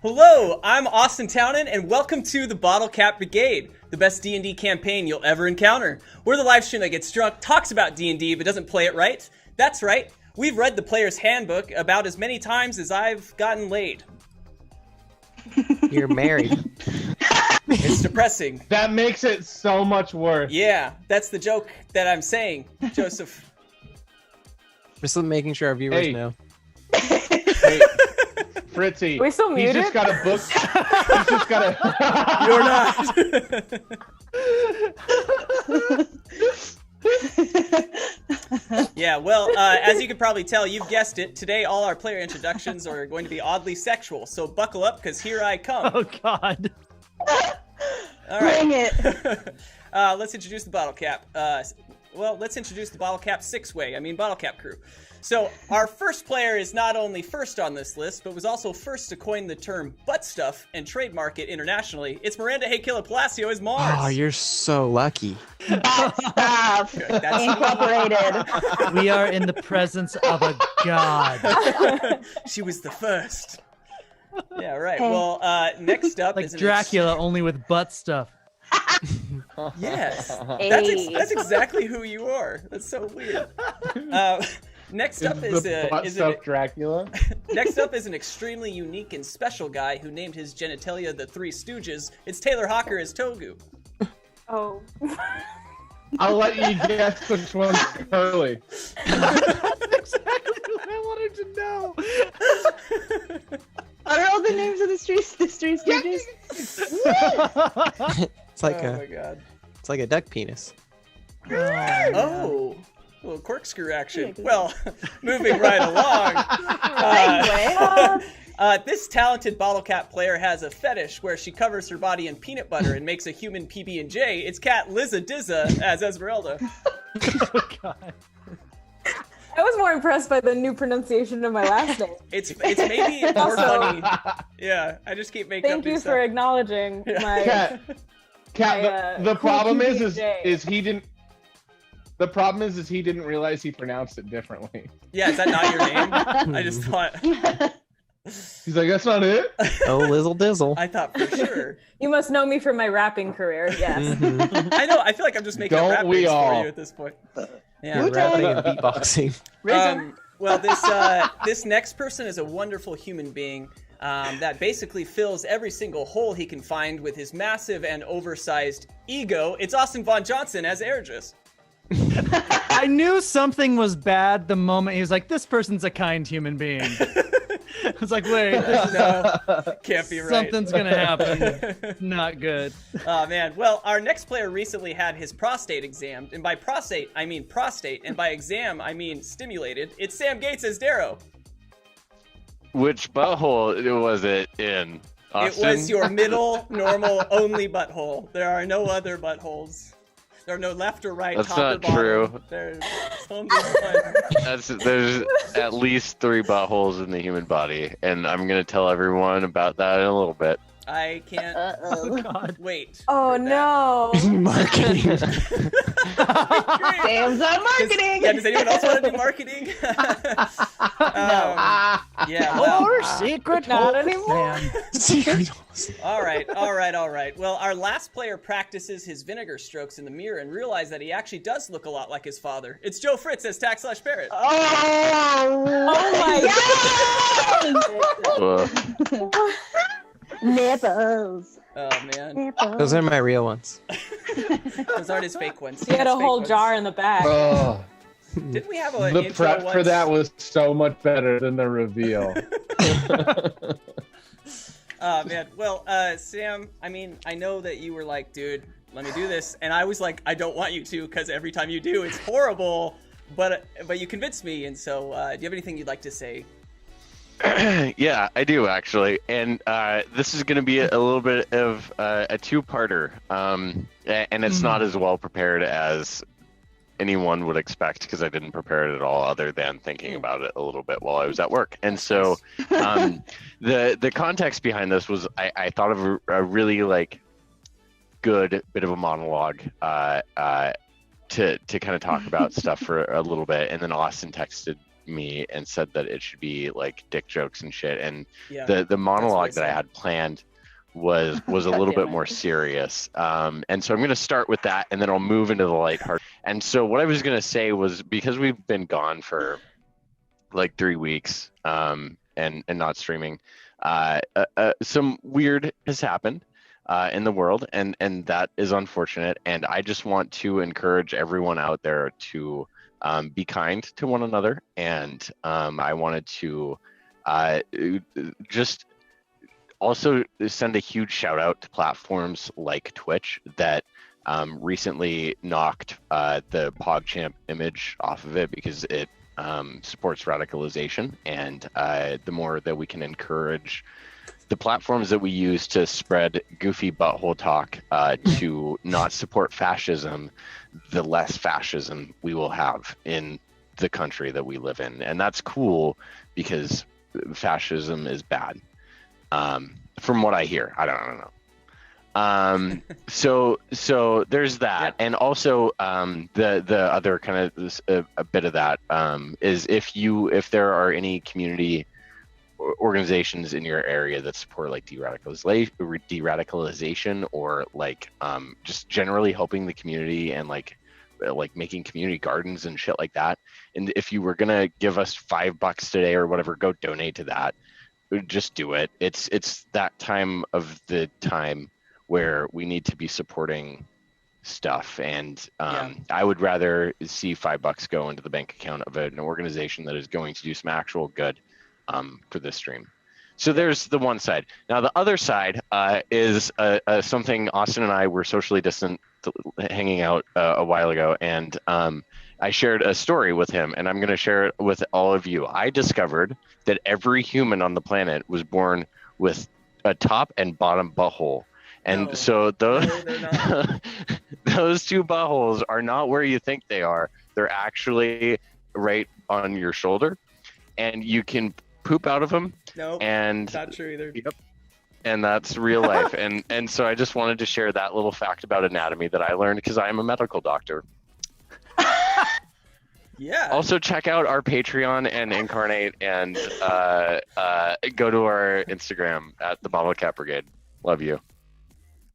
Hello, I'm Austin Townend, and welcome to the Bottlecap Brigade, the best D&D campaign you'll ever encounter. We're the live stream that gets drunk, talks about D&D, but doesn't play it right. That's right, we've read the player's handbook about as many times as I've gotten laid. You're married. It's depressing. That makes it so much worse. Yeah, that's the joke that I'm saying, Joseph. Just making sure our viewers know. Hey, Fritzy, we still muted? He's just got a book. He's just got a... You're not. Yeah, well, as you can probably tell, you've guessed it. Today, all our player introductions are going to be oddly sexual, so buckle up, because here I come. Oh, God. All right. Bring it. Let's introduce the Bottlecap. Let's introduce the Bottlecap Bottlecap crew. So, our first player is not only first on this list, but was also first to coin the term butt stuff and trademark it internationally. It's Miranda Heykila Palacio as Mars. Oh, you're so lucky. Butt stuff. Incorporated. We are in the presence of a god. She was the first. Yeah, right. Well, next up like is Dracula, only with butt stuff. Yes. Hey. That's exactly who you are. That's so weird. Next up is Dracula. Next up is an extremely unique and special guy who named his genitalia the Three Stooges. It's Taylor Hawker as Togu. Oh. I'll let you guess which one's Curly. That's exactly what I wanted to know. What are all the names of the Three Stooges? It's like oh my god. It's like a duck penis. Oh. A little corkscrew action. Well, moving right along. This talented Bottlecap player has a fetish where she covers her body in peanut butter and makes a human PB&J. It's Cat Liza Dizza as Esmeralda. Oh, God. I was more impressed by the new pronunciation of my last name. It's maybe more funny. Yeah, I just keep making up Thank you new for stuff. acknowledging my... Cat, the problem cool is PB&J. he didn't. The problem is he didn't realize he pronounced it differently. Yeah, is that not your name? I just thought. He's like, that's not it? Oh, Lizzle Dizzle. I thought for sure. You must know me from my rapping career, yes. I know. I feel like I'm just making up rap we names all? for you at this point. Yeah. You're rapping and beatboxing. Well, this next person is a wonderful human being that basically fills every single hole he can find with his massive and oversized ego. It's Austin Von Johnson as Eridris. I knew something was bad the moment he was like, this person's a kind human being. I was like, wait, No, can't be right. something's going to happen. Not good. Oh, man. Well, our next player recently had his prostate examined. And by prostate, I mean prostate. And by exam, I mean stimulated. It's Sam Gates as Darrow. Which butthole was it in, Austin? It was your middle, normal, only butthole. There are no other buttholes. There are no left or right, That's top not or bottom. true. There's only one. There's at least 3 buttholes in the human body, and I'm going to tell everyone about that in a little bit. I can't Oh, God. wait. Oh, for that. no. Marketing. Sam's on marketing. Does anyone else want to do marketing? Yeah. Well, Or secret Not hope, anymore. man. Secret. all right. Well, our last player practices his vinegar strokes in the mirror and realizes that he actually does look a lot like his father. It's Joe Fritz as Tax/Parrot. Oh, my God. Nipples. Oh, man. Nipples. Those are my real ones. Those aren't his fake ones. He had a His fake whole ones. jar in the back. Oh, Didn't we have an the intro prep once? for that was so much better than the reveal. Oh, man. Well, Sam, I mean, I know that you were like, dude, let me do this. And I was like, I don't want you to, because every time you do, it's horrible. But you convinced me. And so do you have anything you'd like to say? Yeah, I do, actually. And this is going to be a little bit of a two-parter. And it's not as well prepared as anyone would expect, because I didn't prepare it at all, other than thinking about it a little bit while I was at work. And so the context behind this was I thought of a really good bit of a monologue to kind of talk about stuff for a little bit, and then Austin texted me and said that it should be like dick jokes and shit. And Yeah, the monologue what that I I said. had planned was a little damn bit it. more serious. And so I'm going to start with that, and then I'll move into the lighthearted. And so what I was going to say was, because we've been gone for like 3 weeks and not streaming, some weird has happened in the world, and that is unfortunate. And I just want to encourage everyone out there to be kind to one another. And I wanted to just also send a huge shout out to platforms like Twitch that recently knocked the PogChamp image off of it, because it supports radicalization. And the more that we can encourage the platforms that we use to spread goofy butthole talk to not support fascism, the less fascism we will have in the country that we live in. And that's cool, because fascism is bad. From what I hear, I don't know. So there's that. And also the other kind of a bit of that is if there are any community organizations in your area that support like de-radicalization or like just generally helping the community and like making community gardens and shit like that, and if you were gonna give us $5 today or whatever, go donate to that. Just do it. It's that time of the time where we need to be supporting stuff, and I would rather see $5 go into the bank account of an organization that is going to do some actual good for this stream. So there's the one side. Now the other side is something Austin and I were socially distant hanging out a while ago, and I shared a story with him, and I'm going to share it with all of you. I discovered that every human on the planet was born with a top and bottom butthole. And so those, those two buttholes are not where you think they are. They're actually right on your shoulder, and you can poop out of them. Nope, and not true either. Yep. And that's real life. And so I just wanted to share that little fact about anatomy that I learned, because I am a medical doctor. Yeah. Also, check out our Patreon and Incarnate, and go to our Instagram at the Bottlecap Brigade. Love you.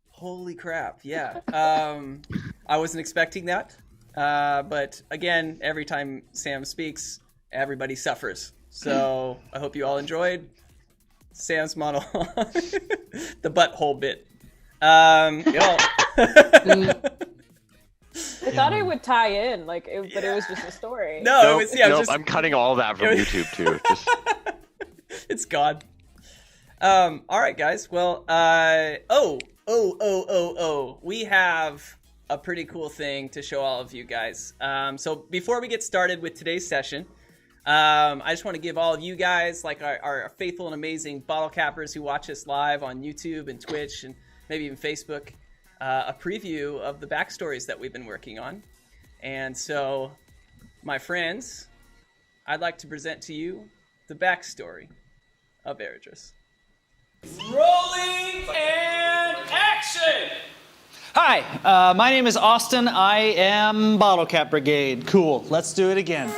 Holy crap! Yeah. I wasn't expecting that, but again, every time Sam speaks, everybody suffers. So I hope you all enjoyed Sam's monologue, the butthole bit. I thought it would tie in, but it was just a story. No, it was just... I'm cutting all that from YouTube too. Just... It's gone. All right, guys. Well, we have a pretty cool thing to show all of you guys. So before we get started with today's session, I just want to give all of you guys, like our faithful and amazing bottle cappers who watch us live on YouTube and Twitch and maybe even Facebook, a preview of the backstories that we've been working on. And so, my friends, I'd like to present to you the backstory of Eridris. Rolling and action! Hi, my name is Austin. I am Bottlecap Brigade. Cool, let's do it again.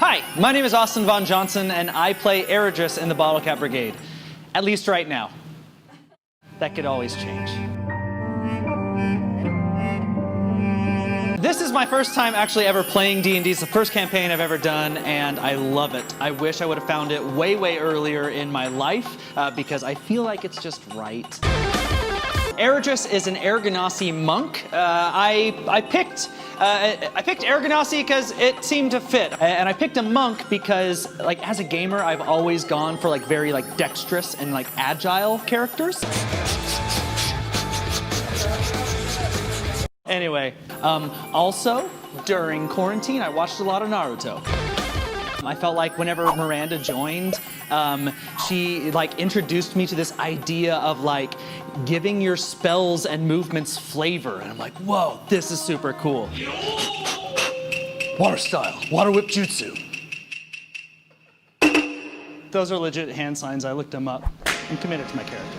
Hi, my name is Austin Von Johnson, and I play Eridris in the Bottlecap Brigade. At least right now. That could always change. This is my first time actually ever playing D&D. It's the first campaign I've ever done, and I love it. I wish I would have found it way, way earlier in my life, because I feel like it's just right. Eridris is an Ergonasi monk. I picked Ergonasi because it seemed to fit, and I picked a monk because, like, as a gamer, I've always gone for like very like dexterous and like agile characters. Anyway, also during quarantine, I watched a lot of Naruto. I felt like whenever Miranda joined, she like introduced me to this idea of like giving your spells and movements flavor, and I'm like, whoa, this is super cool. Water style, water whip jutsu. Those are legit hand signs. I looked them up. I'm committed to my character.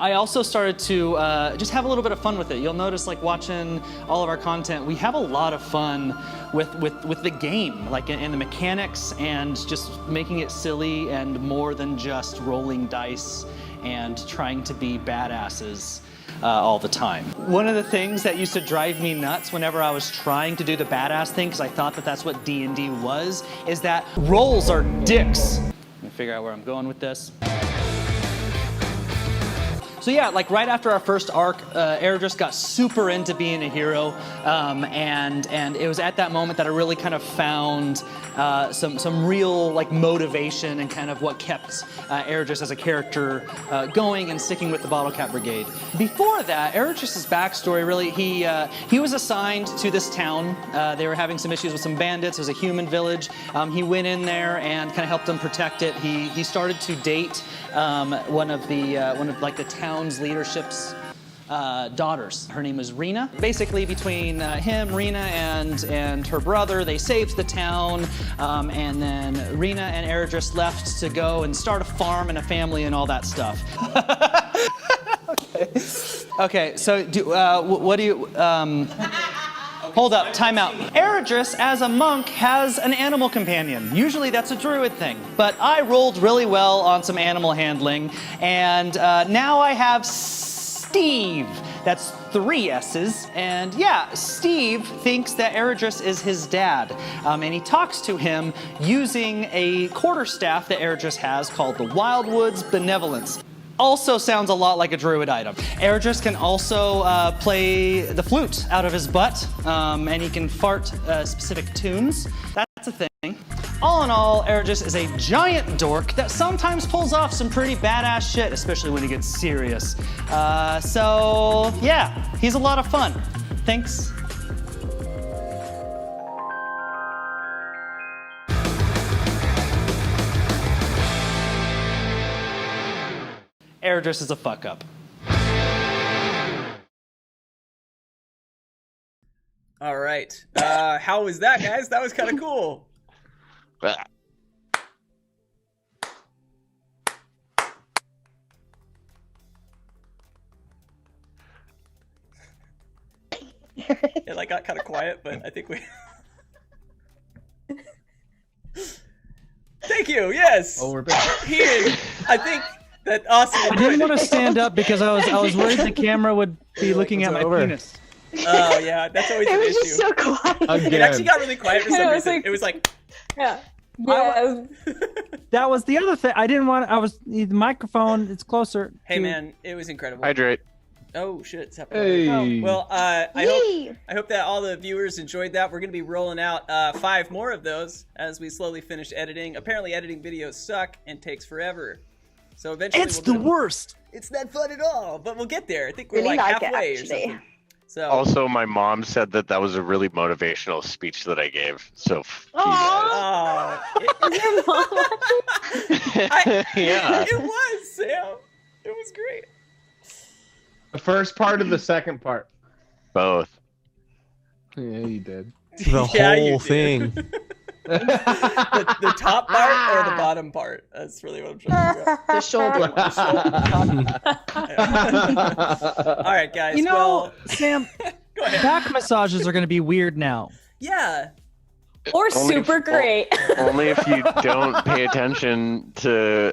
I also started to just have a little bit of fun with it. You'll notice, like watching all of our content, we have a lot of fun with the game, like in the mechanics, and just making it silly and more than just rolling dice and trying to be badasses all the time. One of the things that used to drive me nuts whenever I was trying to do the badass thing, because I thought that that's what D&D was, is that rolls are dicks. Let me figure out where I'm going with this. So yeah, like right after our first arc, Eridris got super into being a hero, and it was at that moment that I really kind of found some real like motivation and kind of what kept Eridris as a character going and sticking with the Bottlecap Brigade. Before that, Eridris' backstory really, he was assigned to this town. They were having some issues with some bandits. It was a human village. He went in there and kind of helped them protect it. He started to date one of the town's leadership's daughters. Her name is Rena. Basically, between him, Rena, and her brother, they saved the town, and then Rena and Eridris left to go and start a farm and a family and all that stuff. Okay, so what do you... Hold up, time out. Eridris, as a monk, has an animal companion. Usually that's a druid thing, but I rolled really well on some animal handling, and now I have Steve. That's 3 S's, and yeah, Steve thinks that Eridris is his dad, and he talks to him using a quarterstaff that Eridris has called the Wildwood's Benevolence. Also sounds a lot like a druid item. Eridris can also play the flute out of his butt, and he can fart specific tunes. That's a thing. All in all, Eridris is a giant dork that sometimes pulls off some pretty badass shit, especially when he gets serious. So yeah, he's a lot of fun. Thanks. Eridris is a fuck up. All right. How was that, guys? That was kind of cool. It like got kind of quiet, but I think we. Thank you. Yes. Oh, we're back. I think that Austin. I didn't want to stand up because I was worried the camera would be looking at my penis. Oh yeah, that's always an issue. It was just so quiet. It actually got really quiet for some reason. It was like. Yeah. Yeah. That was the other thing. I didn't want. The microphone. It's closer. Hey man, it was incredible. Hydrate. Oh shit, it's happening. Hey. Well, I hope that all the viewers enjoyed that. We're gonna be rolling out 5 more of those as we slowly finish editing. Apparently, editing videos suck and takes forever. So eventually, It's the worst. It's not fun at all, but we'll get there. I think we're Really like like it, halfway or actually. something. So Also, my mom said that was a really motivational speech that I gave. So, oh, Your mom watching? yeah. it was Sam. It was great. The first part or the second part? Both. Yeah, you did. The Yeah, you whole did. thing. The top part or the bottom part? That's really what I'm trying to figure out. The shoulder. All right, guys. You know, well, Sam, go ahead. back massages are going to be weird now. Yeah. Or Only super if- great. Only if you don't pay attention to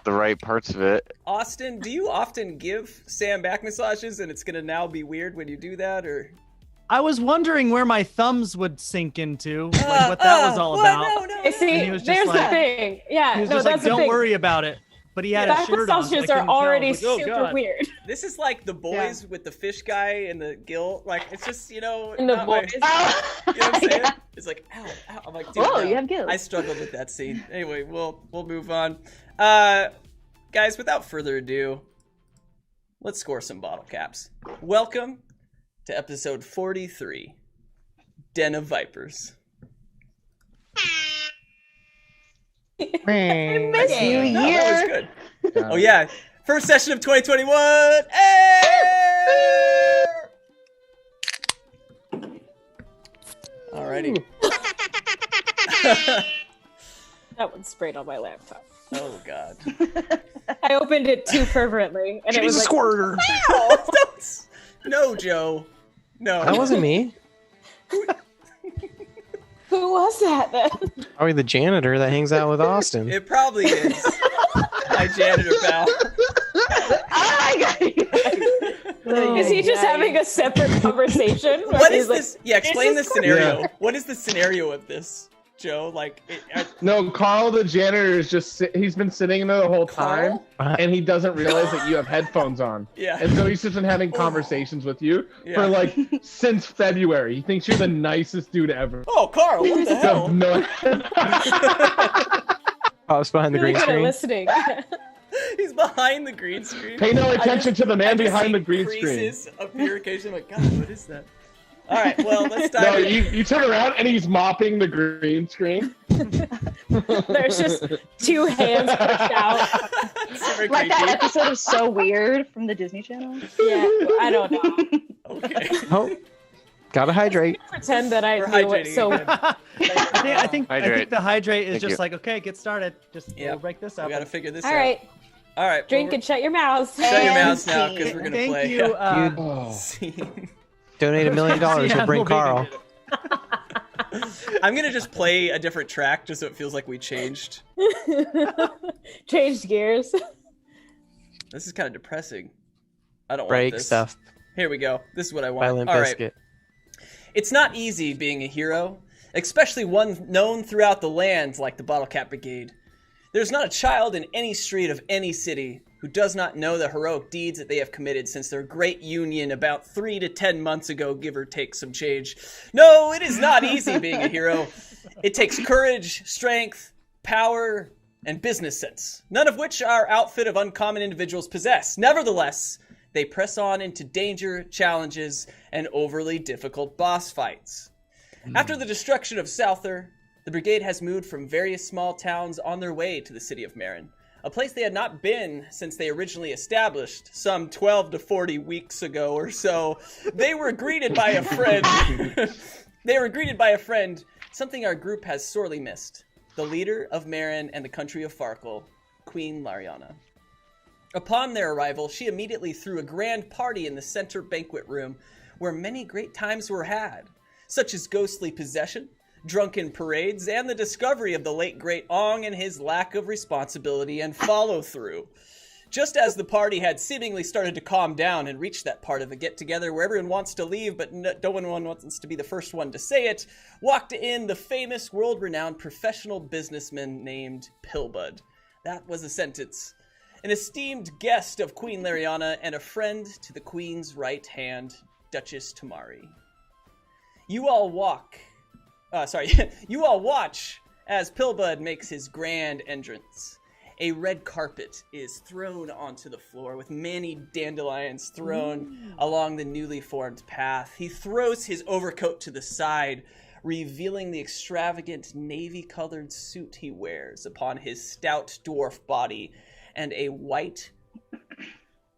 the right parts of it. Austin, do you often give Sam back massages and it's going to now be weird when you do that, or? I was wondering where my thumbs would sink into, like what that was all about. No, no, You no. see, And he was just there's like- the thing. Yeah, He was no, just that's like, the "Don't thing. worry about it." But he had Back a shirt on. so I massages are couldn't tell. I was already like, "Oh, super God." weird. This is like the boys with the fish guy and the gill. Like, it's just, And the not my- boys. you know what I'm saying? It's like, ow, ow. I'm like, dude, Whoa, no. you have gills. I struggled with that scene. Anyway, we'll move on. Guys, without further ado, let's score some bottle caps. Welcome to episode 43, Den of Vipers. I miss you, No, that was year. good. Oh yeah, first session of 2021. Hey! Alrighty. That one sprayed on my laptop. Oh God. I opened it too fervently, and it She's was a like, squirter. No, Joe. No. That wasn't me. who was that then? Probably the janitor that hangs out with Austin. It probably is. My janitor pal. Is he just having a separate conversation? where What he's is like, this? Yeah, explain the "It's a scenario. Yeah. What is the scenario of this, Joe? Like, No, Carl the janitor is just he's been sitting there the whole time, Carl? and he doesn't realize that you have headphones on. Yeah. And so he's just been having conversations with you Yeah. for like since February. He thinks you're the nicest dude ever. Oh, Carl, what the You hell? have no- I was behind the really green good at screen. listening. He's behind the green screen. Pay no attention to the I man just behind see the green screen. creases appear occasionally. I'm like, God, what is that? All right, well, let's dive No, in. you turn around and he's mopping the green screen. There's just two hands pushed out. Super Like that creepy. episode of So Weird from the Disney Channel. Yeah, I don't know. Okay. Oh, gotta hydrate. Pretend that I We're knew it hydrating so. again. I think Hydrate. the hydrate is Thank just you. like, okay, get started. Just Yeah. we'll break this We up. gotta figure this All out. right, All right. drink well, and shut your mouths. shut your And mouths now, because we're gonna Thank play. you. Oh. Scene. Donate $1 million. Yeah, We'll bring we'll be- Carl. I'm gonna just play a different track, just so it feels like we changed. Changed gears. This is kind of depressing. I don't want Break this. stuff. Here we go. This is what I want. By Limp All right. Bizkit. It's not easy being a hero, especially one known throughout the land like the Bottlecap Brigade. There's not a child in any street of any city who does not know the heroic deeds that they have committed since their great union about 3 to 10 months ago, give or take some change. No, it is not easy being a hero. It takes courage, strength, power, and business sense, none of which our outfit of uncommon individuals possess. Nevertheless, they press on into danger, challenges, and overly difficult boss fights. After the destruction of Souther, the brigade has moved from various small towns on their way to the city of Marin, a place they had not been since they originally established some 12 to 40 weeks ago or so. They were greeted by a friend. Something our group has sorely missed. The leader of Marin and the country of Farkle, Queen Lariana. Upon their arrival, she immediately threw a grand party in the center banquet room where many great times were had, such as ghostly possession, drunken parades, and the discovery of the late great Ong and his lack of responsibility and follow-through. Just as the party had seemingly started to calm down and reached that part of the get-together where everyone wants to leave but no one wants to be the first one to say it, walked in the famous world-renowned professional businessman named Pilbud. That was a sentence. An esteemed guest of Queen Lariana and a friend to the Queen's right hand, Duchess Tamari. You all watch as Pilbud makes his grand entrance. A red carpet is thrown onto the floor with many dandelions thrown along the newly formed path. He throws his overcoat to the side, revealing the extravagant navy-colored suit he wears upon his stout dwarf body and a white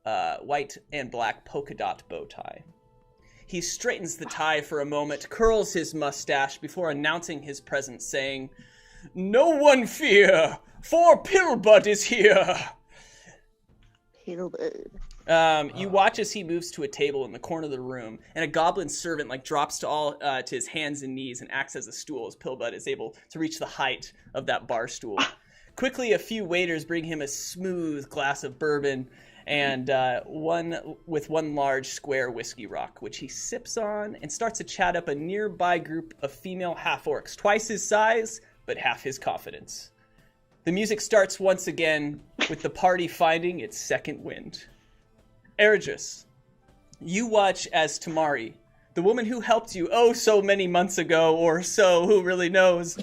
and black polka dot bow tie. He straightens the tie for a moment, curls his mustache before announcing his presence, saying, "No one fear, for Pilbud is here." Pilbud. You watch as he moves to a table in the corner of the room, and a goblin servant drops to his hands and knees and acts as a stool as Pilbud is able to reach the height of that bar stool. Quickly, a few waiters bring him a smooth glass of bourbon and one large square whiskey rock, which he sips on and starts to chat up a nearby group of female half-orcs, twice his size, but half his confidence. The music starts once again, with the party finding its second wind. Eridris, you watch as Tamari, the woman who helped you oh so many months ago, or so, who really knows,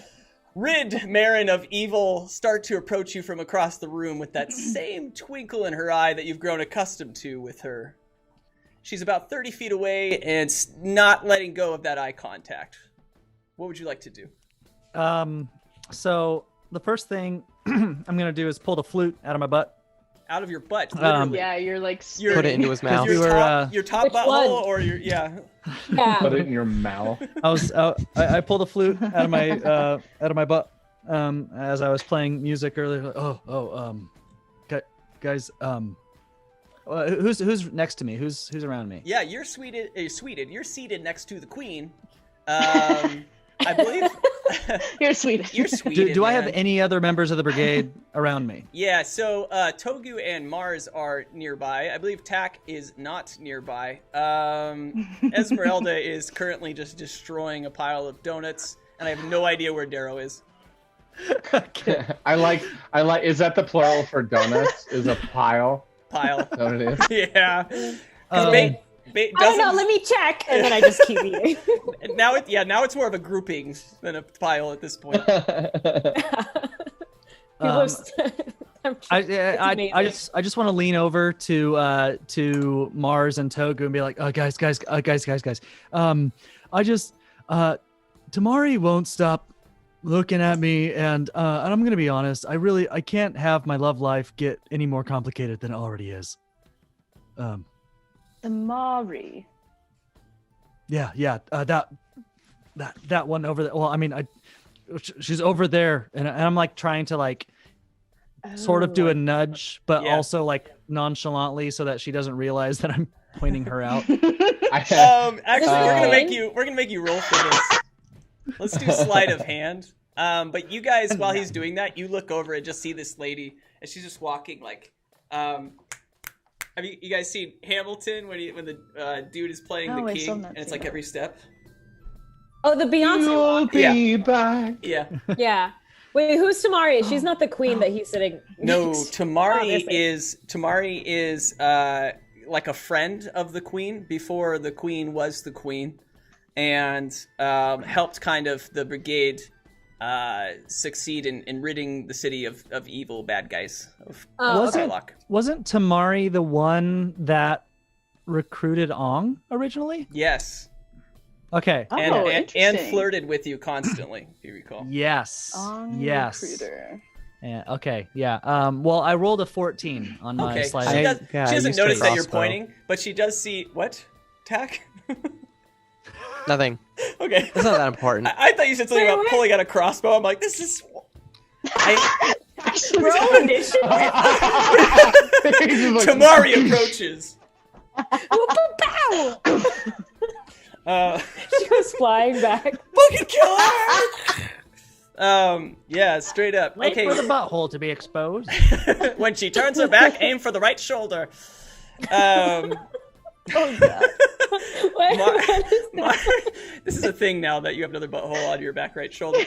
rid Marin of evil, start to approach you from across the room with that same twinkle in her eye that you've grown accustomed to with her. She's about 30 feet away and not letting go of that eye contact. What would you like to do? So the first thing I'm gonna do is pull the flute out of my butt. Out of your butt, literally. Yeah, you're like You're- Put it into his mouth. Your top Which butthole, one? or your Put it in your mouth. I pulled the flute out of my butt. as I was playing music earlier. Guys, who's next to me? Who's around me? Yeah, you're seated. You're seated next to the queen. I believe You're sweet. you're Sweden. Do I have man. any other members of the brigade around me? Yeah, so Togu and Mars are nearby. I believe Tak is not nearby. Esmeralda is currently just destroying a pile of donuts, and I have no idea where Darrow is. Okay. I like. Is that the plural for donuts? Is a pile? Pile. Is that what it is? Yeah. I don't know. Let me check, and then I just keep eating. Now it's more of a grouping than a pile at this point. I just want to lean over to Mars and Togu and be like, guys. Tamari won't stop looking at me, and I'm gonna be honest. I can't have my love life get any more complicated than it already is. The Mari. Yeah. That one over there. Well, I mean, she's over there, and I'm like trying to like sort of do a nudge, but also like nonchalantly, so that she doesn't realize that I'm pointing her out. Actually, we're gonna make you roll for this. Let's do sleight of hand. But you guys, while he's doing that, you look over and just see this lady, and she's just walking like. Have you guys seen Hamilton when the dude is playing the king, and it's like every step? Oh, the Beyonce You'll walk. be back. Yeah. Yeah. Wait, who's Tamari? She's not the queen that he's sitting. No, next. Tamari is like a friend of the queen before the queen was the queen, and helped kind of the brigade succeed in ridding the city of evil bad guys. Wasn't Tamari the one that recruited Ong originally? Yes. Okay. And flirted with you constantly, if you recall. Yes. Yes. Recruiter. Yeah. Okay. Yeah. Well, I rolled a 14 on my slide. She doesn't notice that you're pointing, but she does see what? Tak? Nothing. Okay. It's not that important. I thought you said something about pulling out a crossbow. I'm like, this is. Tamari approaches. She goes flying back. Fucking kill her! Yeah, straight up. Wait Okay. for the butthole to be exposed. When she turns her back, aim for the right shoulder. Oh god. This is a thing now that you have another butthole on your back right shoulder.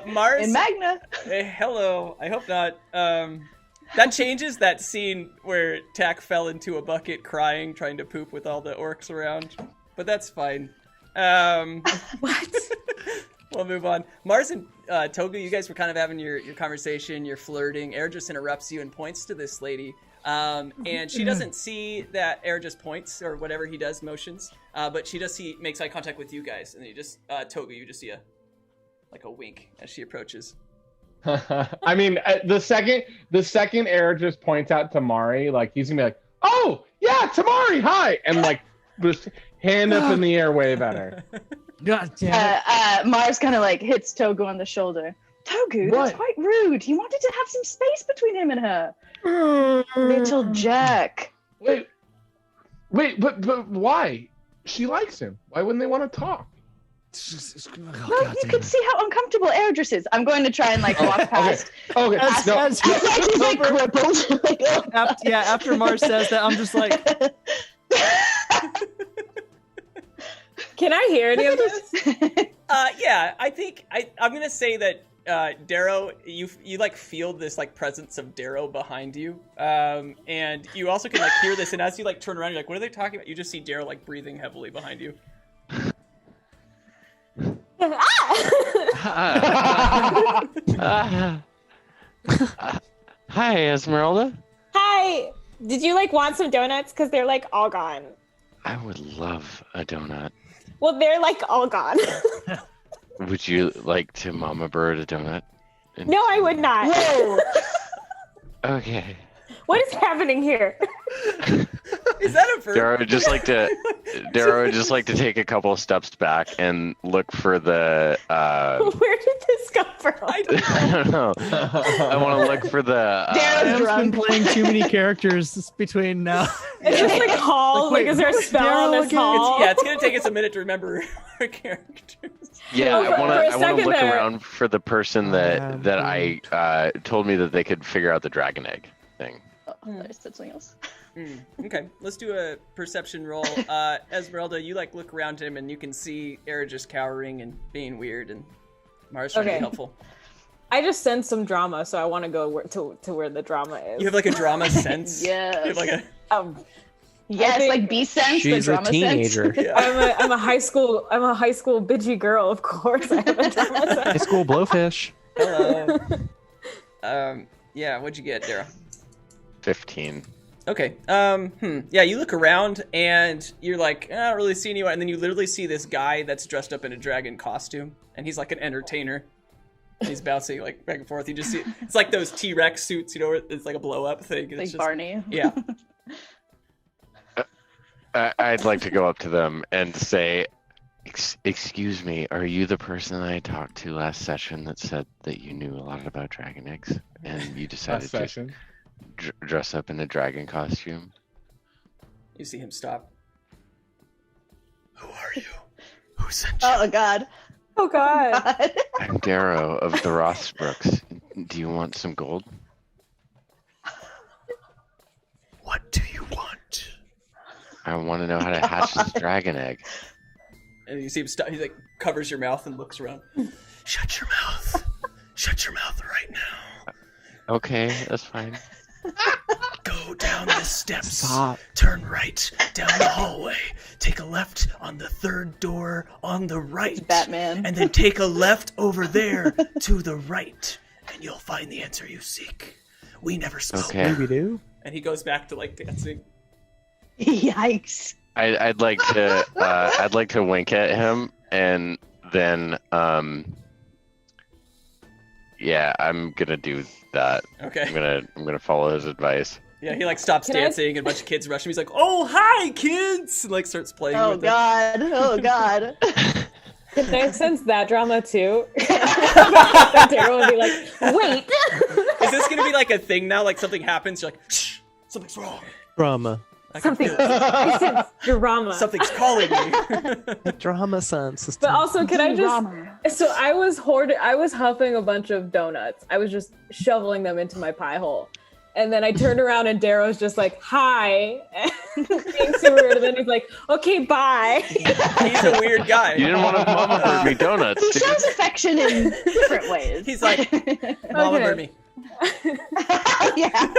Mars. In Magna. Hello. I hope not. That changes that scene where Tak fell into a bucket crying, trying to poop with all the orcs around. But that's fine. What? We'll move on. Mars and Togu, you guys were kind of having your conversation, you're flirting. Eridris interrupts you and points to this lady. And she doesn't see that Eridris points or whatever he does, motions. But she does makes eye contact with you guys. And you just, Togu, you just see a wink as she approaches. I mean, the second Eridris points out Tamari, like he's gonna be like, "Oh yeah, Tamari, hi," and like just hand up in the air, wave at her. God damn it. Mars kind of like hits Togu on the shoulder. Togu, that's quite rude. You wanted to have some space between him and her. Little Jack. Wait, but why? She likes him. Why wouldn't they want to talk? Well, you could see how uncomfortable Eridris is. I'm going to try and like walk past. Okay. He's like crippled. After Mars says that, I'm just like. Can I hear any of this? Yeah, I think I'm gonna say that Darrow, you like feel this like presence of Darrow behind you, and you also can like hear this. And as you like turn around, you're like, "What are they talking about?" You just see Darrow like breathing heavily behind you. Hi, Esmeralda. Hi. Did you like want some donuts? Because they're like all gone. I would love a donut. Well, they're like all gone. Would you like to Mama Bird a donut? No, I would not. Whoa. Okay. What is happening here? Is that a verb? Darrow would just like to take a couple of steps back and look for the. Where did this come from? I don't know. I want to look for the. Darrow's I've been drunk. playing too many characters between now. It's just like Hall. Like, is there a spell on this Hall? It's gonna take us a minute to remember our characters. Yeah, Oh, I want for a to second look there- around for the person that I told me that they could figure out the dragon egg thing. Oh, I said something else. Okay, let's do a perception roll. Esmeralda, you like look around him and you can see Eridris cowering and being weird, and Mars trying to be Okay. helpful. I just sense some drama, so I want to go to where the drama is. You have like a drama sense. Yes. You have like a Yes, think- like B sense, the She's a drama teenager. sense. I'm a high school bitchy girl, of course. I have a drama High sense. school blowfish. hello. Yeah, what'd you get, Darrow? 15. Okay. Yeah, you look around and you're like, I don't really see anyone, and then you literally see this guy that's dressed up in a dragon costume, and he's like an entertainer. He's bouncing like back and forth. You just see it's like those T-Rex suits, you know, where it's like a blow up thing. And Like it's just, Barney. Yeah. I'd like to go up to them and say, "Excuse me, are you the person that I talked to last session that said that you knew a lot about dragon eggs and you decided Last to session. dress up in a dragon costume?" You see him stop. Who are you? Who sent you? Oh God. Oh God. I'm Darrow of the Rothsbrooks. Do you want some gold? What do you want? I want to know how to hatch this dragon egg. And you see him stop. He like covers your mouth and looks around. Shut your mouth. Shut your mouth right now. Okay, that's fine. Go down the steps. Stop. Turn right down the hallway. Take a left on the third door on the right. Batman. And then take a left over there to the right. And you'll find the answer you seek. We never spoke. Okay. We do. And he goes back to like dancing. Yikes. I'd like to wink at him and then yeah, I'm gonna do that. Okay. I'm gonna follow his advice. Yeah, he like stops Can I- dancing and a bunch of kids rush him. He's like, "Oh, hi, kids!" And like starts playing Oh with them. God. Oh God. Can I sense that drama too? That Darrow would be like, wait. Is this gonna be like a thing now? Like something happens, you're like, "Shh, something's wrong." Drama. I can Something. feel it. I sense drama. Something's calling me. Drama sense. But also, can I just? Drama. So I was huffing a bunch of donuts. I was just shoveling them into my pie hole. And then I turned around and Darrow's just like, hi. And being super weird. And then he's like, okay, bye. He's a weird guy. You didn't want to mama bird me donuts, He dude. shows affection in different ways. He's like, Mama Okay. bird me. Yeah.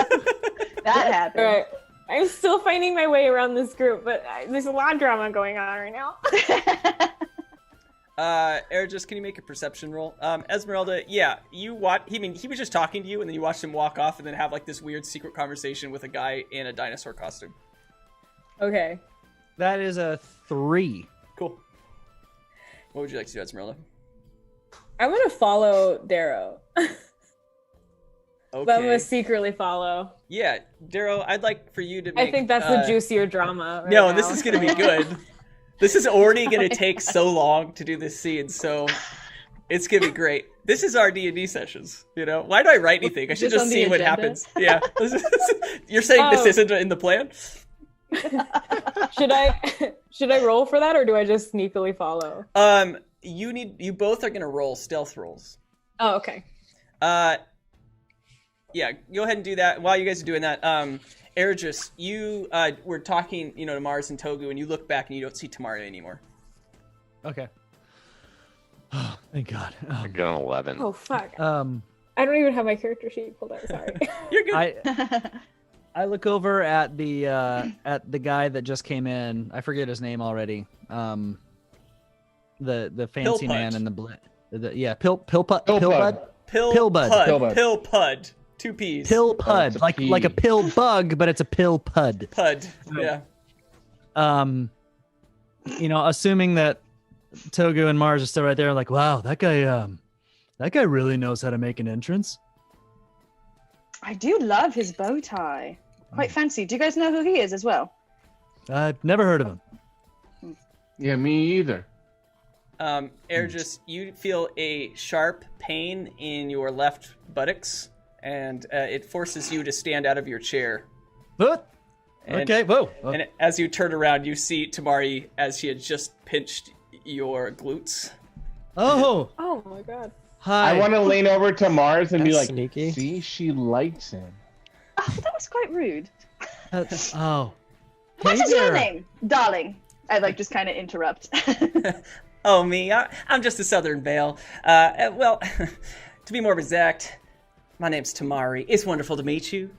That happened. All right. I'm still finding my way around this group, but there's a lot of drama going on right now. Eridris, can you make a perception roll? Esmeralda, yeah, you watch. He was just talking to you, and then you watched him walk off, and then have like this weird secret conversation with a guy in a dinosaur costume. Okay. That is a 3. Cool. What would you like to do, Esmeralda? I'm going to follow Darrow. Okay. But I'm going to secretly follow. Yeah, Darrow, I'd like for you to make. I think that's the juicier drama. Right No, now. this is gonna be good. This is already gonna take so long to do this scene, so it's gonna be great. This is our D&D sessions, you know? Why do I write anything? I should This just on the see what agenda? happens. Yeah. You're saying this Oh. isn't in the plan? Should I roll for that, or do I just sneakily follow? You both are gonna roll stealth rolls. Oh, okay. Yeah, go ahead and do that. While you guys are doing that, Eridris, you were talking, to Mars and Togu, and you look back and you don't see Tamari anymore. Okay. Oh, thank God. I got an 11. Oh fuck. I I don't even have my character sheet pulled out. Sorry. You're good. I look over at the guy that just came in. I forget his name already. The fancy Pilbud. man in the Pilbud. Pilbud. Pilbud. Pilbud. 2 P's. Pilbud, it's a like P. a pill bug, but it's a Pilbud. Pud. Yeah. Assuming that Togu and Mars are still right there, like, wow, that guy really knows how to make an entrance. I do love his bow tie. Quite fancy. Do you guys know who he is as well? I've never heard of him. Yeah, me either. Eridris, you feel a sharp pain in your left buttocks, and it forces you to stand out of your chair. What? And, Okay, whoa. And as you turn around, you see Tamari as she had just pinched your glutes. Oh, Oh my god. hi. I want to lean over to Mars and be That's like, sneaky. see, she likes him. Oh, that was quite rude. Oh. What Hey is your there. name, darling? I like just kind of interrupt. Oh, me? I'm just a Southern Belle. Well, to be more exact, my name's Tamari. It's wonderful to meet you.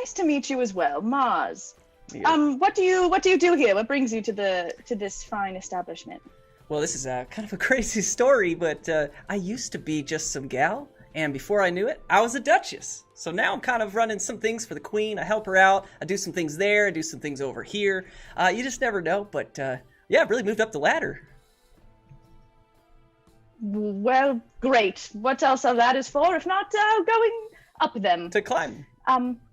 Nice to meet you as well, Mars. Yeah. What do you do here? What brings you to this fine establishment? Well, this is kind of a crazy story, but I used to be just some gal, and before I knew it, I was a duchess. So now I'm kind of running some things for the queen. I help her out. I do some things there. I do some things over here. You just never know, but yeah, I've really moved up the ladder. Well, great. What else are ladders for if not going up them? To climb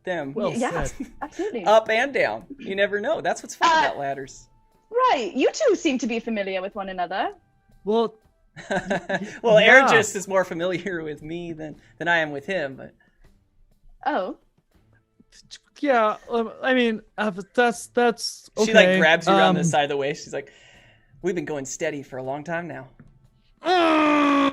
them. Well yeah, said. absolutely. Up and down. You never know. That's what's fun about ladders. Right. You two seem to be familiar with one another. Well, Well, Yeah. Eridris is more familiar with me than I am with him, but Oh. yeah. I mean, that's okay. she like grabs you around the side of the waist. She's like, "We've been going steady for a long time now." I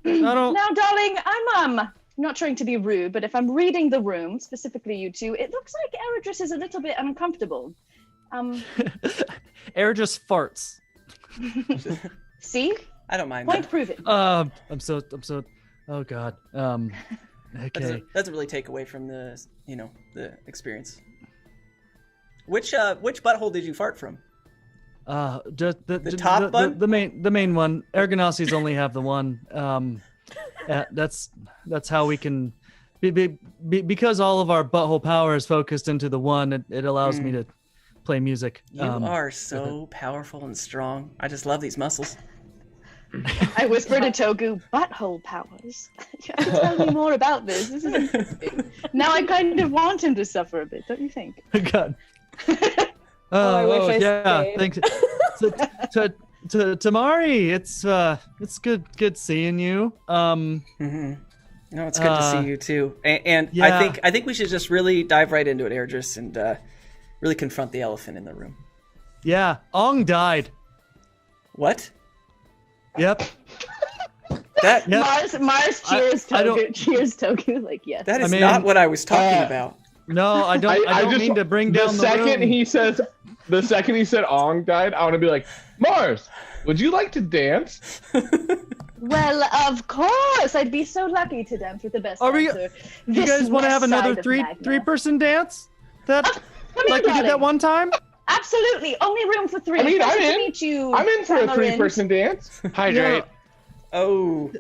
don't. Now, darling, I'm not trying to be rude, but if I'm reading the room, specifically you two, it looks like Eridris is a little bit uncomfortable. Air just farts. See? I don't mind Point that. proven. I'm so. Oh God. That Okay. doesn't really take away from the the experience. Which butthole did you fart from? Just the top bun? the main one. Ergonaucies only have the one. That's how we can. Because all of our butthole power is focused into the one. It allows me to play music. You are so powerful and strong. I just love these muscles. I whispered to Togu, butthole powers. You have to tell me more about this. This is interesting. Now I kind of want him to suffer a bit, don't you think? God. I wish I yeah. stayed. Thanks. to Tamari, it's good seeing you. Mm-hmm. No, it's good to see you too. And yeah. I think we should just really dive right into it, Eridris, and really confront the elephant in the room. Yeah, Ong died. What? Yep. That Yep. Mars cheers I don't- Togu. Cheers Togu, like yes. that is I mean, not what I was talking about. No, I don't. I don't mean to bring down the room. The second he said Ong died, I want to be like, Mars, would you like to dance? Well, of course, I'd be so lucky to dance with the best Are we- dancer. You this guys want to west have another side of three Magna. person dance? That Come in, like we did that darling. one time? Absolutely, only room for three. I mean, Pleasure I'm to in. meet you. I'm in for a Tamarind. 3-person dance. Hydrate. Oh.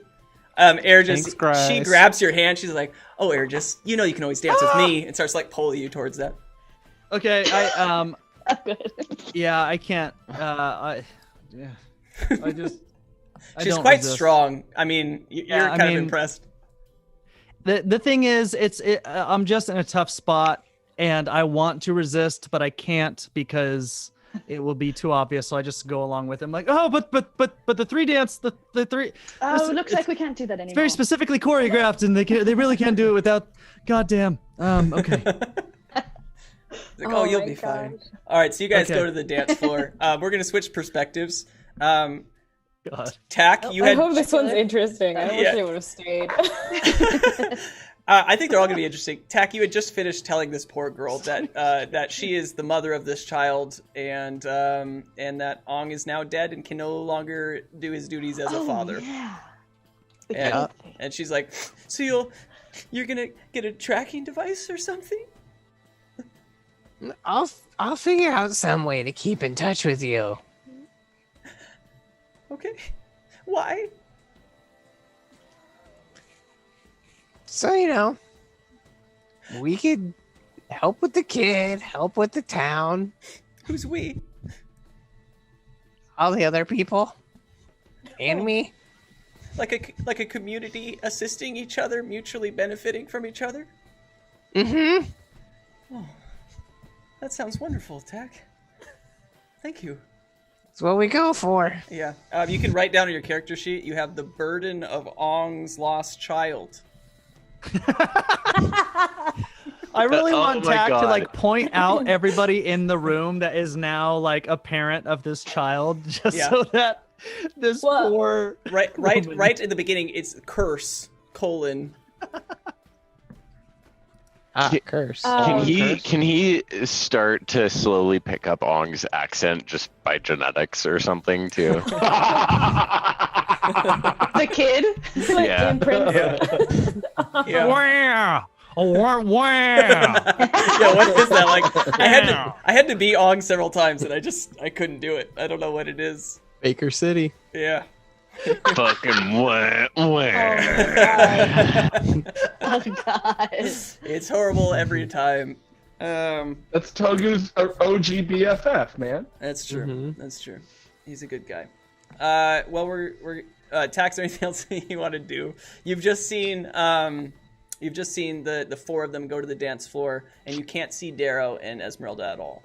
Eridris, Thanks, Grace. she grabs your hand. She's like, "Oh, Eridris, you know you can always dance with me," and starts like pulling you towards that. Okay, Oh, good. yeah, I can't. I just. I She's don't quite resist. strong. I mean, you're Yeah, I kind mean- of impressed. The thing is, I'm just in a tough spot, and I want to resist, but I can't because it will be too obvious. So I just go along with him, like, oh, but the three dance, the three. Oh, listen, looks like we can't do that anymore. it's very specifically choreographed, and they really can't do it without. Goddamn. Okay. Like, oh, you'll my be fine. gosh. All right, so you guys Okay. go to the dance floor. We're gonna switch perspectives. God. Tack, you I had. hope this one's interesting. I wish Yeah. they would have stayed. I think they're all gonna be interesting. Tack, you had just finished telling this poor girl that that she is the mother of this child, and that Ong is now dead and can no longer do his duties as a father. Yeah. And, and she's like, so you're gonna get a tracking device or something? I'll figure out some way to keep in touch with you. Okay. Why? So, we could help with the kid, help with the town, Who's we? all the other people, and me. Like a community assisting each other, mutually benefiting from each other? Mm-hmm. That sounds wonderful, Tack. Thank you. That's what we go for. Yeah. You can write down on your character sheet, you have the burden of Ong's lost child. I really Oh want my Tack to God. like point out everybody in the room that is now like a parent of this child, just Yeah. so that this Well, poor Right in the beginning, it's curse, : Curse. Can he start to slowly pick up Ong's accent just by genetics or something too? The kid. like Yeah. imprints. Yeah. Wow! Wow! Yeah, what is that? Like, I had to beat Ong several times, and I couldn't do it. I don't know what it is. Baker City. Yeah. Fucking wah, wah. Oh god. It's horrible every time. That's Togu's OG BFF, man. That's true. Mhm. That's true. He's a good guy. Well, we're Tax, anything else you want to do? You've just seen the four of them go to the dance floor, and you can't see Darrow and Esmeralda at all.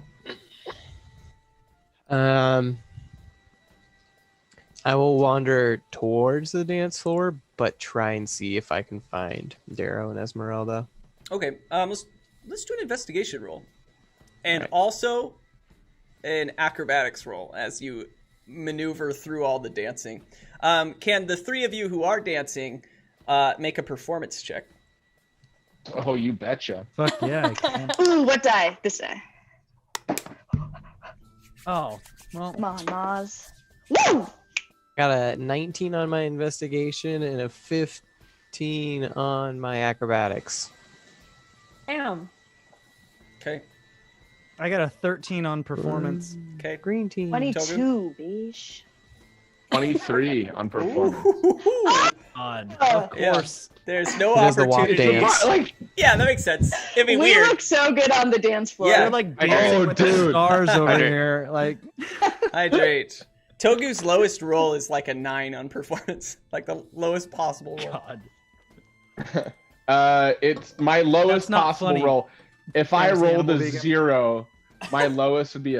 I will wander towards the dance floor, but try and see if I can find Darrow and Esmeralda. Okay. Let's do an investigation roll, and Right. also an acrobatics roll as you maneuver through all the dancing. Can the three of you who are dancing make a performance check? Oh, you betcha. Fuck yeah! I can. Ooh, what die? This die. Oh well. Come on, Maz. Woo! Got a 19 on my investigation and a 15 on my acrobatics. Damn. Okay. I got a 13 on performance. Okay. Green team. 22, bish. 23 on performance. God. Oh, Of Yeah. course. There's no He does the walk opportunity. dance. Like, Yeah, that makes sense. It'd be we weird. look so good on the dance floor. Yeah. They're like I dancing know, with the dude. stars over I do. here. Like, Hydrate. Togu's lowest roll is like a 9 on performance, like the lowest possible roll. God. it's my lowest not possible funny. roll. If I Fantasy rolled a animal vegan. 0, my lowest would be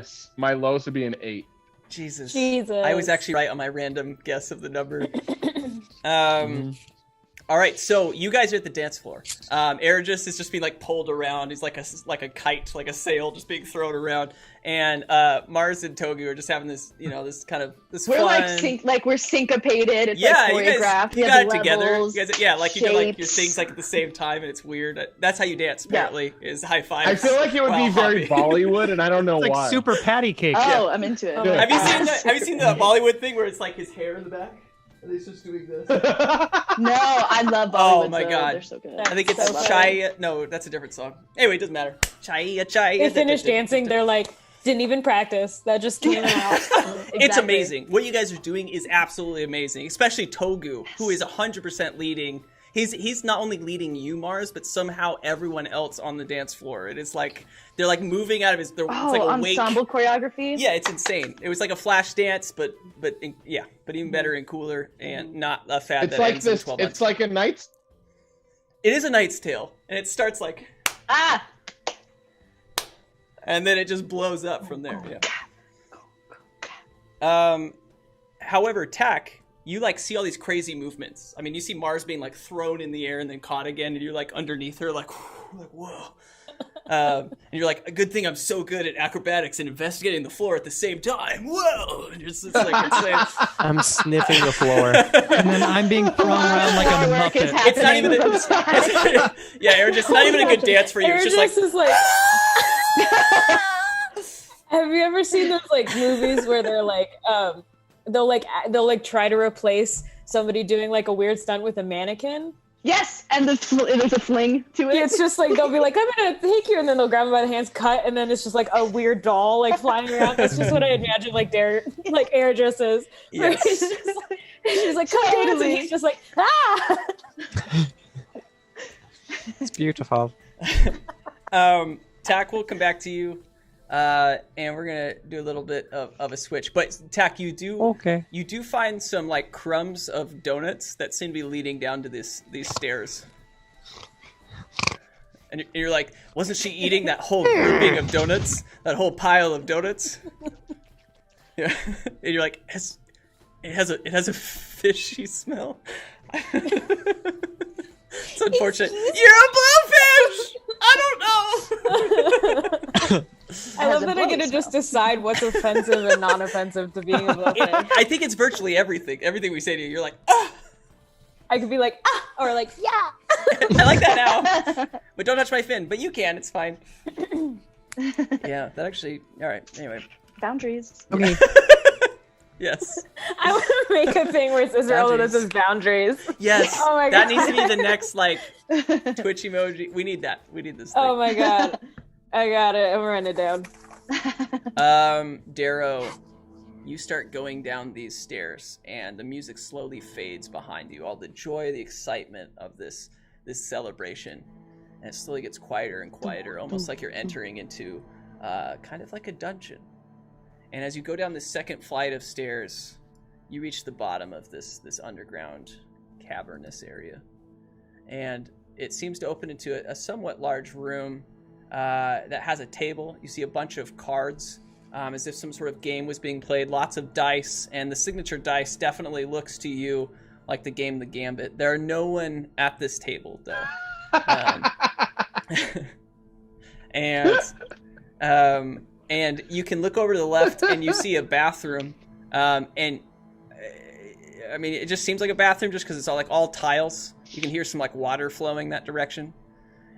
an 8. Jesus. Jesus. I was actually right on my random guess of the number. All right, so you guys are at the dance floor. Eridris is just being like pulled around. He's like a kite, like a sail, just being thrown around. And Mars and Togu are just having this, this kind of this We're fun. like we're syncopated. It's Yeah, like you guys, choreographed. you We got have it together. levels, You guys, yeah, like you do like your shapes. things like at the same time, and it's weird. That's how you dance. Apparently, is high fives. I feel like it would while be very hopping. Bollywood, and I don't know It's like why. super patty cake. Oh, I'm into it. Oh my Have you God. seen that? Have you seen the Bollywood thing where it's like his hair in the back? And he's just doing this. No, I love Bollywood. Oh my though. God. They're so good. I think it's So funny. Chai. No, that's a different song. Anyway, it doesn't matter. Chai. They finish dancing. They're like, didn't even practice. That just came out. It's Exactly. amazing. What you guys are doing is absolutely amazing, especially Togu, who is 100% leading. He's not only leading you, Mars, but somehow everyone else on the dance floor. It is like they're like moving out of his. It's like a wake. Ensemble choreography. Yeah, it's insane. It was like a flash dance, but even better and cooler, and not a fad It's that like ends in this. 12 months. It's like a Knight's. It is a Knight's Tale, and it starts like, Ah, and then it just blows up from there. Yeah. However, Tack, you like see all these crazy movements. I mean, you see Mars being like thrown in the air and then caught again, and you're like underneath her, like whoa. And you're like, a good thing I'm so good at acrobatics and investigating the floor at the same time. Whoa! And you're just like, I'm sniffing the floor. And then I'm being thrown around like a Firework is muppet. it's not even. It's not even a good dance for you. It's just like, Eridris is like. Have you ever seen those like movies where they're like, they'll like try to replace somebody doing like a weird stunt with a mannequin? yes, and there's a fling to it. It's just like they'll be like, I'm gonna take you, and then they'll grab him by the hands, cut, and then it's just like a weird doll like flying around. That's just what I imagine like Eridris is. Yes. She's like, come dance, and he's just like, ah. It's beautiful. Tack will come back to you, and we're gonna do a little bit of a switch. But Tack, you do find some like crumbs of donuts that seem to be leading down to these stairs. And you're like, wasn't she eating that whole grouping of donuts? That whole pile of donuts? Yeah. And you're like, it has a fishy smell. It's unfortunate. You're a blowfish! I don't know! I love that I get to just decide what's offensive and non-offensive to being a blowfish. I think it's virtually everything. Everything we say to you, you're like, ah! I could be like, ah! Or like, yeah! I like that now. But don't touch my fin. But you can, it's fine. Yeah, that actually, alright, anyway. Boundaries. Okay. Yes. I want to make a thing where it says Rolla that says boundaries. Yes. Oh my that God. needs to be the next, like, Twitch emoji. We need that. We need this thing. Oh my God. I got it. I'm writing it down. Darrow, you start going down these stairs, and the music slowly fades behind you. All the joy, the excitement of this celebration, and it slowly gets quieter and quieter, almost like you're entering into kind of like a dungeon. And as you go down the second flight of stairs, you reach the bottom of this underground cavernous area, and it seems to open into a somewhat large room that has a table. You see a bunch of cards, as if some sort of game was being played. Lots of dice, and the signature dice definitely looks to you like the game The Gambit. There are no one at this table, though. And you can look over to the left, and you see a bathroom. I mean, it just seems like a bathroom just because it's all tiles. You can hear some like water flowing that direction.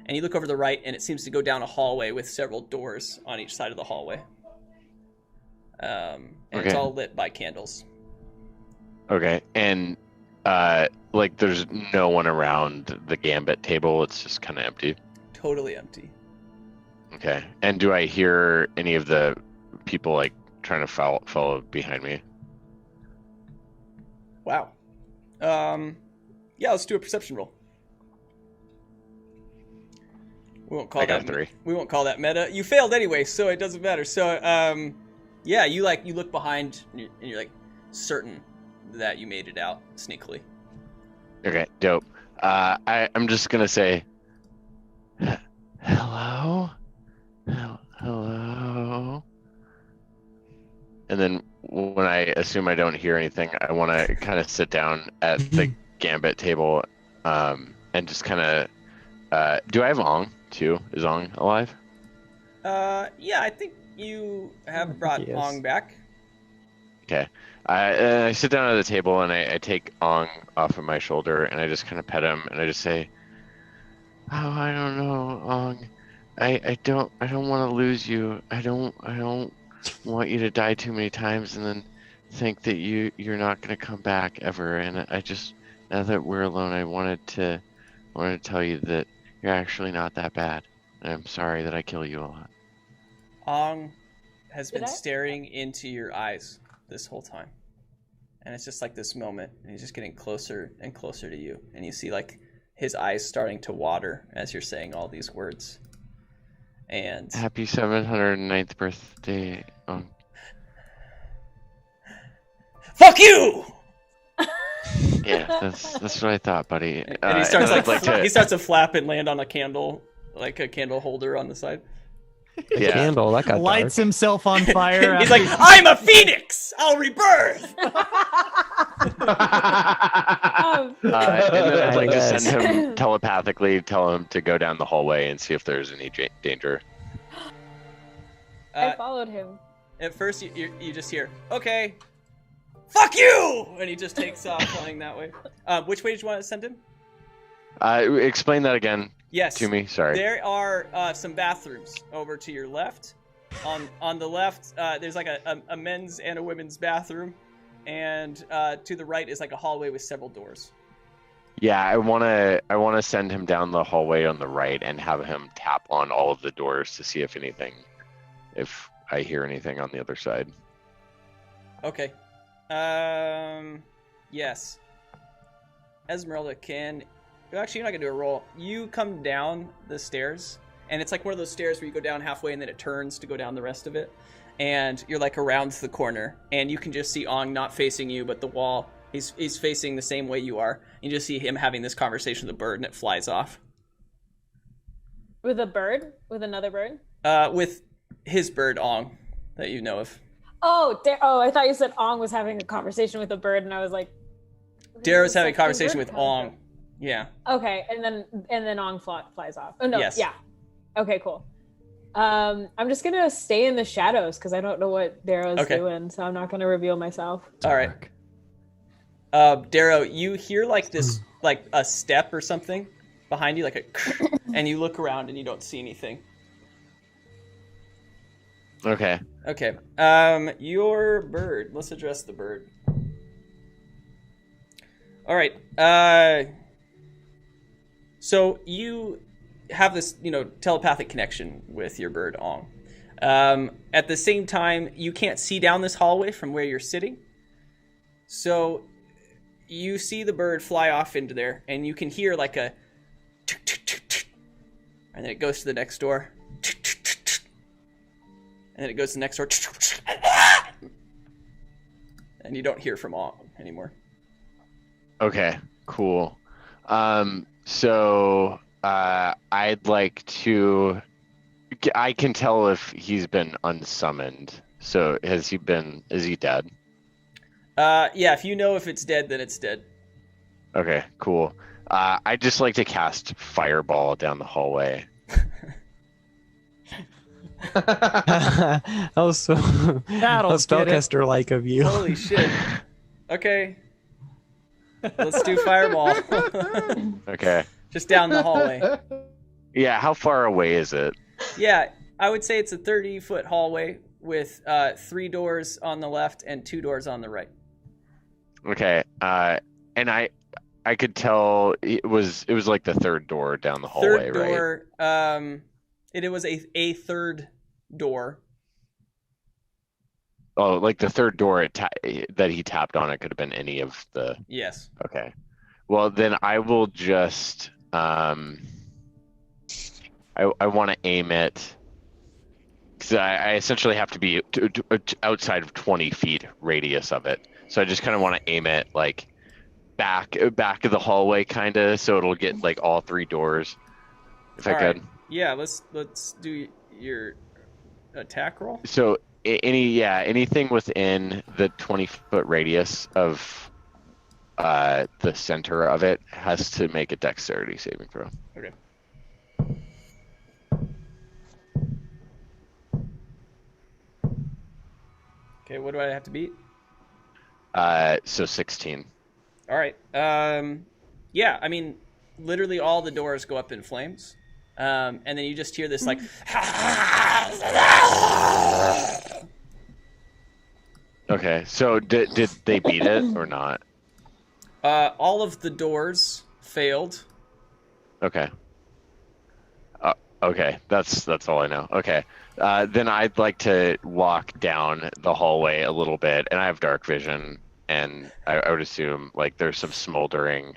And you look over to the right, and it seems to go down a hallway with several doors on each side of the hallway. And it's all lit by candles. Okay, and like there's no one around the Gambit table. It's just kind of empty. Totally empty. Okay, and do I hear any of the people like trying to follow behind me? Wow. Yeah, let's do a perception roll. We won't call that 3. We won't call that meta. You failed anyway, so it doesn't matter. So, yeah, you look behind and you're like certain that you made it out sneakily. Okay, dope. I'm just gonna say, hello, hello, and then when I assume I don't hear anything, I want to kind of sit down at the Gambit table, and just kind of. Do I have Ong too? Is Ong alive? Yeah, I think you have brought Yes. Ong back. Okay. I sit down at the table and I take Ong off of my shoulder and I just kind of pet him and I just say, "Oh, I don't know, Ong. I don't want to lose you. I don't want you to die too many times and then think that you're not gonna come back ever. And I just, now that we're alone, I wanted to tell you that you're actually not that bad. And I'm sorry that I kill you a lot." Ong has been staring into your eyes this whole time. And it's just like this moment, and he's just getting closer and closer to you. And you see like his eyes starting to water as you're saying all these words. And Happy 709th birthday, Ong. fuck you! Yeah, that's what I thought, buddy. And he starts and he starts to flap and land on a candle, like a candle holder on the side. Yeah. Candle, that got Lights dark. himself on fire. He's like, I'm a phoenix! I'll rebirth! And then I'd like to send him telepathically, tell him to go down the hallway and see if there's any danger. I followed him. At first, you just hear, okay, fuck you! And he just takes off flying that way. Which way did you want to send him? Explain that again Yes. to me. Sorry. There are some bathrooms over to your left. On the left, there's like a men's and a women's bathroom. And to the right is like a hallway with several doors. Yeah, I wanna send him down the hallway on the right and have him tap on all of the doors to see if I hear anything on the other side. Okay. Yes. Esmeralda can... Actually, you're not going to do a roll. You come down the stairs, and it's like one of those stairs where you go down halfway and then it turns to go down the rest of it. And you're like around the corner, and you can just see Ong not facing you, but the wall. He's facing the same way you are. You just see him having this conversation with the bird, and it flies off. With a bird? With another bird? With his bird Ong that you know of. Oh, I thought you said Ong was having a conversation with a bird, and I was like, Darrow's having a conversation with Ong. Yeah. Okay, and then Ong flies off. Oh no, yes. Yeah. Okay, cool. I'm just gonna stay in the shadows because I don't know what Darrow's doing, so I'm not gonna reveal myself. All right. Darrow, you hear like this, like a step or something behind you, like a, and you look around and you don't see anything. Okay. Okay. Your bird. Let's address the bird. All right. So you have this, telepathic connection with your bird Ong. At the same time, you can't see down this hallway from where you're sitting. So you see the bird fly off into there, and you can hear like a, and then it goes to the next door. And then it goes to the next door. And you don't hear from Ong anymore. Okay, cool. So I'd like to... I can tell if he's been unsummoned. So is he dead? Yeah, if you know if it's dead, then it's dead. Okay, cool. I'd just like to cast Fireball down the hallway. That was so spellcaster-like of you. Holy shit. Okay. Let's do Fireball. Okay. Just down the hallway. Yeah, how far away is it? Yeah, I would say it's a 30-foot hallway with 3 doors on the left and 2 doors on the right. Okay. And I could tell it was like the third door down the hallway, third door, right? It was a third door. Oh, like the third door that he tapped on, it could have been any of the... Yes. Okay. Well, then I will just... I want to aim it... Because I essentially have to be outside of 20 feet radius of it. So I just kind of want to aim it, like, back of the hallway, kind of, so it'll get, like, all 3 doors. If I could. Yeah, let's do your attack roll. So anything within the 20-foot radius of the center of it has to make a dexterity saving throw. Okay. Okay, what do I have to beat? So 16. All right. Yeah, I mean, literally all the doors go up in flames. And then you just hear this like... Okay, so did they beat it or not? All of the doors failed. Okay. Okay, that's all I know. Okay, then I'd like to walk down the hallway a little bit, and I have dark vision, and I would assume like there's some smoldering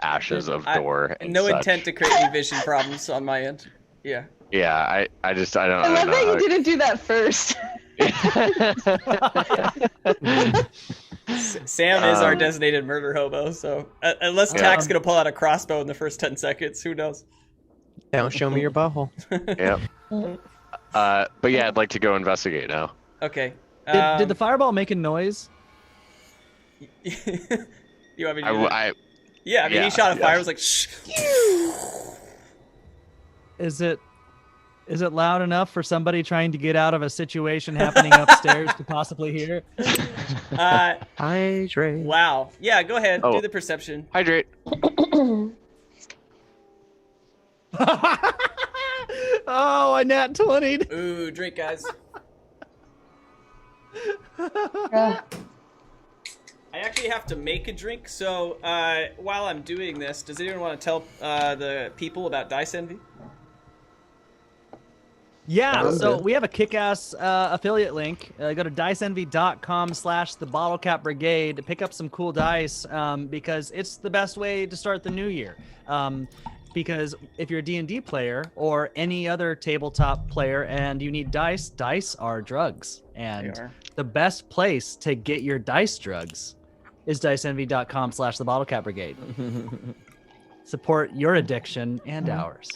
ashes of door. And no such. intent to create any vision problems on my end. Yeah. Yeah, I don't. I love that you didn't do that first. Sam is our designated murder hobo, so unless Tack's gonna pull out a crossbow in the first 10 seconds, who knows? Don't show me your butthole. Yep. But yeah, I'd like to go investigate now. Okay. Did the fireball make a noise? You want me to do that? Yeah, I mean, he shot a fire. It was like, shh. Is it loud enough for somebody trying to get out of a situation happening upstairs to possibly hear? Hydrate. Wow. Yeah, go ahead. Do the perception. Hydrate. Oh, a nat 20. Ooh, drink, guys. I actually have to make a drink, so while I'm doing this, does anyone want to tell the people about Dice Envy? Yeah, so we have a kick-ass affiliate link. Go to diceenvy.com/the Bottlecap Brigade to pick up some cool dice because it's the best way to start the new year. Because if you're a D&D player or any other tabletop player and you need dice, dice are drugs. And the best place to get your dice drugs is diceenvy.com/the Bottlecap Brigade. Support your addiction and ours.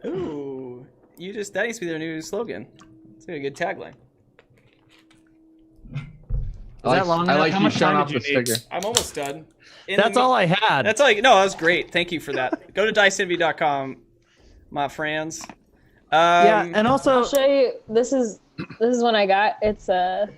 Ooh, that needs to be their new slogan. It's a good tagline. that long I enough? like How you much showing time off did the you need? sticker. I'm almost done. That's all I had. That's all. No, that was great. Thank you for that. Go to diceenvy.com, my friends. Yeah, and also I'll show you. This is one I got. It's a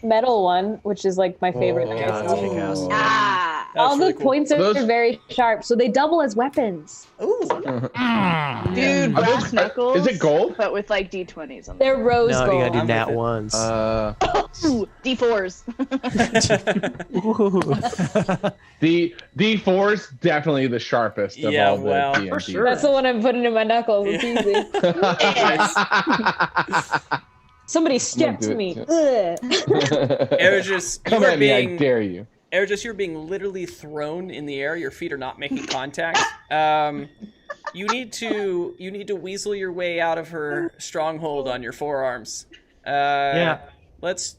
metal one, which is like my favorite. Oh, that I that's see. kick-ass. Ah. That was All really the cool. points are Those- very sharp, so they double as weapons. Ooh. Dude, Are brass those- knuckles. is it gold? But with like D20s on them. They're rose No, gold. you gotta do I'm nat with it. ones. Ooh, D4s. The D4's definitely the sharpest of Yeah, all the well, D&D. for sure. That's the one I'm putting in my knuckles. It's easy. Somebody stepped do it, me. too. Ugh. Eridris, Come you are at me, I being dare you. Eridris, you're being literally thrown in the air. Your feet are not making contact. You need to weasel your way out of her stronghold on your forearms. Yeah. Let's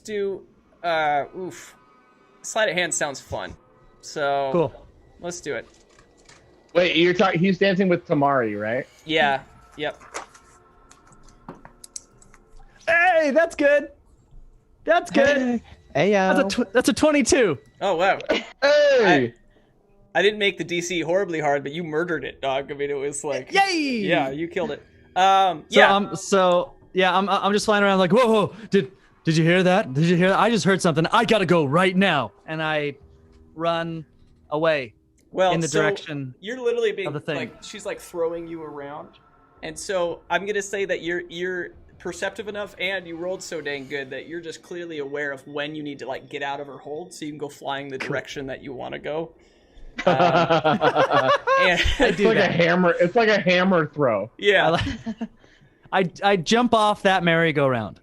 do. Sleight of hand sounds fun. So cool. let's do it. Wait, you're talking? He's dancing with Tamari, right? Yeah. Yep. Hey, that's good. That's good. Hey, That's a 22. Oh wow. Hey. I didn't make the DC horribly hard, but you murdered it, dog. I mean, it was like. Yay! Yeah, you killed it. So, Yeah. I'm just flying around like, whoa, did you hear that? Did you hear that? I just heard something. I gotta go right now. And I run away Well, in the so direction. you're literally being of the thing. like she's like throwing you around, and so I'm gonna say that you're perceptive enough, and you rolled so dang good that you're just clearly aware of when you need to like get out of her hold, so you can go flying the direction that you want to go. And It's like a hammer. It's like a hammer throw. yeah. I jump off that merry-go-round.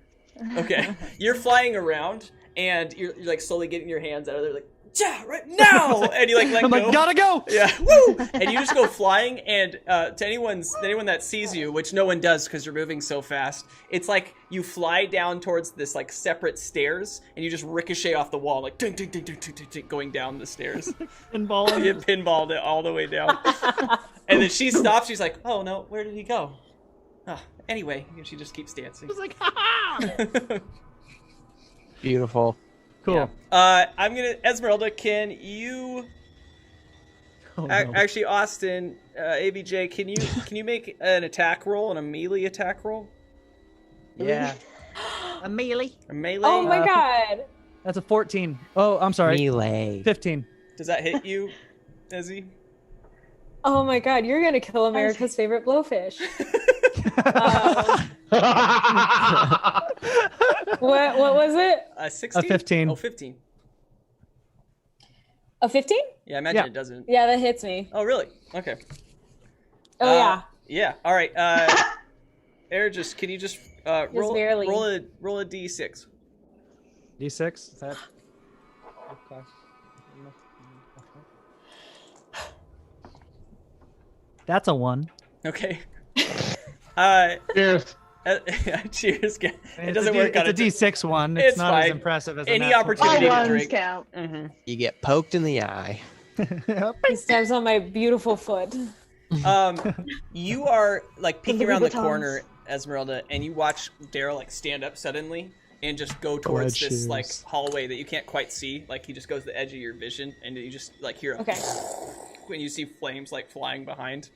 Okay. You're flying around, and you're like slowly getting your hands out of there, like, yeah, right now, and you like let I'm go. like, gotta go. Yeah, woo! And you just go flying, and to anyone that sees you, which no one does because you're moving so fast, it's like you fly down towards this like separate stairs, and you just ricochet off the wall, like ding, ding, ding, ding, ding, ding, ding, going down the stairs. Pinballing. You pinballed it all the way down. And then she stops. She's like, "Oh no, where did he go?" Oh, anyway, and she just keeps dancing. It's like, ha-ha! Beautiful. Cool. I'm gonna Esmeralda. Can you? Oh, no. Actually, Austin, ABJ, can you make an attack roll and a melee attack roll? Yeah. A melee. A melee? Oh my god. That's a 14. Oh, I'm sorry. Melee. 15. Does that hit you, Ezzy? Oh my god, you're gonna kill America's favorite blowfish. What was it? 16? A 15. Oh, 15. A 15? Yeah, I imagine Yeah. it doesn't. Yeah, that hits me. Oh, really? Okay. Oh yeah. Yeah. All right. Eridris, can you just roll barely. roll a d6? D6. Is that? Okay. That's a 1. Okay. Cheers. Cheers. It It's doesn't a work on It's a D6 one. It's It's not as fine. impressive as a Any natural opportunity All to ones drink. count. Mm-hmm. You get poked in the eye. He stabs on my beautiful foot. You are like peeking around the Louboutins. corner, Esmeralda, and you watch Darrow like stand up suddenly and just go towards this shoes. like hallway that you can't quite see. Like he just goes to the edge of your vision, and you just like hear a Okay. when you see flames like flying behind,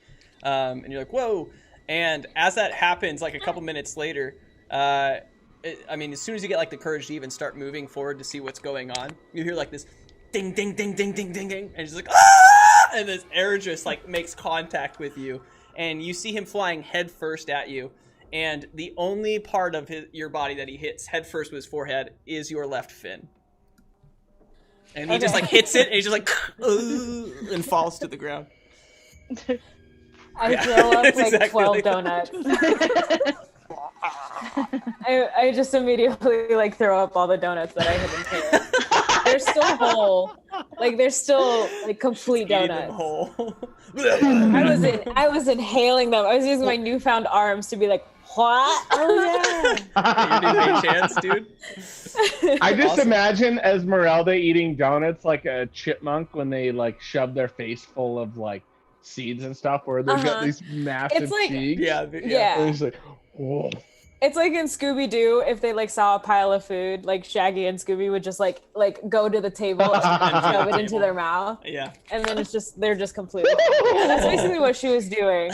and you're like, whoa! And as that happens, like a couple minutes later, I mean, as soon as you get like the courage to even start moving forward to see what's going on, you hear like this ding, ding, ding, ding, ding, ding, ding, and it's like ah! And this Eridris like makes contact with you, and you see him flying head first at you, and the only part of your body that he hits head first with his forehead is your left fin. And he just like hits it, and he's just like and falls to the ground. I throw up like Exactly 12 like that. donuts. I just immediately like throw up all the donuts that I had in here. They're still whole. Like they're still like complete Eating them donuts. whole. I was inhaling them. I was using my newfound arms to be like, what? Oh yeah. Your new chance, dude. I just Awesome. imagine Esmeralda eating donuts like a chipmunk when they like shove their face full of like seeds and stuff where they've got these massive It's like- cheeks. Yeah. Yeah. And it's like, whoa. It's like in Scooby-Doo, if they like saw a pile of food, like Shaggy and Scooby would just like go to the table and shove it into their mouth, Yeah. and then they're just completely. And that's basically what she was doing.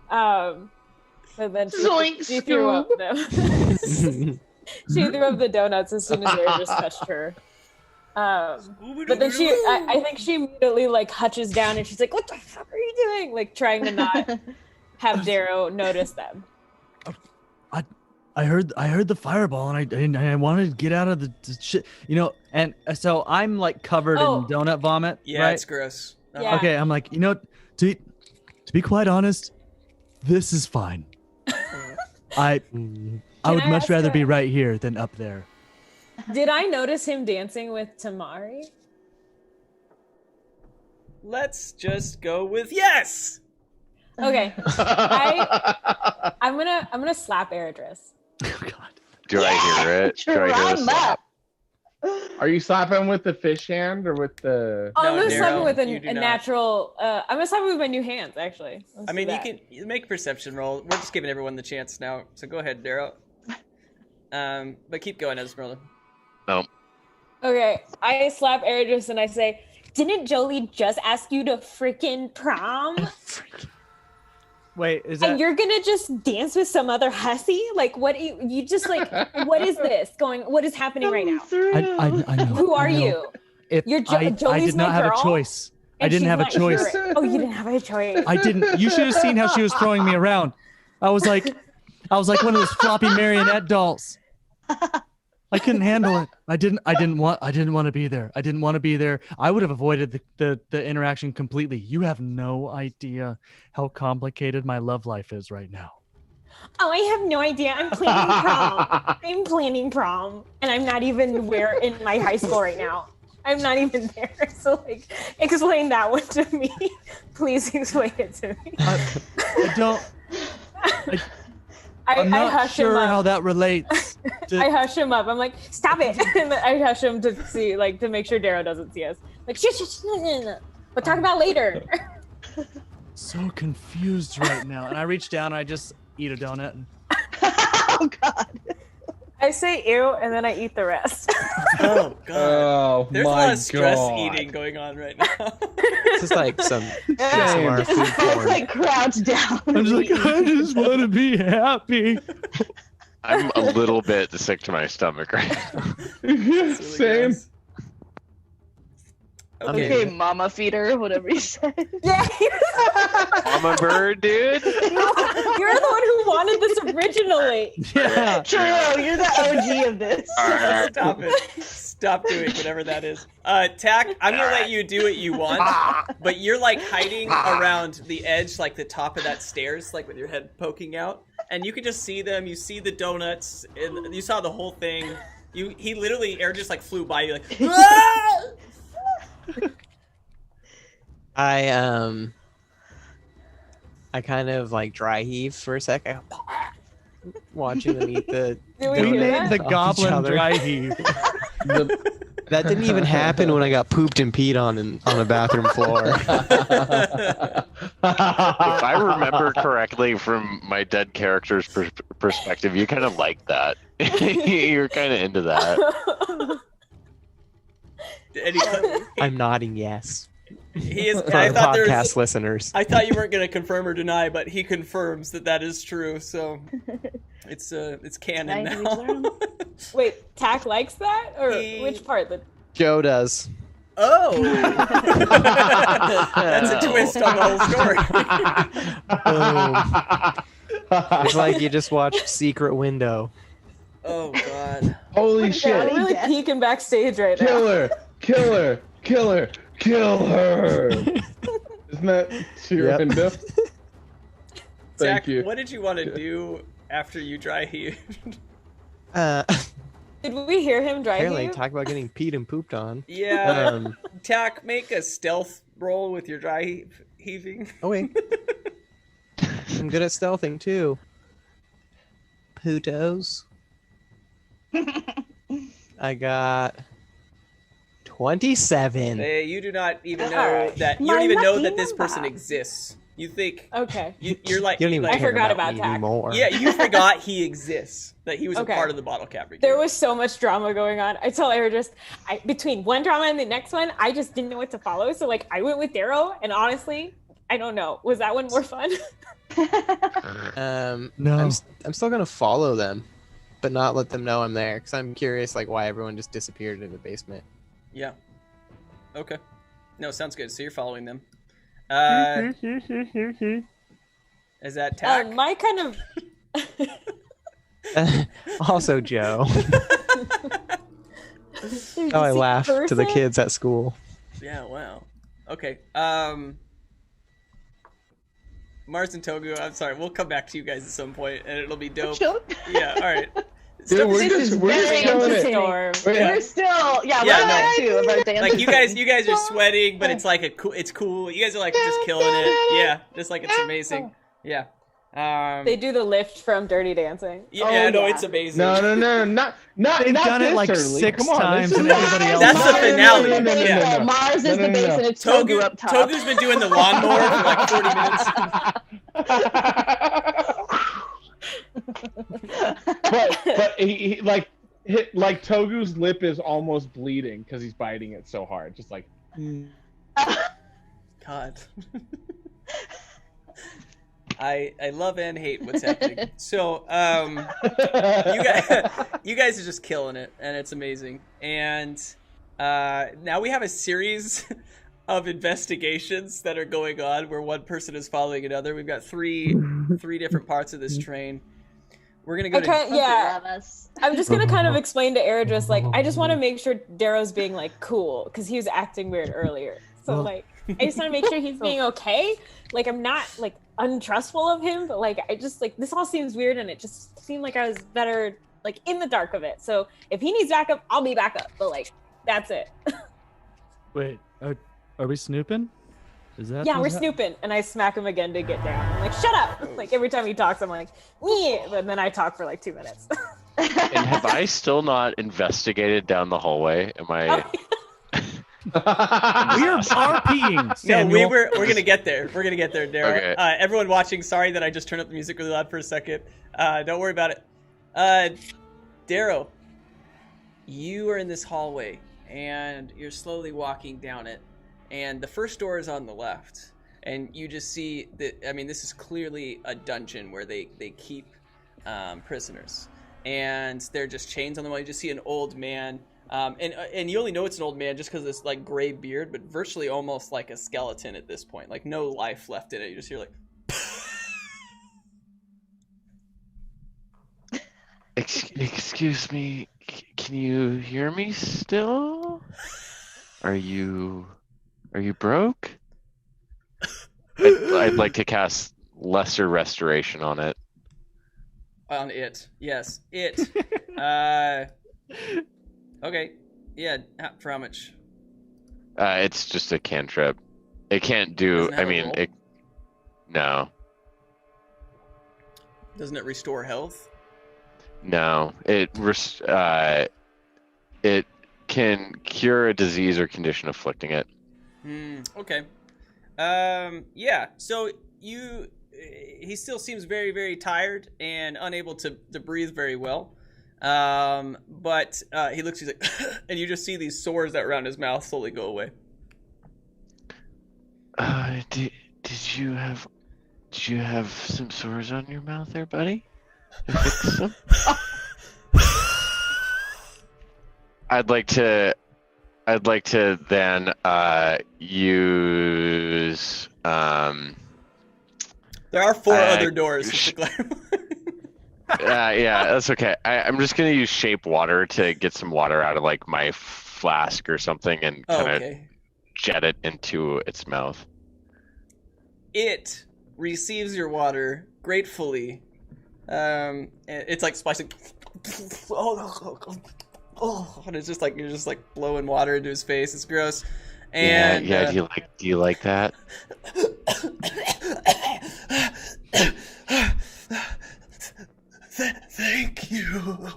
But then she threw up them. She threw up the donuts as soon as Eridris touched her. But then I think she immediately like hutches down and she's like, "What the fuck are you doing?" Like trying to not have Darrow notice them. I heard the fireball and I wanted to get out of the shit, you know, and so I'm like covered in donut vomit. Yeah, right? it's gross. Yeah. Okay, I'm like, you know, to be quite honest, this is fine. I would much rather be right here than up there. Did I notice him dancing with Tamari? Let's just go with yes. Okay. I'm gonna slap Eridris. Oh, God. Do I hear it? Do I hear a slap? Are you slapping with the fish hand or with the? Oh, I'm No, gonna slap him Darrow, with you a do not. natural. I'm gonna slap him with my new hands, actually. Let's I mean, do you that. can make a perception roll. We're just giving everyone the chance now, so go ahead, Darrow. But keep going, Esmeralda. No. Okay, I slap Eridris and I say, "Didn't Jolie just ask you to freaking prom? Wait, is And that you're gonna just dance with some other hussy? Like, what? You just like, what is this going? What is happening right now? I know. Who are I know. you? If You're I Jolie's did not my have girl, a choice. I and didn't she's have a not choice. here. Oh, you didn't have a choice. I didn't. You should have seen how she was throwing me around. I was like one of those floppy marionette dolls. I couldn't handle it. I didn't want to be there. I didn't want to be there. I would have avoided the interaction completely. You have no idea how complicated my love life is right now. Oh, I have no idea. I'm planning prom. I'm planning prom, and I'm not even in my high school right now. I'm not even there. So, like, explain that one to me. Please explain it to me. I don't. I'm I not hush him sure up. how that relates. I hush him up. I'm like, stop it. And then I hush him to see, like, to make sure Darrow doesn't see us. Like, shh, no. We'll talk about later. So confused right now. And I reach down and I just eat a donut. Oh God. I say ew, and then I eat the rest. Oh god. Oh There's a my lot of stress God. eating going on right now. This is like some ASMR food porn. Like crouch down. I'm just like, I just want to be happy. I'm a little bit sick to my stomach right now. Really Same. gross. Okay, mama feeder, whatever you said. Yeah, I'm a bird, dude. you're the one who wanted this originally. Yeah. True, you're the OG of this. Stop it. Stop doing whatever that is. Tack, I'm gonna let you do what you want, but you're like hiding around the edge, like the top of that stairs, like with your head poking out, and you can just see them. You see the donuts, and you saw the whole thing. He literally, air just like flew by you, like. "Ah!" I kind of like dry heave for a sec. I go, watching them eat the. Did we We hear made that? the Off each goblin other. dry heave. That didn't even happen when I got pooped and peed on a bathroom floor. If I remember correctly from my dead character's perspective, you kind of like that. You're kind of into that. And I'm nodding yes. he is. For I our thought there podcast was. listeners. I thought you weren't going to confirm or deny, but he confirms that is true. So it's canon Nice, now. we learned. Wait, Tack likes that? Or He- which part? Joe does. Oh, that's a twist on the whole story. It's like you just watched Secret Window. Oh god. Holy Yeah, shit. I'm really peeking backstage right now. Kill her. Kill her. Kill her. Kill her. Isn't that your Yep. window? Thank Zach, you. what did you want to do after you dry heaved? Did we hear him dry Apparently, heave? talk about getting peed and pooped on. Yeah. Tack, make a stealth roll with your dry heaving. Oh wait, I'm good at stealthing too. Putos. I got 27. Hey, you do not even know Alright. that. You My don't even know lucky that this number. person exists. You think Okay. you're like You don't even I care forgot about about me Tack. anymore. yeah, you forgot he exists. That he was Okay. a part of the Bottlecap Brigade. There was so much drama going on. I tell Eridris, between one drama and the next one, I just didn't know what to follow. So like I went with Darrow, and honestly, I don't know. Was that one more fun? No. I'm still gonna follow them, but not let them know I'm there because I'm curious like why everyone just disappeared in the basement. Yeah. Okay. No, sounds good. So you're following them. Is that Tack? My kind of Also, Joe. There's How I just a laughed to the person- kids at school. Yeah. Wow. Okay. Mars and Togu. I'm sorry. We'll come back to you guys at some point, and it'll be dope. Sure. Yeah. All right. Dude, we're This just is we're just very killing it. entertaining. Wait, We're still, Yeah, we're no. back too about dance. Like you guys are sweating, but it's like it's cool. You guys are like just killing it. Yeah, just like it's amazing. Yeah. They do the lift from Dirty Dancing. Yeah, no, yeah. it's amazing. No, not They've not done it this like early. 6 Come on, times this and is- everybody else. That's the Mars is finale. the base, Yeah. though. Mars is the base, and it's Togu up top. Togu's been doing the lawnmower for like 40 minutes. but he like Togu's lip is almost bleeding because he's biting it so hard. Just like God. I love and hate what's happening. So you guys are just killing it, and it's amazing. And now we have a series of investigations that are going on where one person is following another. We've got three different parts of this train. We're gonna go to I'm just gonna kind of explain to Eridris, like, I just want to make sure Darrow's being like cool because he was acting weird earlier. So like, I just want to make sure he's being okay. Like, I'm not like untrustful of him, but like, I just like this all seems weird, and it just seemed like I was better like in the dark of it. So if he needs backup, I'll be backup. But like, that's it. Wait, are we snooping? Is that? Yeah, we're snooping, and I smack him again to get down. I'm like, shut up! Like every time he talks, I'm like, yeah, but then I talk for like 2 minutes. And have I still not investigated down the hallway? Am I? We're RPing. No, Samuel. we're gonna get there. We're gonna get there, Darrow. Okay. Everyone watching, sorry that I just turned up the music really loud for a second. Don't worry about it. Darrow, you are in this hallway, and you're slowly walking down it. And the first door is on the left, and you just see that. I mean, this is clearly a dungeon where they keep prisoners, and they're just chains on the wall. You just see an old man, and you only know it's an old man just because of this like gray beard, but virtually almost like a skeleton at this point, like no life left in it. You just hear like. Excuse me. Can you hear me still? Are you broke? I'd like to cast Lesser Restoration on it. On it, yes, it. Okay, yeah. For how much? It's just a cantrip. It can't do. Doesn't have I a mean, roll? it. No, Doesn't it restore health? no. It can cure a disease or condition afflicting it. Okay. Yeah. So he still seems very, very tired and unable to breathe very well. But he looks, he's like, and you just see these sores that are around his mouth slowly go away. Did you have some sores on your mouth there, buddy? Fix them? I'd like to then use There are 4 other doors. Just to clarify. yeah, that's okay. I'm just gonna use shape water to get some water out of like my flask or something and kind of Okay. jet it into its mouth. It receives your water gratefully. And it's like splashing. Oh, and it's just like you're just like blowing water into his face. It's gross. And yeah. Do you like that? Thank you,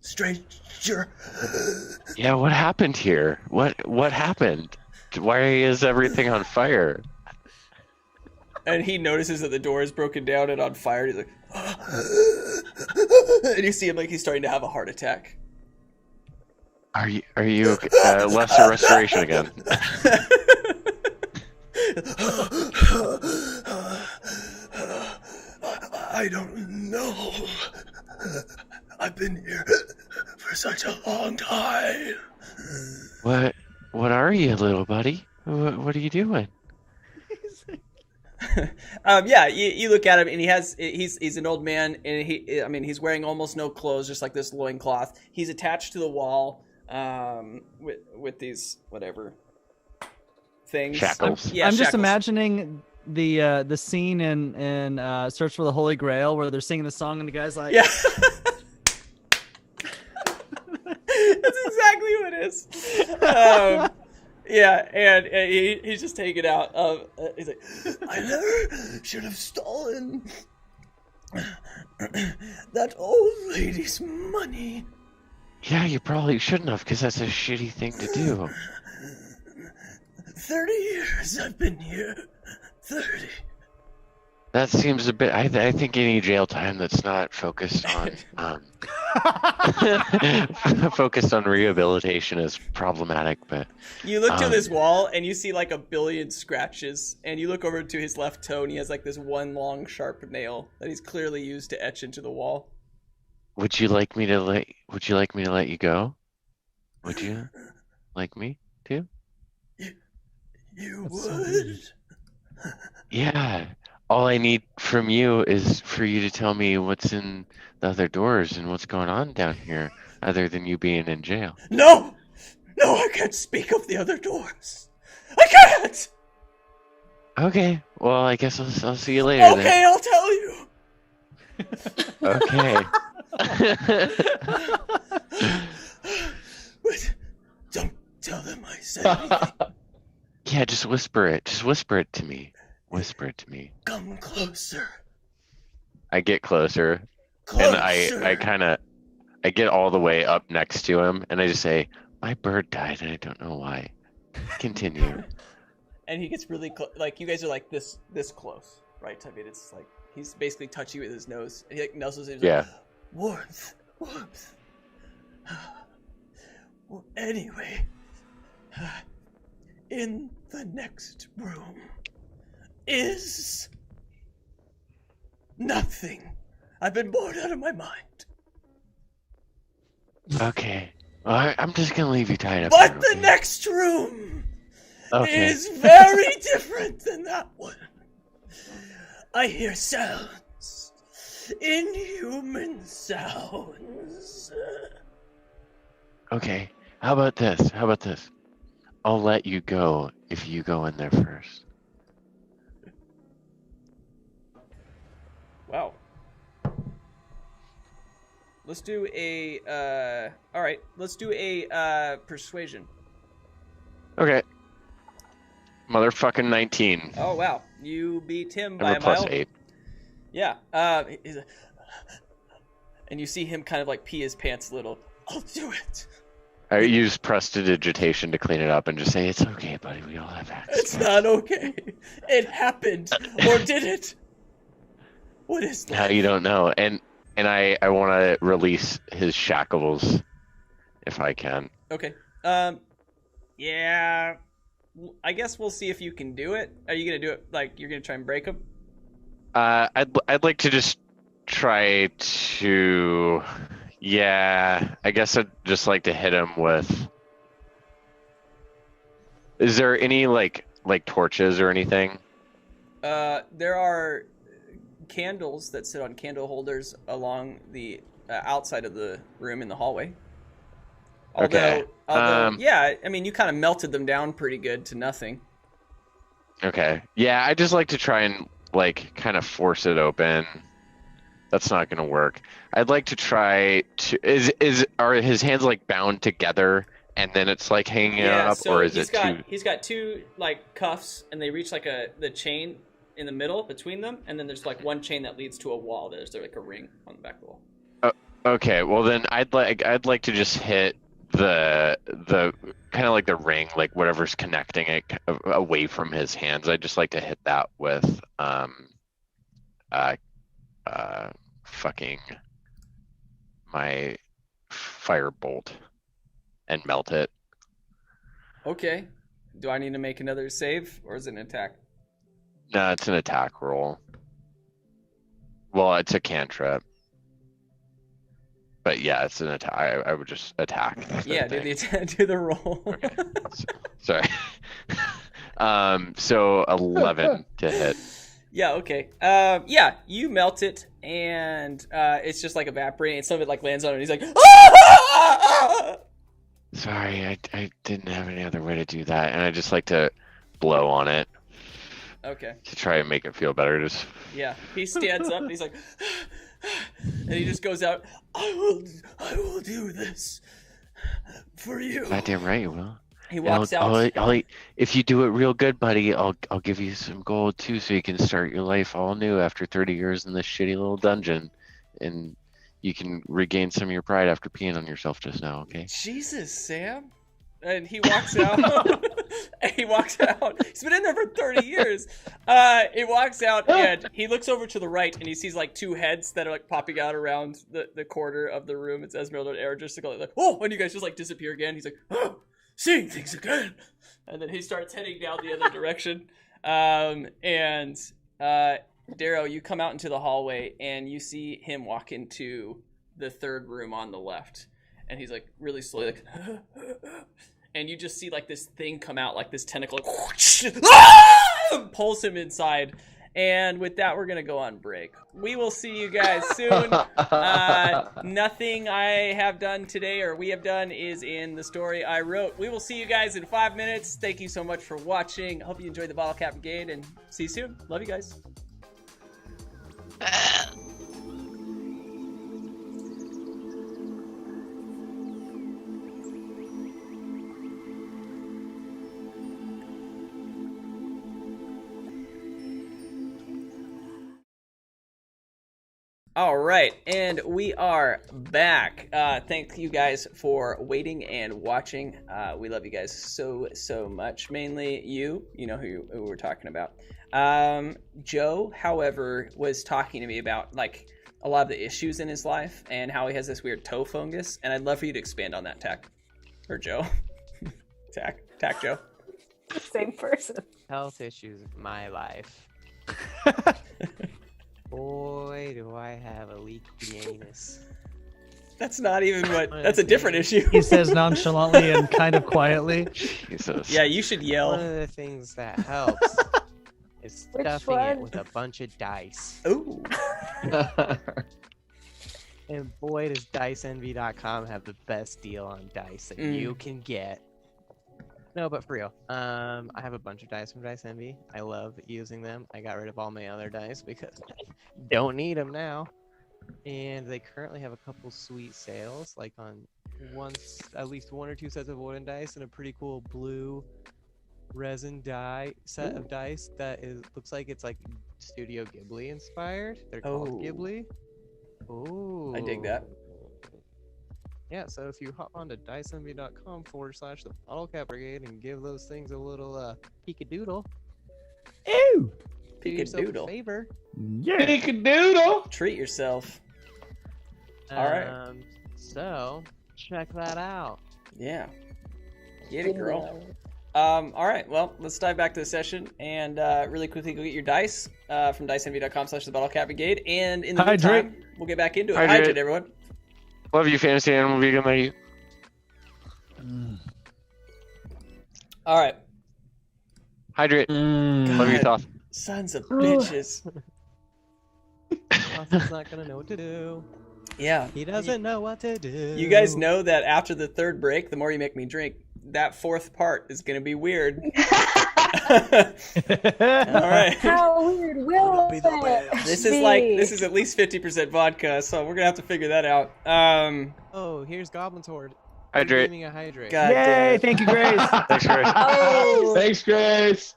stranger. creature. Yeah, what happened here? What happened? Why is everything on fire? And he notices that the door is broken down and on fire. He's like, and you see him like he's starting to have a heart attack. Are you okay? Lesser restoration again. I don't know. I've been here for such a long time. What are you, little buddy? What are you doing? Yeah, you look at him and he's an old man, and he's wearing almost no clothes, just like this loincloth. He's attached to the wall with these whatever things. Shackles. I'm just imagining the scene in Search for the Holy Grail where they're singing the song and the guy's like, yeah. That's exactly what it is. Yeah, and he's just taking out. He's like, I never should have stolen that old lady's money. Yeah, you probably shouldn't have, because that's a shitty thing to do. 30 years I've been here. 30. That seems a bit. I think any jail time that's not focused on focused on rehabilitation is problematic. But you look to this wall and you see like a billion scratches, and you look over to his left toe and he has like this one long sharp nail that he's clearly used to etch into the wall. Would you like me to let you go? Would you like me to? You would. Yeah. All I need from you is for you to tell me what's in the other doors and what's going on down here, other than you being in jail. No, I can't speak of the other doors. I can't. Okay. Well, I guess I'll see you later. Okay, then. I'll tell you. Okay. But don't tell them I said anything. Yeah, just whisper it. Just whisper it to me. Whisper it to me. Come closer. I get closer. And I get all the way up next to him, and I just say, my bird died, and I don't know why. Continue. And he gets really close. Like, you guys are like this close, right? I mean, it's like he's basically touching you with his nose. And he like nuzzles in. Yeah. Like, warmth. Well, anyway, in the next room is nothing. I've been bored out of my mind. Okay. Well, I'm just gonna leave you tied up. But then, the okay? next room is Okay. very different than that one. I hear sounds. Inhuman sounds. Okay. How about this? I'll let you go if you go in there first. Wow. Let's do a all right, let's do a persuasion. Okay. Motherfucking 19. Oh wow. You beat him by Number a plus mile. 8. Yeah. And you see him kind of like pee his pants a little. I'll do it. I use prestidigitation to clean it up and just say, it's okay, buddy. We all have accidents. It's not okay. It happened. Or did it? What is that? Now you don't know. And I want to release his shackles if I can. Okay. Yeah. I guess we'll see if you can do it. Are you gonna do it like you're gonna try and break them? I'd like to just try to. Yeah, I guess I'd just like to hit him with. Is there any like torches or anything? There are candles that sit on candle holders along the outside of the room in the hallway. Although, yeah, I mean, you kind of melted them down pretty good to nothing. Okay. Yeah, I just like to try and like kind of force it open. That's not gonna work. I'd like to try to. Are his hands like bound together and then it's like hanging up, so or is it two? He's got two like cuffs, and they reach like the chain in the middle between them, and then there's like one chain that leads to a wall. There's like a ring on the back of the wall. Okay, well then I'd like to just hit the kind of like the ring, like whatever's connecting it away from his hands. I'd just like to hit that with fucking my firebolt and melt it. Okay. Do I need to make another save, or is it an attack? No, it's an attack roll. Well, it's a cantrip. But yeah, it's an attack. I would just attack. Yeah, do the roll. Okay. Sorry. So 11 to hit. Yeah, okay. Yeah, you melt it, and it's just like evaporating. Some of it like lands on it, and he's like, ah! Sorry, I didn't have any other way to do that, and I just like to blow on it. Okay. To try and make it feel better. Just. Yeah, he stands up, and he's like, and he just goes out. I will do this for you. Goddamn right you will. He walks out. If you do it real good, buddy, I'll give you some gold too, so you can start your life all new after 30 years in this shitty little dungeon, and you can regain some of your pride after peeing on yourself just now. Okay? Jesus, Sam. And he walks out. He walks out. He's been in there for 30 years. He walks out and he looks over to the right and he sees like two heads that are like popping out around the corner of the room. It's Esmeralda and Eridris like, oh, and you guys just like disappear again. He's like, oh, seeing things again. And then he starts heading down the other direction. And Darrow, you come out into the hallway and you see him walk into the third room on the left. And he's like really slowly like, and you just see like this thing come out, like this tentacle, like, pulls him inside. And with that, we're gonna go on break. We will see you guys soon. Nothing I have done today or we have done is in the story I wrote. We will see you guys in 5 minutes. Thank you so much for watching. Hope you enjoyed the Bottlecap Brigade and see you soon. Love you guys. All right, and we are back. Thank you guys for waiting and watching. We love you guys so much. Mainly you know who we're talking about. Joe, however, was talking to me about like a lot of the issues in his life and how he has this weird toe fungus. And I'd love for you to expand on that, Tack, or Joe. Tack, Joe. Same person. Health issues of my life. Boy, do I have a leaky anus. That's not even what. That's a different issue. He says nonchalantly and kind of quietly. Jesus. Yeah, you should yell. One of the things that helps is stuffing it with a bunch of dice. Ooh. And boy, does DiceEnvy.com have the best deal on dice that you can get. No, but for real, I have a bunch of dice from Dice Envy. I love using them. I got rid of all my other dice because I don't need them now. And they currently have a couple sweet sales, like on at least one or two sets of wooden dice and a pretty cool blue resin die set of dice that looks like it's like Studio Ghibli inspired. They're called Ghibli. Ooh, I dig that. Yeah, so if you hop onto diceenvy.com/the Bottlecap Brigade and give those things a little peek-a-doodle. Ew! Do yourself a favor. Yeah. Peek-a-doodle! Treat yourself. All right. So, check that out. Yeah. Get it, girl. All right, well, let's dive back to the session and really quickly go get your dice from diceenvy.com/the Bottlecap Brigade. And in the meantime, we'll get back into it. Hydrate, everyone. Love you, Fantasy Animal Vegan Lady. All right. Hydrate. Love you, Toth. Sons of bitches. Toth's not gonna know what to do. Yeah. He doesn't know what to do. You guys know that after the third break, the more you make me drink, that fourth part is gonna be weird. All right. How weird will it This is at least 50% vodka, so we're gonna have to figure that out. Oh, here's Goblin's Horde. Hydrate. Giving a hydrate. God Yay! damn it. Thank you, Grace. Thanks, Grace. Oh. Thanks, Grace.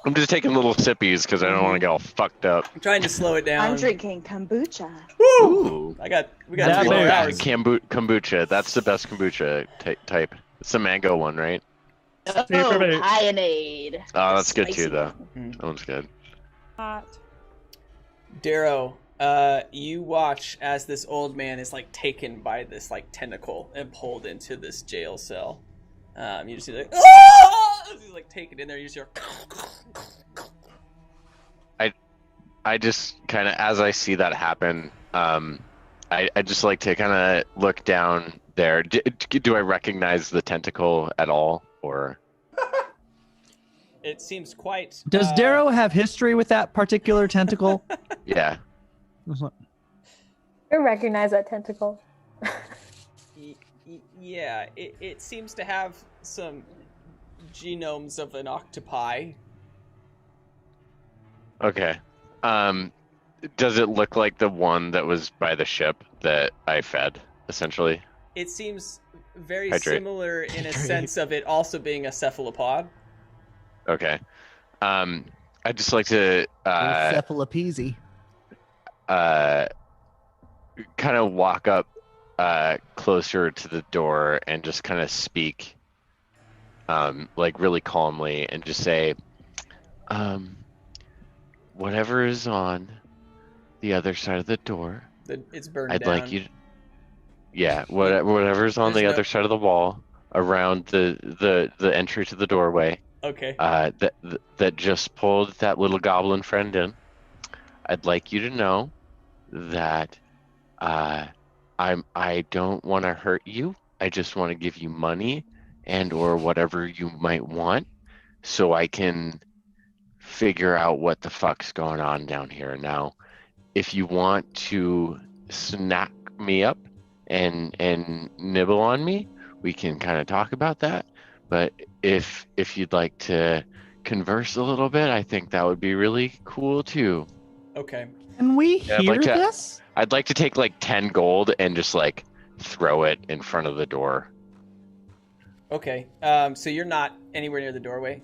I'm just taking little sippies because I don't want to get all fucked up. I'm trying to slow it down. I'm drinking kombucha. Ooh. We got That 3 more big. hours. Kombucha. That's the best kombucha type. It's the mango one, right? Oh, Favorite. Pioneade. Oh, that's good Spicy too, though. one. That one's good. Hot. Darrow, you watch as this old man is like taken by this like tentacle and pulled into this jail cell. You just see like, as he's like taken in there. You just hear. I just kind of, as I see that happen, I just like to kind of look down there. Do I recognize the tentacle at all, or? It seems quite. Does Darrow have history with that particular tentacle? Yeah. I recognize that tentacle. Yeah, it seems to have some genomes of an octopi. Okay. Does it look like the one that was by the ship that I fed, essentially? It seems very Hydrate. similar in a sense of it also being a cephalopod. Okay. I'd just like to Cephalopeasy. kind of walk up closer to the door and just kind of speak like really calmly and just say, whatever is on the other side of the door, It's burned I'd down. like you. Yeah, whatever's on There's the no- other side of the wall around the entry to the doorway. Okay. That just pulled that little goblin friend in. I'd like you to know that I don't want to hurt you. I just want to give you money and or whatever you might want, so I can figure out what the fuck's going on down here. Now, if you want to snack me up and nibble on me, we can kind of talk about that. But if you'd like to converse a little bit, I think that would be really cool too. Okay. Can we Yeah, I'd hear like to- this? I'd like to take like 10 gold and just like throw it in front of the door. Okay. So you're not anywhere near the doorway.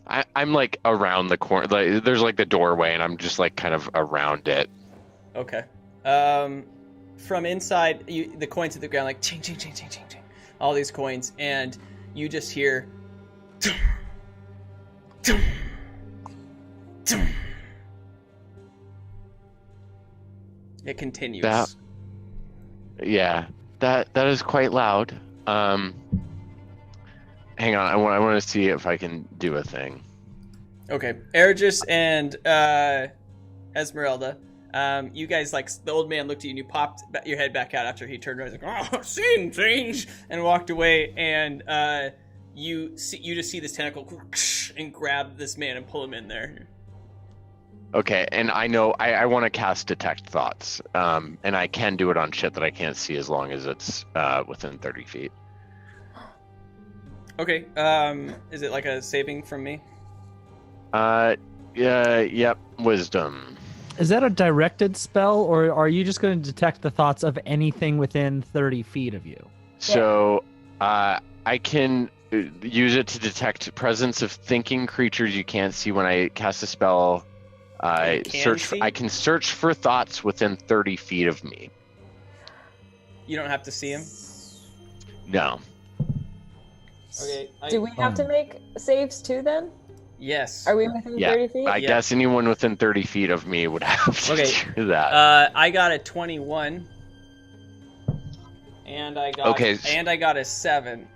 I'm like around the corner. Like, there's like the doorway, and I'm just like kind of around it. Okay. From inside, the coins hit the ground like ching, ching, ching, ching, ching, ching. All these coins, and you just hear. It continues. Yeah, that is quite loud. Hang on, I want to see if I can do a thing. Okay, Eridris and Esmeralda, you guys, like, the old man looked at you and you popped your head back out after he turned around. He's like, oh, seen things, and walked away. And you just see this tentacle and grab this man and pull him in there. Okay, and I know I want to cast Detect Thoughts, and I can do it on shit that I can't see as long as it's within 30 feet. Okay, is it like a saving from me? Yep, Wisdom. Is that a directed spell, or are you just going to detect the thoughts of anything within 30 feet of you? So, I can use it to detect presence of thinking creatures you can't see when I cast a spell. I can search for thoughts within 30 feet of me. You don't have to see him? No. Okay. Do we have to make saves too then? Yes. Are we within Yeah, 30 feet? I guess anyone within 30 feet of me would have to Okay. do that. I got a 21. And I got a 7.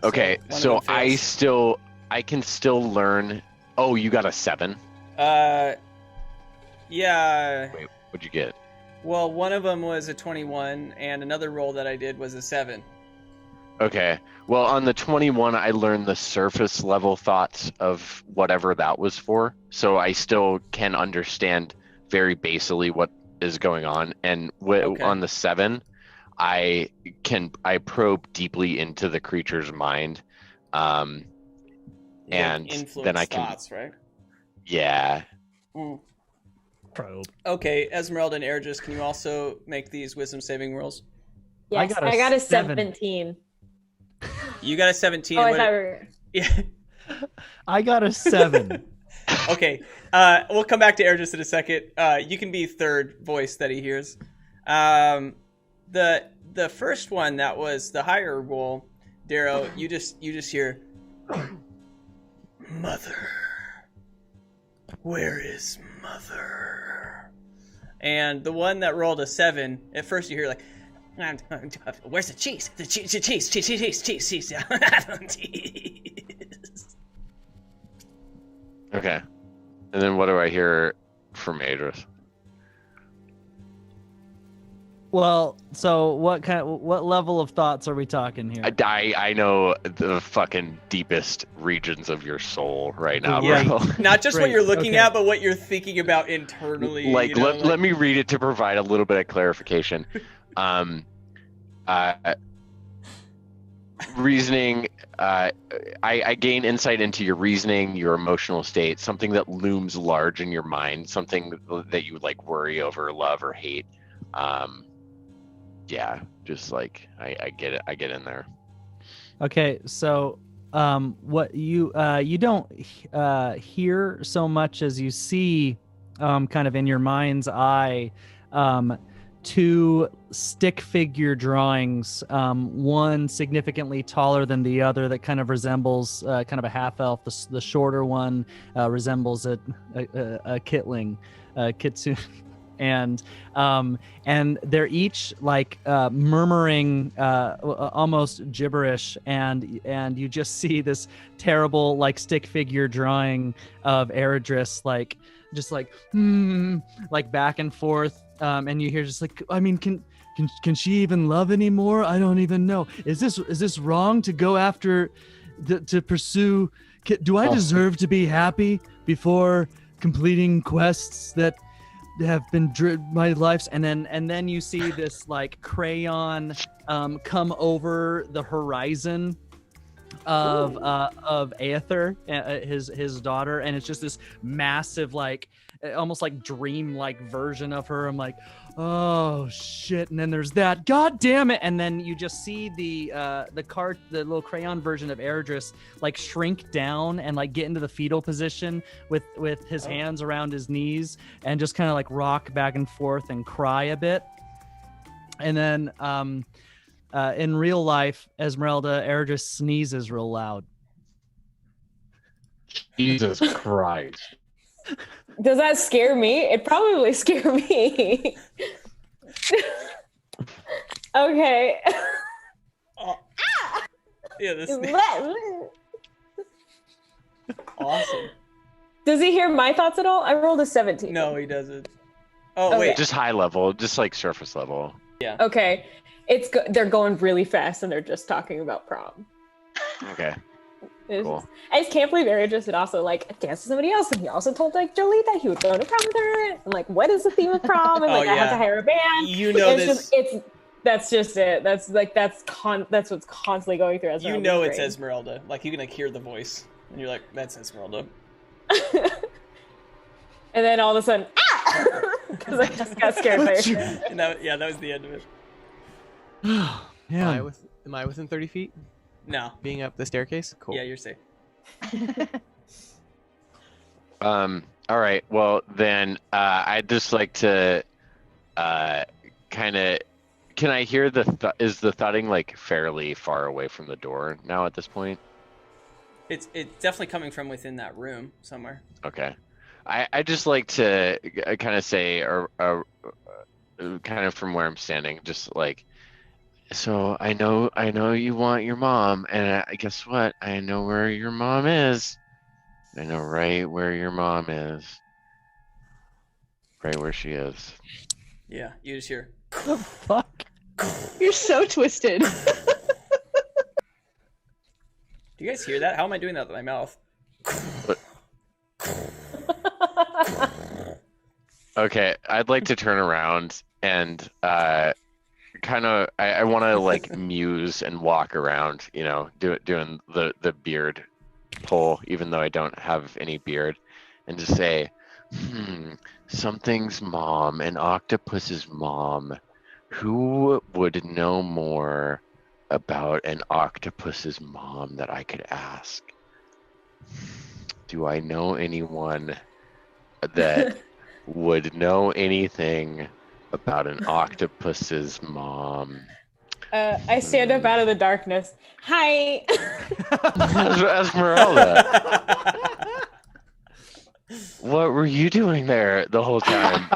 Okay, one of so them fails. I can still learn. Oh, you got a 7? Yeah. Wait, what'd you get? Well, one of them was a 21, and another roll that I did was a 7. Okay. Well, on the 21, I learned the surface level thoughts of whatever that was for. So I still can understand very basally what is going on. And on the 7, I probe deeply into the creature's mind. And then I can. Thoughts, right? Yeah. Mm. Probe. Okay, Esmeralda and Eridris, can you also make these wisdom saving rolls? Yes, I got a 17. You got a 17. Oh, I thought we were... Yeah. I got a 7. Okay, we'll come back to Eridris in a second. You can be third voice that he hears. The first one that was the higher roll, Darrow. You just hear, Mother. Where is Mother? And the one that rolled a 7, at first you hear like, where's the cheese? The cheese. Okay. And then what do I hear from Eridris? Well, so what level of thoughts are we talking here? I know the fucking deepest regions of your soul right now, Yeah. bro. Not just what Great, you're looking okay. at, but what you're thinking about internally. Like, you know, let me read it to provide a little bit of clarification. Reasoning, I gain insight into your reasoning, your emotional state, something that looms large in your mind, something that you like worry over, love, or hate. Yeah, just like I get it. I get in there. Okay, so what you don't hear so much as you see, kind of in your mind's eye, 2 stick figure drawings, one significantly taller than the other that kind of resembles kind of a half elf. The shorter one resembles a kitling, kitsune. And they're each like murmuring almost gibberish, and you just see this terrible like stick figure drawing of Eridris like just like back and forth, and you hear just like, I mean, can she even love anymore? I don't even know. Is this wrong to go after to pursue? Do I deserve to be happy before completing quests that have been my lives? And then you see this like crayon come over the horizon of Aether, his daughter, and it's just this massive like almost like dream-like version of her. I'm like, oh shit. And then there's that, god damn it. And then you just see the little crayon version of Eridris like shrink down and like get into the fetal position with his hands around his knees and just kind of like rock back and forth and cry a bit. And then in real life, Esmeralda, Eridris sneezes real loud. Jesus Christ. Does that scare me? It probably scare me. Okay. Yeah, this awesome. Does he hear my thoughts at all? I rolled a 17. No, he doesn't. Oh, Okay. wait. Just high level, just like surface level. Yeah. Okay. They're going really fast and they're just talking about prom. Okay. Cool. I just can't believe Eridris had also like danced with somebody else, and he also told like Jolie that he would go to prom with her. And like, what is the theme of prom? And like, I have to hire a band. You know and this. That's just it. That's what's constantly going through Esmeralda's You know it's brain. Esmeralda. Like, you can like hear the voice, and you're like, that's Esmeralda. And then all of a sudden, because I just got scared by her. And that was the end of it. Am I within 30 feet? No. Being up the staircase? Cool. Yeah, you're safe. All right. Well, then I'd just like to kind of. Can I hear is the thudding like fairly far away from the door now at this point? It's definitely coming from within that room somewhere. Okay. I just like to kind of say, or kind of from where I'm standing, just like, so I know you want your mom, and guess what? I know where your mom is. I know right where your mom is. Right where she is. Yeah, you just hear. The fuck? You're so twisted. Do you guys hear that? How am I doing that with my mouth? Okay, I'd like to turn around and kind of I want to like muse and walk around, you know, doing the beard pull, even though I don't have any beard, and just say, something's mom, an octopus's mom. Who would know more about an octopus's mom that I could ask? do I know anyone that would know anything about an octopus's mom? I stand up out of the darkness. Hi. Esmeralda. What were you doing there the whole time?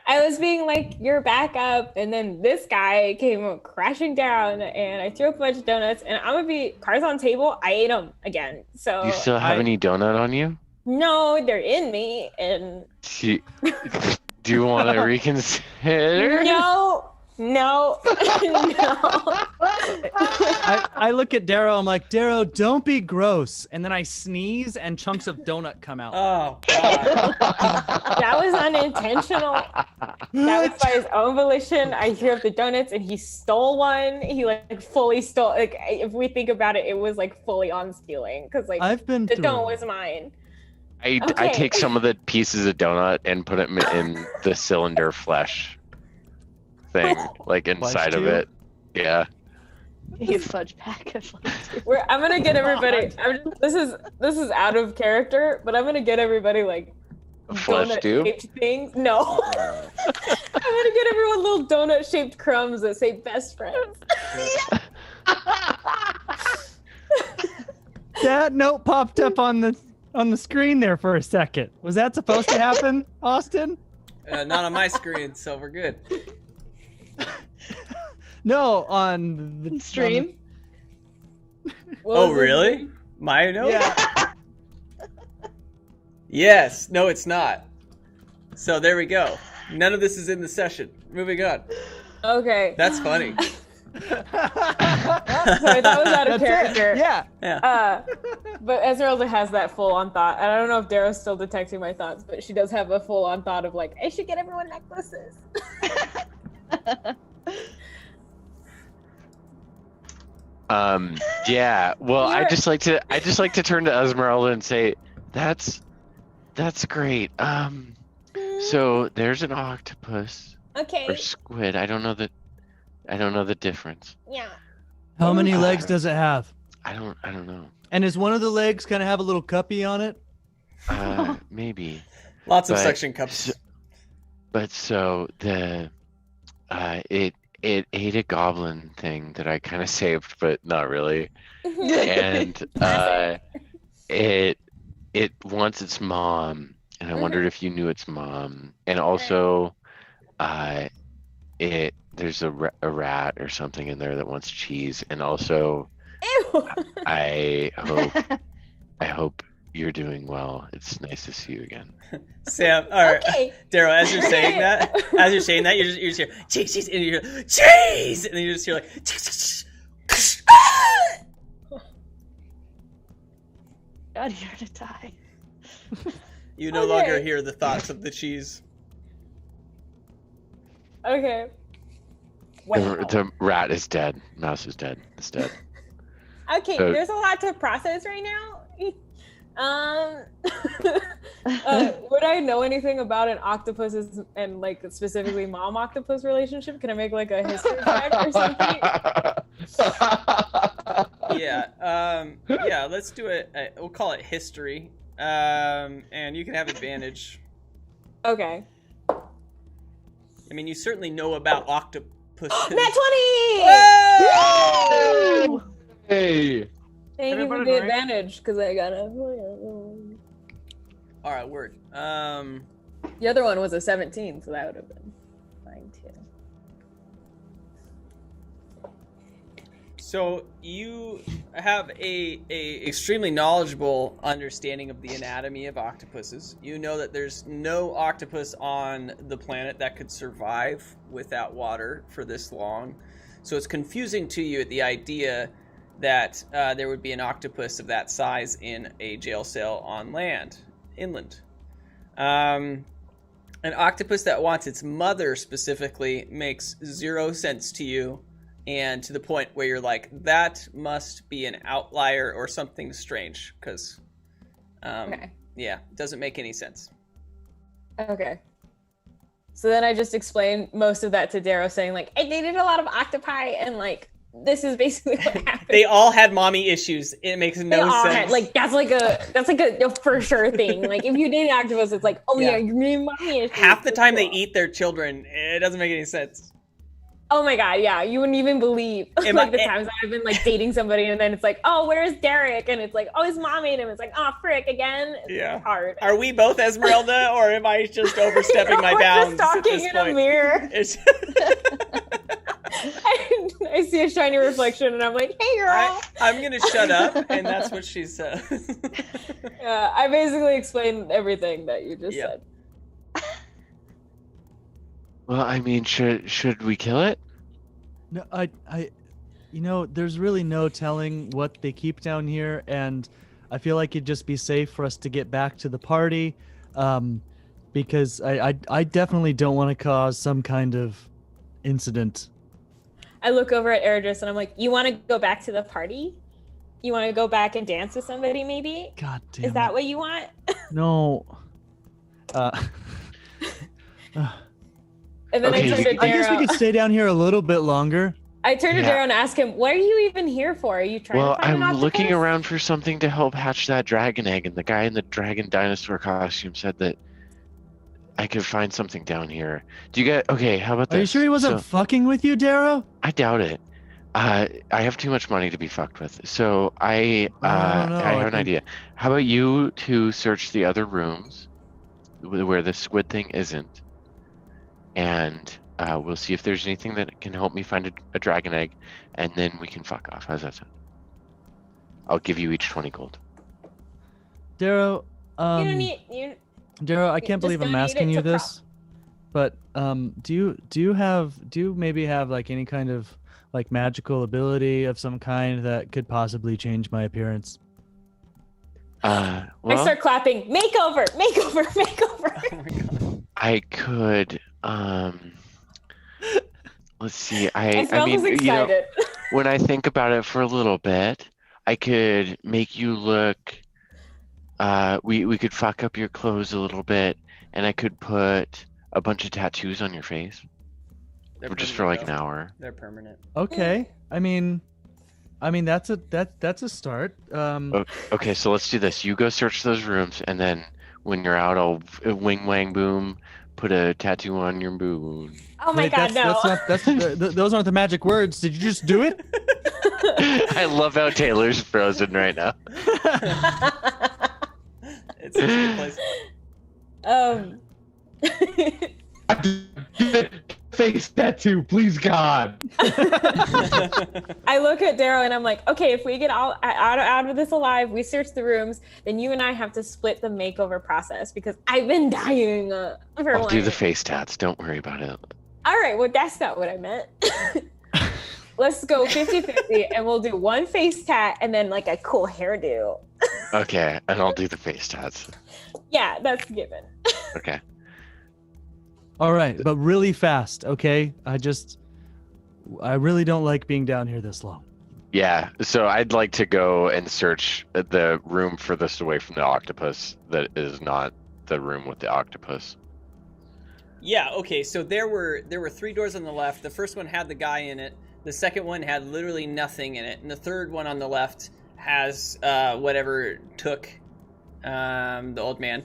I was being like your backup, and then this guy came crashing down, and I threw up a bunch of donuts, and I'm gonna be cards on table. I ate them again. So You still have any donut on you? no, they're in me, and Do you want to reconsider? no. No. I look at Darrow. I'm like, Darrow, don't be gross. And then I sneeze, and chunks of donut come out. Oh, God. That was unintentional. That was by his own volition. I threw up the donuts, and he stole one. He like fully stole. Like if we think about it, it was like fully on stealing because like I've been the through donut it. was mine. I Okay. take some of the pieces of donut and put them in the cylinder flesh thing, like inside of tube? it. Yeah. You fudge pack of I'm gonna get everybody. This is out of character, but I'm gonna get everybody like Flesh too? donut-shaped things. No, I'm gonna get everyone little donut-shaped crumbs that say "best friends." That note popped up on the screen there for a second. Was that supposed to happen, Austin? Not on my screen, so we're good. No, on the stream. What Oh, was it? really? My note? Yeah. Yes. No, it's not. So there we go. None of this is in the session. Moving on. Okay. That's funny. Sorry, that was out of That's it. character. Yeah. Yeah. But Esmeralda has that full-on thought. And I don't know if Darrow's still detecting my thoughts, but she does have a full-on thought of like, I should get everyone necklaces. Yeah. Well, I You're- just like to turn to Esmeralda and say, that's great. So there's an octopus Okay. or squid. I don't know the difference. Yeah. How many legs does it have? I don't know. And is one of the legs kind of have a little cuppy on it? Maybe. Lots of But- suction cups. But so it ate a goblin thing that I kind of saved, but not really. And it wants its mom, and I wondered if you knew its mom. And also, there's a rat or something in there that wants cheese. And also, Ew. I hope you're doing well. It's nice to see you again. Sam, all right. Okay. Darrow, as you're saying that, you're just here, cheese, and you're cheese, and then you just hear like, cheese. God, you're gonna die. You no longer Okay. hear the thoughts of the cheese. Okay. Wow. The rat is dead. Mouse is dead. It's dead. Okay, So- there's a lot to process right now. Would I know anything about an octopus's and like specifically mom octopus relationship? Can I make like a history check or something? Yeah, let's do it. We'll call it history. And you can have advantage. Okay. I mean, you certainly know about octopuses. Nat 20! Whoa! Hey. Thank you for Everybody the right? advantage, because I got a... All right, word. The other one was a 17, so that would have been fine too. So you have a extremely knowledgeable understanding of the anatomy of octopuses. You know that there's no octopus on the planet that could survive without water for this long. So it's confusing to you at the idea that there would be an octopus of that size in a jail cell on land, inland. An octopus that wants its mother specifically makes 0 sense to you, and to the point where you're like, that must be an outlier or something strange, because Okay. yeah, it doesn't make any sense. Okay. So then I just explained most of that to Darrow, saying like, I dated a lot of octopi, and like, this is basically what happened. They all had mommy issues. It makes no sense. That's like a for sure thing. Like if you date an octopus, it's like, oh yeah, you're getting mommy issues. Half the time they eat their children. It doesn't make any sense. Oh my god, yeah, you wouldn't even believe the times I've been like dating somebody and then it's like, oh, where's Derek? And it's like, oh, his mom ate him. It's like, oh, frick, again. It's hard. Are we both Esmeralda, or am I just overstepping my bounds? Just talking in a mirror. I see a shiny reflection and I'm like, hey girl. I'm gonna shut up, and that's what she said. Yeah, I basically explained everything that you just said. Well, I mean, should we kill it? No, there's really no telling what they keep down here, and I feel like it'd just be safe for us to get back to the party, because I definitely don't want to cause some kind of incident. I look over at Eridris and I'm like, you want to go back to the party? You want to go back and dance with somebody, maybe? God damn. Is that what you want? No. And then I turned to Darrow. I guess we could stay down here a little bit longer. I turned to Darrow and asked him, what are you even here for? Are you trying to find an octopus? Looking around for something to help hatch that dragon egg, and the guy in the dragon dinosaur costume said that I could find something down here. Do you get... Okay, how about this? Are you sure he wasn't fucking with you, Darrow? I doubt it. I have too much money to be fucked with. So I have an idea. How about you two search the other rooms where the squid thing isn't, and we'll see if there's anything that can help me find a dragon egg, and then we can fuck off. How's that sound? I'll give you each 20 gold. Darrow, Darrow, I can't believe I'm asking you this, but do you maybe have like any kind of like magical ability of some kind that could possibly change my appearance? Well, I start clapping. Makeover. Oh my god. I could. Let's see. I mean, excited. When I think about it for a little bit, I could make you look. We could fuck up your clothes a little bit, and I could put a bunch of tattoos on your face. Just for like an hour. They're permanent. Okay. I mean that's a start. Okay, so let's do this. You go search those rooms, and then when you're out, I'll wing wang boom, put a tattoo on your boob. Oh my god, no! Those aren't the magic words. Did you just do it? I love how Taylor's frozen right now. It's such a good place. Face tattoo, please God. I look at Darrow and I'm like, okay, if we get out of this alive, we search the rooms, then you and I have to split the makeover process because I've been dying for I'll do the face tats. Don't worry about it. All right, well, that's not what I meant. Let's go 50-50 and we'll do one face tat and then like a cool hairdo. Okay, and I'll do the face tats. Yeah, that's given. Okay. All right, but really fast, okay? I really don't like being down here this long. Yeah, so I'd like to go and search the room furthest away from the octopus that is not the room with the octopus. Yeah, okay, so there were 3 doors on the left. The first one had the guy in it. The second one had literally nothing in it. And the third one on the left has whatever took the old man.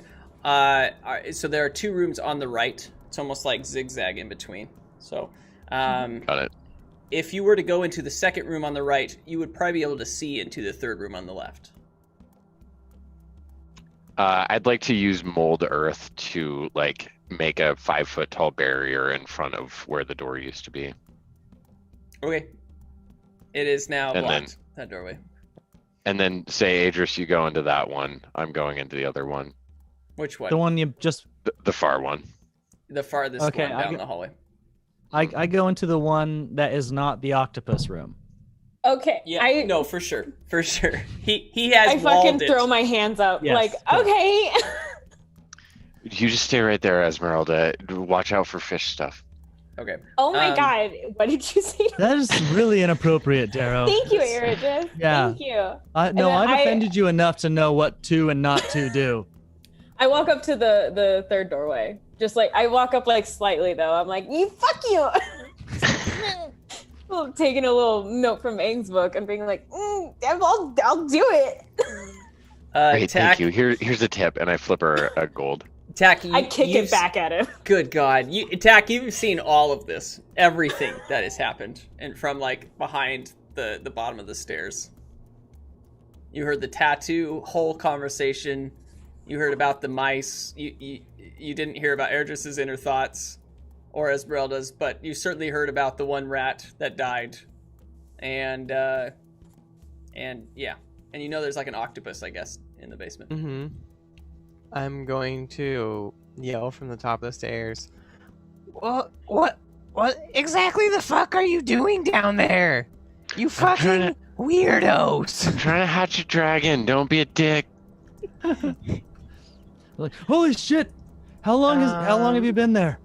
So there are 2 rooms on the right. It's almost like zigzag in between. So, got it. If you were to go into the second room on the right, you would probably be able to see into the third room on the left. I'd like to use mold earth to like make a 5-foot tall barrier in front of where the door used to be. Okay. It is now blocked, that doorway. And then say, Eridris, you go into that one. I'm going into the other one. Which one? The one you just... The far one. The farthest one down the hallway. I go into the one that is not the octopus room. Okay. Yeah. No, for sure. For sure. He has I fucking throw my hands up. Yes, like, okay. You just stay right there, Esmeralda. Watch out for fish stuff. Okay. Oh my god. What did you say? That is really inappropriate, Darrow. Thank you, Eridris. Yeah. Thank you. No, I've offended you enough to know what to and not to do. I walk up to the third doorway. Just like I walk up like slightly though. I'm like, fuck you. Well, taking a little note from Aang's book and being like, I'll do it. Great, Tack, thank you. Here's a tip, and I flip her a gold. Tack, I kick it back at him. Good God, Tack, you've seen all of this, everything that has happened, and from like behind the bottom of the stairs. You heard the tattoo whole conversation. You heard about the mice. You didn't hear about Eridris's inner thoughts or Esmeralda's, but you certainly heard about the one rat that died. And yeah. And you know there's like an octopus, I guess, in the basement. Mm-hmm. I'm going to yell from the top of the stairs. What exactly the fuck are you doing down there? You fucking weirdos! I'm trying to hatch a dragon. Don't be a dick. Like, holy shit! How long have you been there?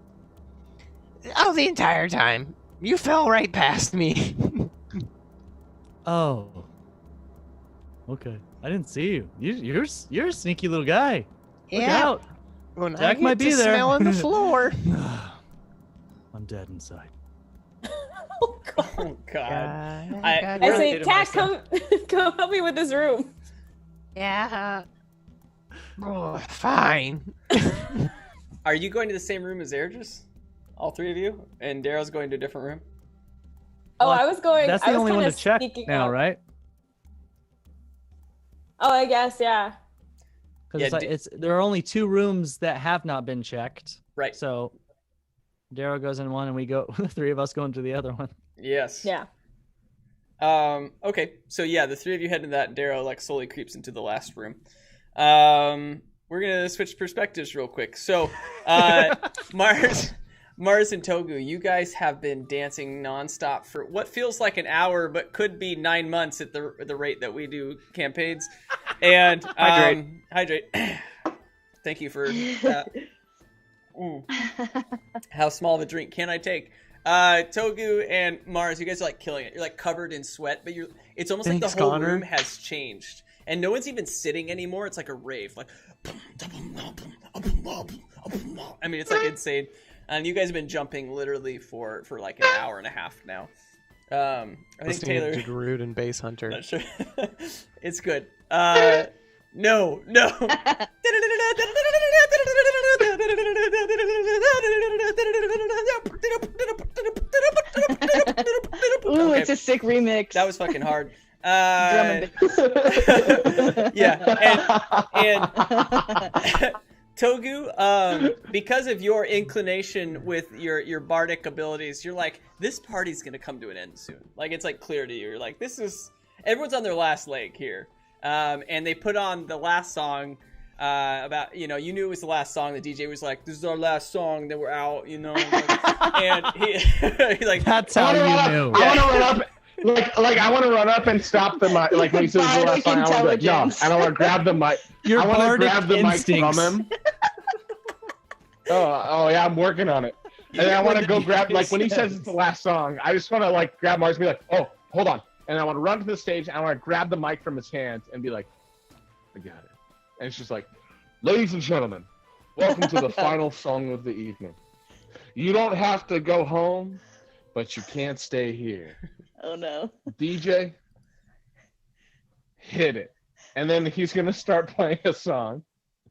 Oh, the entire time. You fell right past me. Oh. Okay. I didn't see you. You're a sneaky little guy. Look out. When Jack I might get be to there. smelling the floor. I'm dead inside. Oh God. I say, Tack, come help me with this room. Yeah. Oh, fine. Are you going to the same room as Eridris? All three of you? And Darrow's going to a different room? Oh, I was going. That's I the was only one to kinda check sneaking now, up. right? Oh, I guess, yeah. Because there are only 2 rooms that have not been checked. Right. So Darrow goes in one, and the 3 of us go into the other one. Yes. Yeah. Okay. So yeah, the 3 of you head into that, and Darrow like slowly creeps into the last room. We're gonna switch perspectives real quick. So, Mars and Togu, you guys have been dancing nonstop for what feels like an hour, but could be 9 months at the rate that we do campaigns. And hydrate. Thank you for that. How small of a drink can I take? Togu and Mars, you guys are like killing it. You're like covered in sweat, but it's almost like the whole room has changed. And no one's even sitting anymore. It's like a rave. Like, I mean, it's like insane. And you guys have been jumping literally for like an hour and a half now. I think Taylor. Groot and Base Hunter. Not sure. It's good. No. Ooh, Okay. it's a sick remix. That was fucking hard. Drum and bass. Yeah, and Togu, because of your inclination with your bardic abilities, you're like, this party's gonna come to an end soon. Like, it's like clear to you. You're like, everyone's on their last leg here. And they put on the last song about, you knew it was the last song. The DJ was like, this is our last song, then we're out, and he like, That's how you knew. I want to run up. I want to run up and stop the mic. Like when he says the last song, I want to be like, no, and I want to grab the mic. I want to grab the mic from him. Oh yeah, I'm working on it. And then I want to go grab, like when he says it's the last song, I just want to like grab Mars and be like, oh, hold on. And I want to run to the stage and I want to grab the mic from his hands and be like, I got it. And it's just like, ladies and gentlemen, welcome to the final song of the evening. You don't have to go home, but you can't stay here. Oh no. DJ, hit it. And then he's going to start playing a song.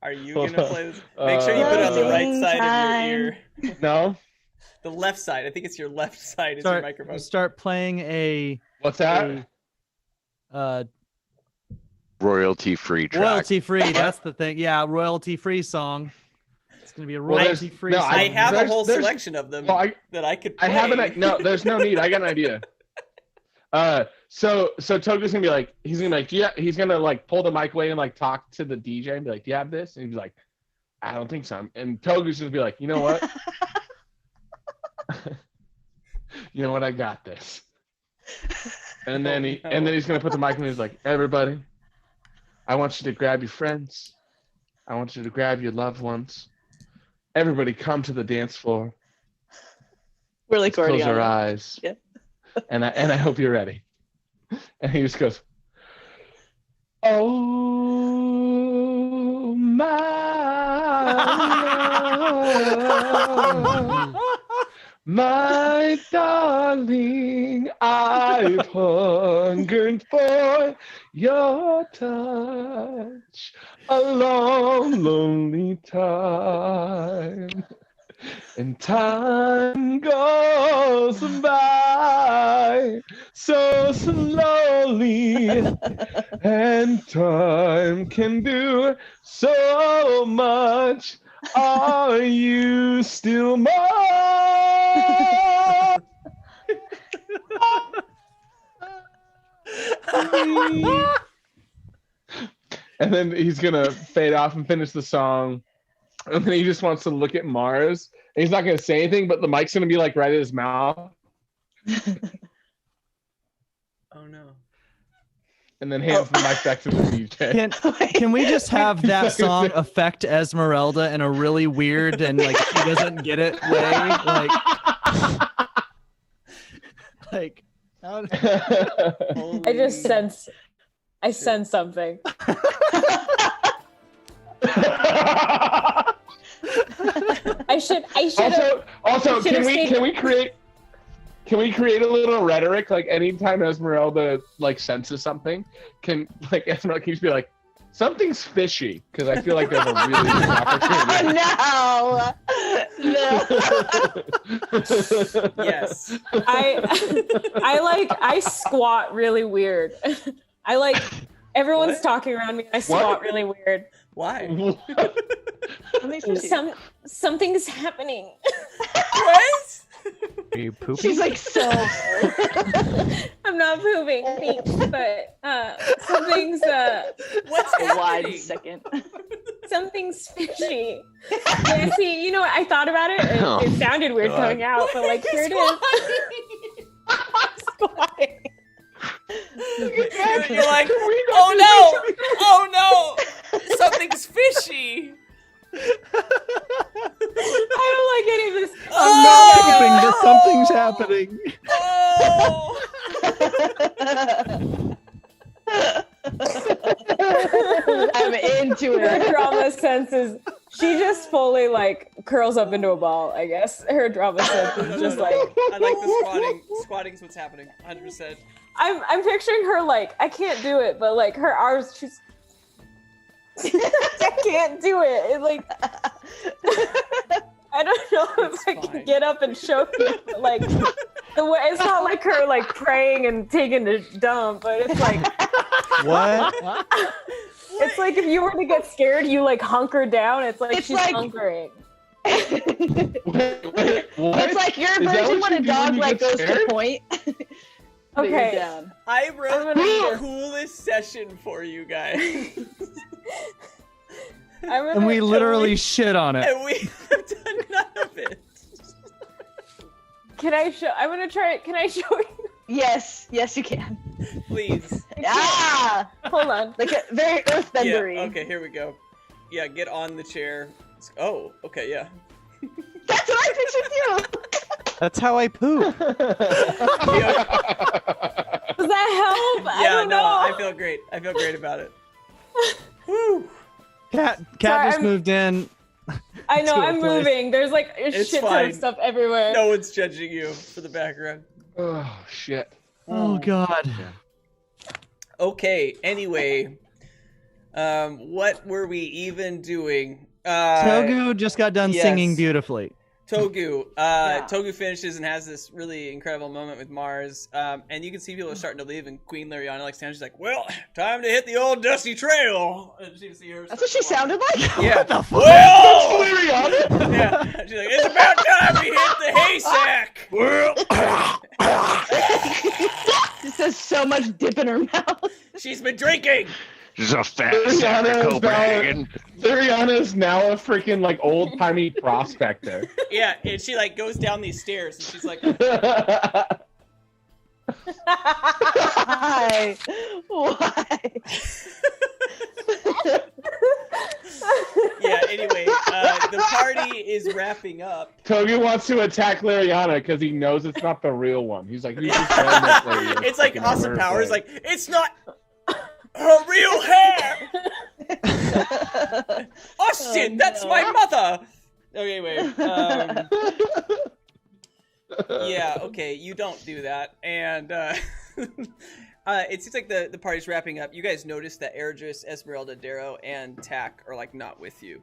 Are you going to play this? Make sure you put it on the right side of your ear. No? The left side. I think it's your left side is your microphone. Start playing a... What's that? Royalty-free track. Royalty-free, that's the thing. Yeah, royalty-free song. It's going to be a royalty-free song. I have a whole selection of them that I could play. No, there's no need. I got an idea. So Togu's gonna be like, he's gonna like pull the mic away and like talk to the DJ and be like, do you have this? And he's like, I don't think so. And Togu's gonna be like, you know what? You know what? I got this. And then he's gonna put the mic and he's like, everybody, I want you to grab your friends. I want you to grab your loved ones. Everybody come to the dance floor. Really Close our eyes. Yep. And I hope you're ready. And he just goes, oh my love, My darling, I've hungered for your touch a long, lonely time. And time goes by so slowly, and time can do so much. Are you still mine? And then he's gonna fade off and finish the song. And then he just wants to look at Mars. And he's not going to say anything, but the mic's going to be like right at his mouth. Oh no. And then hands the mic back to the DJ. Can we just have that song affect Esmeralda in a really weird and like she doesn't get it way? Like I just sense something. I should also can we create a little rhetoric, like anytime Esmeralda like senses something, can like Esmeralda can just be like, something's fishy, because I feel like there's a really good opportunity. No. Yes. I squat really weird. I like everyone's talking around me. I squat really weird. Why? Something's happening. What? Are you pooping? She's like, so. I'm not pooping, thanks, but something's What's A wide happening? second. something's fishy. Yeah, see, you know what? I thought about it. It sounded weird coming out, but like here it is. Squatting. You're like, oh no, something's fishy. I don't like any of this. I'm not pooping, but something's happening. I'm into Her it. drama senses. She just fully like curls up into a ball. I guess her drama sense is just like. I like the squatting. Squatting's what's happening. 100%. I'm picturing her like I can't do it, but like her arms. She's. I can't do it. It like. I don't know if I can get up and show you. But, like the way it's not like her like praying and taking a dump, but it's like. What? It's like if you were to get scared, you like hunker down. It's like It's she's like- hunkering. Wait, what? It's like your Is that version what when a you do when dog you like get goes to scared? point. But you're Okay. down. I wrote I'm the gonna- coolest session for you guys. And we literally shit on it. And we have done none of it. Can I show? I'm gonna try it. Can I show you? Yes, you can. Please. Ah, Hold on. like a very Yeah, earthbendery. okay, here we go. Yeah, get on the chair. Oh, okay, yeah. That's what I pictured too. That's how I poop. Does that help? I Yeah, don't no, know. I feel great. I feel great about it. Woo. Cat Sorry, just I'm- moved in. I know. to a I'm place. moving. There's like a It's shit ton fine. of stuff everywhere. No one's judging you for the background. Oh shit. Oh God. Okay, anyway. What were we even doing? Togu just got done yes. singing beautifully. Togu. Togu finishes and has this really incredible moment with Mars. And you can see people are starting to leave, and Queen Lariana like stands, she's like, well, time to hit the old dusty trail. And you see her That's what she sounded like. Yeah. What the fuck? Well, Lariana? yeah. She's like, it's about time we hit the haystack. She says so much dip in her mouth. She's been drinking. She's a fat sack of Copenhagen. Lariana is now a freaking like old timey prospector. Yeah, and she like goes down these stairs, and she's like, Why? Why? yeah. Anyway, the party is wrapping up. Togu wants to attack Lariana because he knows it's not the real one. He's like, he's just trying to play you. It's like Fucking Austin bird Powers, play. like it's not her real hair. Austin, that's my mother. Okay, wait. Yeah, okay, you don't do that. And it seems like the party's wrapping up. You guys notice that Eridris, Esmeralda, Darrow, and Tack are like not with you.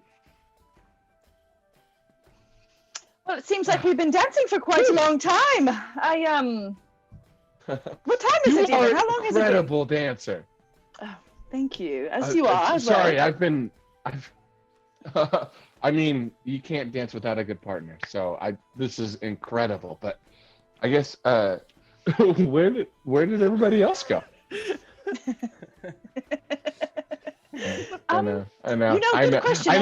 Well, it seems like we've been dancing for quite a long time. What time is it even? How long has it been? Incredible dancer. Oh, thank you. As you are. as Sorry, well. I mean, you can't dance without a good partner. So this is incredible. But I guess where did everybody else go? I know. Good question.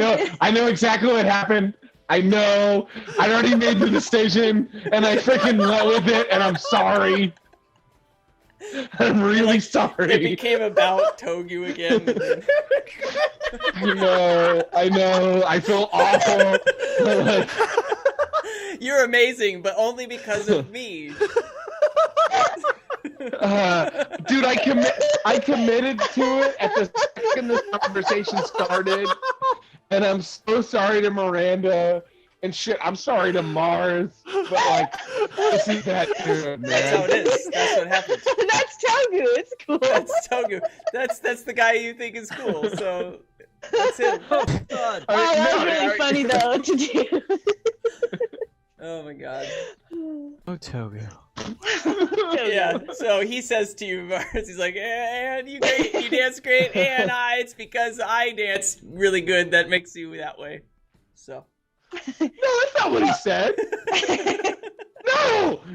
I know exactly what happened. I know. I already made the decision, and I freaking went with it, and I'm sorry. I'm really sorry. It became about Togu again. I know. I feel awful. You're amazing, but only because of me. Dude, I committed to it at the second this conversation started, and I'm so sorry to Miranda and shit. I'm sorry to Mars, but like, this is that dude, man. That's how it is. That's what happens. That's Togu. It's cool. That's Togu. That's the guy you think is cool. So that's him. Oh God. Oh, that was really funny though to do. Oh my God. Oh, Togu. Yeah. So he says to you, Mars, he's like, "And you great, you dance great, and it's because I dance really good that makes you that way." So. No, that's not what he said.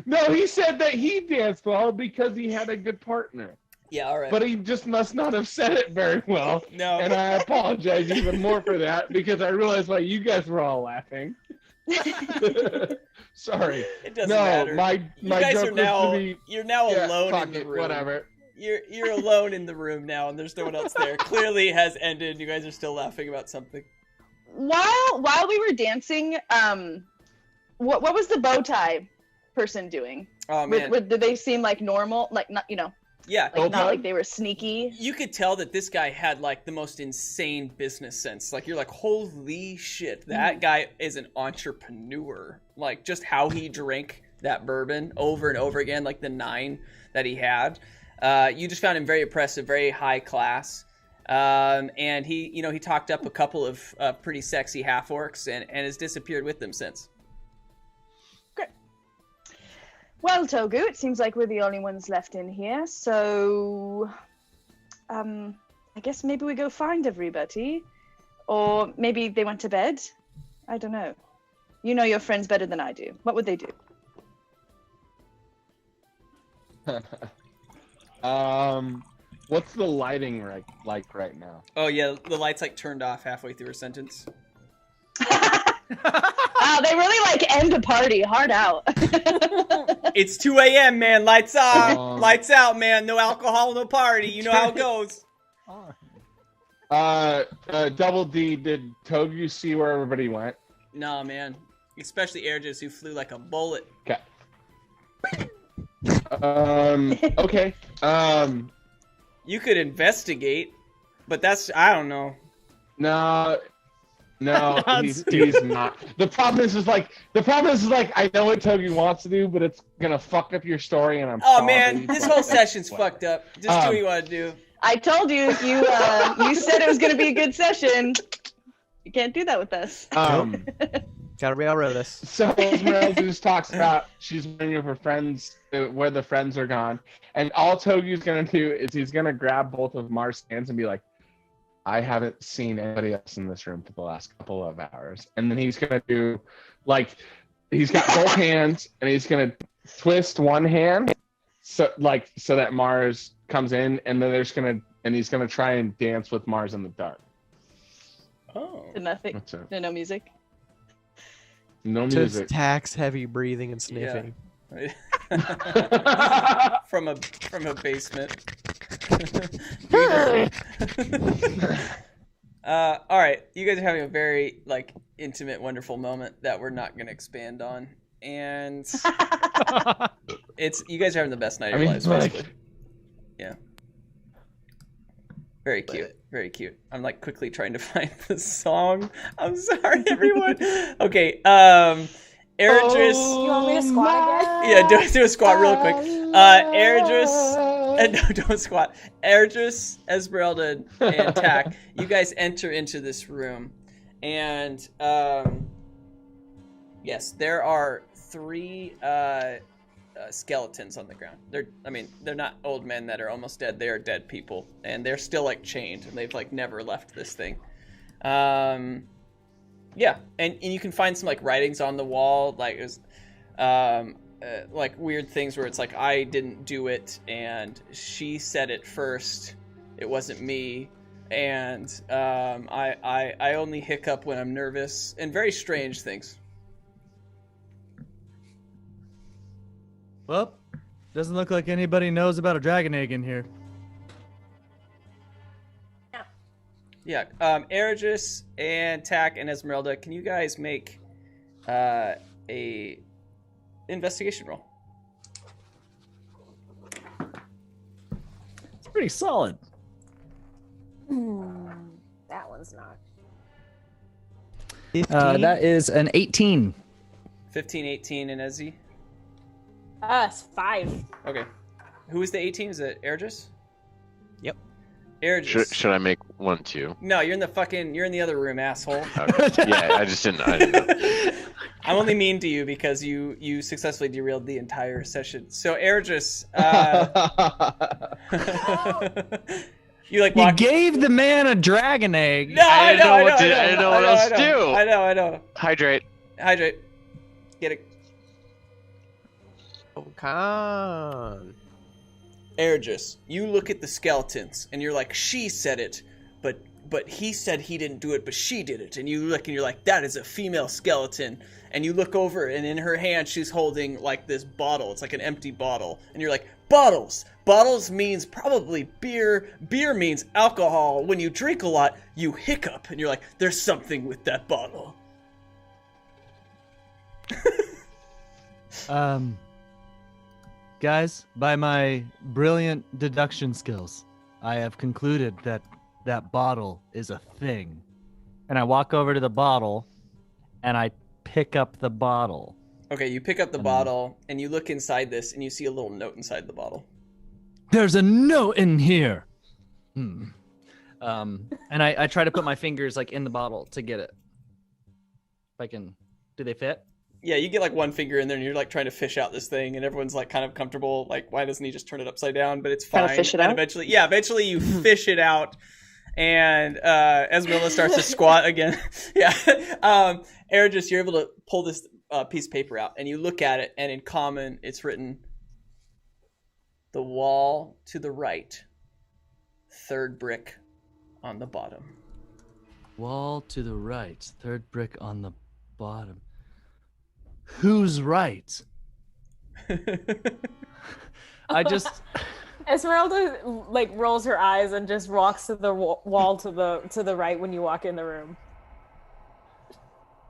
No, he said that he danced well because he had a good partner. Yeah, all right. But he just must not have said it very well. No. And I apologize even more for that because I realized why you guys were all laughing. Sorry. It doesn't matter. My you guys joke are now was to be, you're now alone in the room. Whatever. You're alone in the room now, and there's no one else there. Clearly, it has ended. You guys are still laughing about something. While we were dancing, what was the bow tie person doing? Oh man, did they seem like normal? Like not yeah, like not like they were sneaky. You could tell that this guy had like the most insane business sense. Like you're like, holy shit, that guy is an entrepreneur. Like just how he drank that bourbon over and over again, like the 9 that he had. You just found him very impressive, very high class. And he talked up a couple of pretty sexy half orcs and has disappeared with them since. Great. Well, Togu, it seems like we're the only ones left in here, so I guess maybe we go find everybody, or maybe they went to bed. I don't know. You know your friends better than I do. What would they do? What's the lighting like right now? Oh yeah, the light's like turned off halfway through a sentence. Wow, they really like end a party hard out. It's 2 a.m., man. Lights off. Lights out, man. No alcohol, no party. You know how it goes. Double D, did Togu see where everybody went? Nah, man. Especially Eridris, who flew like a bullet. Okay. Okay. You could investigate, but I don't know. No, he's not. The problem is like I know what Togi wants to do, but it's gonna fuck up your story, and Oh man, this whole session's fucked up. Just do what you want to do. I told you, you said it was gonna be a good session. You can't do that with us. Gotta railroad us. So Esmeralda just talks about she's wondering if her friends, where the friends are gone, and all Togi's gonna do is he's gonna grab both of Mars' hands and be like, I haven't seen anybody else in this room for the last couple of hours. And then he's going to do, like, he's got both hands, and he's going to twist one hand so that Mars comes in, and then he's going to try and dance with Mars in the dark. Oh. Nothing. That's it. No music. No music. Just tax heavy breathing and sniffing. Yeah. from a basement. All right, you guys are having a very like intimate, wonderful moment that we're not going to expand on, and you guys are having the best night of your lives, basically. Yeah. Very cute. Very cute. I'm like quickly trying to find the song. I'm sorry, everyone. Okay. Eridris. You want me to squat again? Yeah, do a squat real quick. Eridris. No, don't squat. Eridris, Esmeralda, and Tack, you guys enter into this room. And, yes, there are 3 skeletons on the ground. They're not old men that are almost dead. They are dead people. And they're still, like, chained. And they've, like, never left this thing. Yeah, and you can find some, like, writings on the wall. Like, it was, like weird things where it's like, I didn't do it and she said it first, it wasn't me, and I only hiccup when I'm nervous, and very strange things. Well, doesn't look like anybody knows about a dragon egg in here. Yeah, Eridris and Tack and Esmeralda, can you guys make a investigation roll? It's pretty solid. That one's not. That is an 18. 15, 18, and Ezzy? It's 5. Okay. Who is the 18? Is it Eridris? Yep. Eridris. Should I make one too? No, you're in the other room, asshole. Okay. Yeah, I didn't know. I'm only mean to you because you successfully derailed the entire session. So Eridris, you gave the man a dragon egg. No, I know what else to do. I know. Hydrate. Get it. Oh, come on. Eridris, you look at the skeletons and you're like, she said it, but he said he didn't do it, but she did it. And you look and you're like, that is a female skeleton. And you look over and in her hand she's holding like this bottle. It's like an empty bottle. And you're like, bottles. Bottles means probably beer. Beer means alcohol. When you drink a lot, you hiccup. And you're like, there's something with that bottle. Guys, by my brilliant deduction skills, I have concluded that that bottle is a thing. And I walk over to the bottle and I pick up the bottle. Okay, you pick up the bottle and you look inside this and you see a little note inside the bottle. There's a note in here. And I try to put my fingers like in the bottle to get it. If I can, do they fit? Yeah, you get like one finger in there and you're like trying to fish out this thing and everyone's like kind of comfortable. Like, why doesn't he just turn it upside down? But it's fine. Kind of fish it and out? Eventually you fish it out and Esmeralda starts to squat again. Yeah. Eridris, you're able to pull this piece of paper out and you look at it and in common it's written, the wall to the right, 3rd brick on the bottom. Wall to the right, 3rd brick on the bottom. Who's right? I just... Esmeralda like rolls her eyes and just walks to the wall to the right when you walk in the room.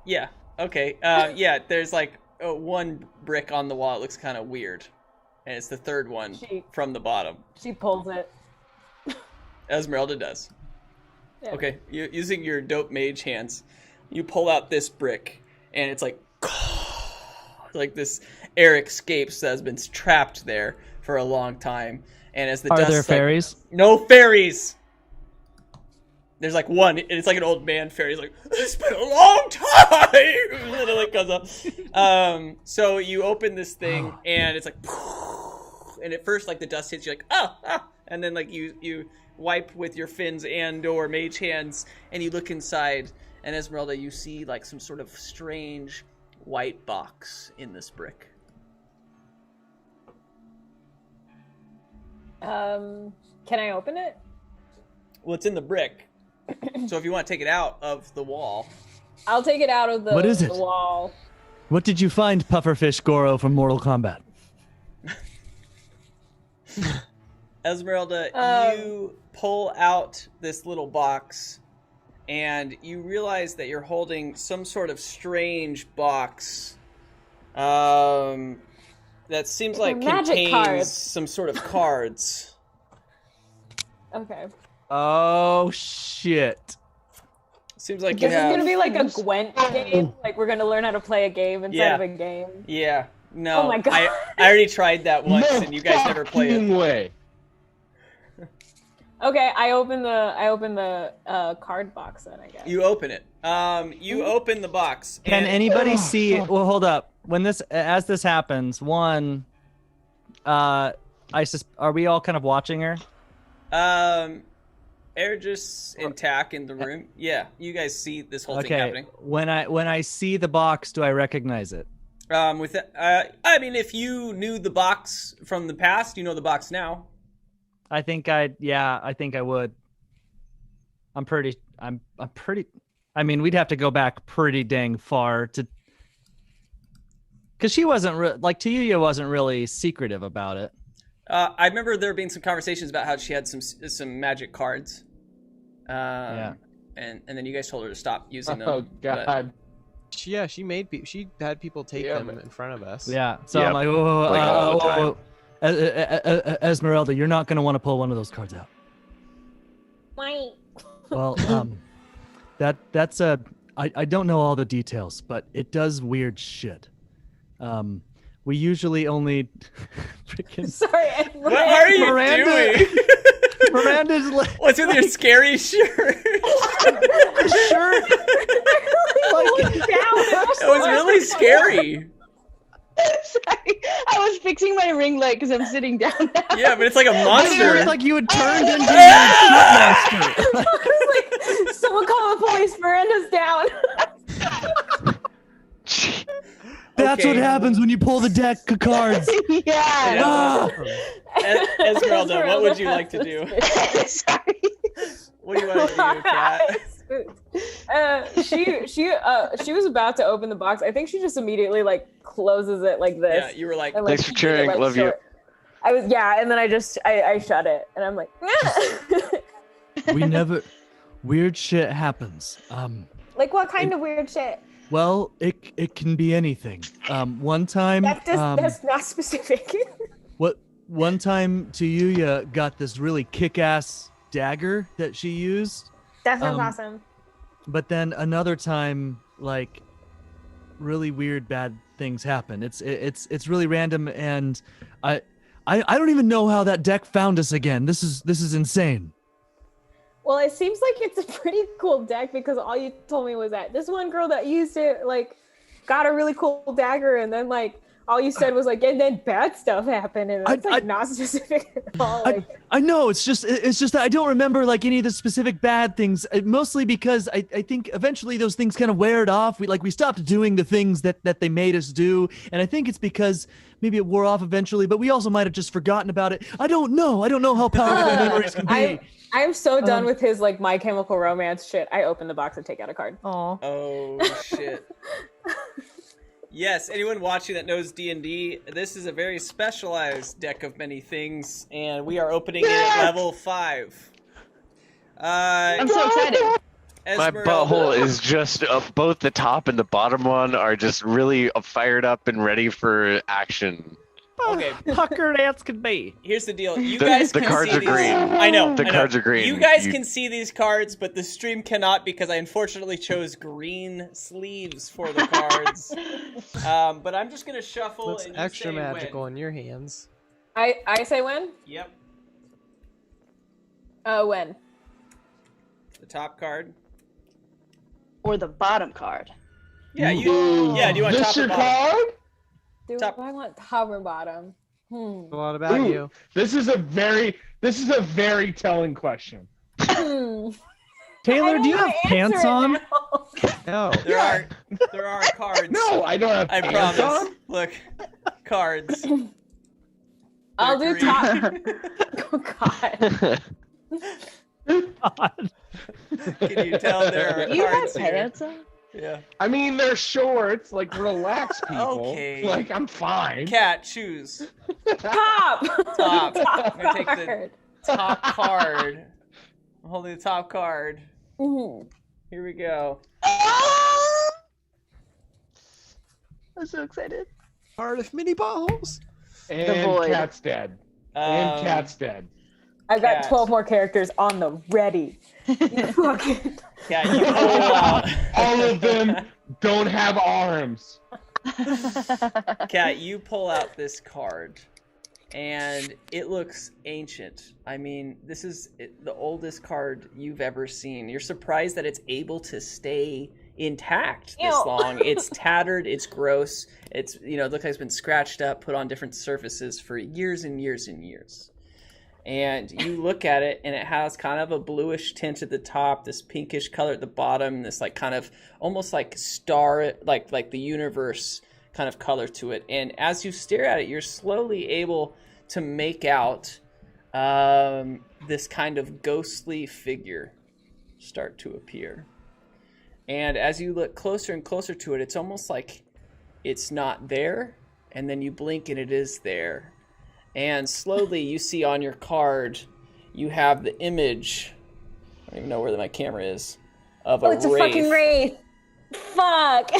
Yeah. Okay. Yeah. There's like one brick on the wall. It looks kind of weird, and it's the 3rd one from the bottom. She pulls it. Esmeralda does. Yeah. Okay. Using your dope mage hands, you pull out this brick, and it's like this air escapes that has been trapped there for a long time. And as the Are dust, there fairies? No fairies. There's like one, and it's like an old man fairy. He's like, it's been a long time. And it like comes up. So you open this thing, and it's like, and at first like the dust hits you like, ah, and then like you wipe with your fins and or mage hands, and you look inside, and Esmeralda, you see like some sort of strange white box in this brick. Can I open it? Well, it's in the brick. So if you want to take it out of the wall. I'll take it out of the, What is it? the wall. What did you find, Pufferfish Goro from Mortal Kombat? Esmeralda, you pull out this little box and you realize that you're holding some sort of strange box that seems like magic contains cards. some sort of cards. Okay. Oh, shit. Seems like you This is have. gonna be like a Gwent game. Like we're gonna learn how to play a game inside Yeah. of a game. Yeah. No. Oh my God. I already tried that once, and you guys never play it. fucking way. Okay, I open the card box then, I guess. You open it. You open the box. Can and- anybody see? Well, hold up. When as this happens, one, are we all kind of watching her? Eridris and Tack in the room. Yeah, you guys see this whole thing Okay. happening. When I see the box, do I recognize it? I mean, if you knew the box from the past, you know the box now. I think I would. I'm pretty. I mean, we'd have to go back pretty dang far to, because she wasn't Tayuya wasn't really secretive about it. I remember there being some conversations about how she had some magic cards. Yeah. And then you guys told her to stop using them. Oh but- god. She had people take them in front of us. Yeah. So Yep. I'm like, Like all the Esmeralda, you're not gonna want to pull one of those cards out. Why? Well, that's I don't know all the details, but it does weird shit. We usually only freaking Sorry, What are you Miranda- doing? Miranda's like, What's with your scary shirt? shirt. That was really scary. Sorry, I was fixing my ring light because I'm sitting down now. Yeah, but it's like a It monster. looks like you had turned into a shit monster. Like, someone call the police. Miranda's down. That's what happens when you pull the deck of cards. Yeah. Ah! Esmeralda, what would you like to do? Sorry. What do you want to do, Kat? She was about to open the box. I think she just immediately like closes it like this. Yeah, you were like, and, like, Thanks for keep it, cheering. like, Love you. short. And then I shut it and I'm like, Weird shit happens. like what kind of weird shit? Well, it can be anything. One time, That's not specific. one time Tayuya got this really kick-ass dagger that she used. That sounds Um, awesome. But then another time, like, really weird bad things happen. It's really random, and I don't even know how that deck found us again. This is insane. Well, it seems like it's a pretty cool deck because all you told me was that this one girl that used it like got a really cool dagger, and then like all you said was like, and then bad stuff happened, and that's like not specific at all. Like, I know it's just that I don't remember like any of the specific bad things. Mostly because I think eventually those things kind of wear it off. We stopped doing the things that they made us do, and I think it's because maybe it wore off eventually. But we also might have just forgotten about it. I don't know how powerful memories can be. I'm so done with his like My Chemical Romance shit. I open the box and take out a card. Aw. oh shit. Yes, anyone watching that knows D&D, this is a very specialized deck of many things, and we are opening it at level 5. I'm so excited. My Esmeralda. butthole is just both the top and the bottom one are just really fired up and ready for action. Okay, Puckered as could be. here's the deal. You The- guys the can cards see are these. green. I know. The I know. cards are green. You guys You- can see these cards, but the stream cannot because I unfortunately chose green sleeves for the cards. But I'm just gonna shuffle Looks and you extra say magical when. in your hands. I say when? Yep. When? The top card. Or the bottom card. Yeah, you. Yeah, do you want this top your or bottom? card? Do Top. I want top or bottom? A lot about Ooh. you. This is a very telling question. Taylor, do you have pants on? No. There are cards. No, I don't have I pants promise. on. Look, cards. I'll They're do top. Oh God. Can you tell there are You have cards here? pants on? Yeah. I mean, they're shorts. Like, relax, people. Okay. Like, I'm fine. Cat, choose. Top. Top. Top I'm gonna take the card. top card. I'm holding the top card. Mhm. Here we go. I'm so excited. Heart of many balls. And void. Cat's dead. And Cat's dead. I've got Cat. 12 more characters on the ready. You fucking. Cat, you pull out. All of them don't have arms. Cat, you pull out this card, and it looks ancient. I mean, this is the oldest card you've ever seen. You're surprised that it's able to stay intact this long. It's tattered, it's gross, it's, it looks like it's been scratched up, put on different surfaces for years and years and years. And you look at it, and it has kind of a bluish tint at the top, this pinkish color at the bottom, this like kind of almost like star, like the universe kind of color to it. And as you stare at it, you're slowly able to make out this kind of ghostly figure start to appear. And as you look closer and closer to it, it's almost like it's not there, and then you blink and it is there. And slowly you see on your card, you have the image, I don't even know where my camera is, of a wraith. It's a fucking wraith. Fuck.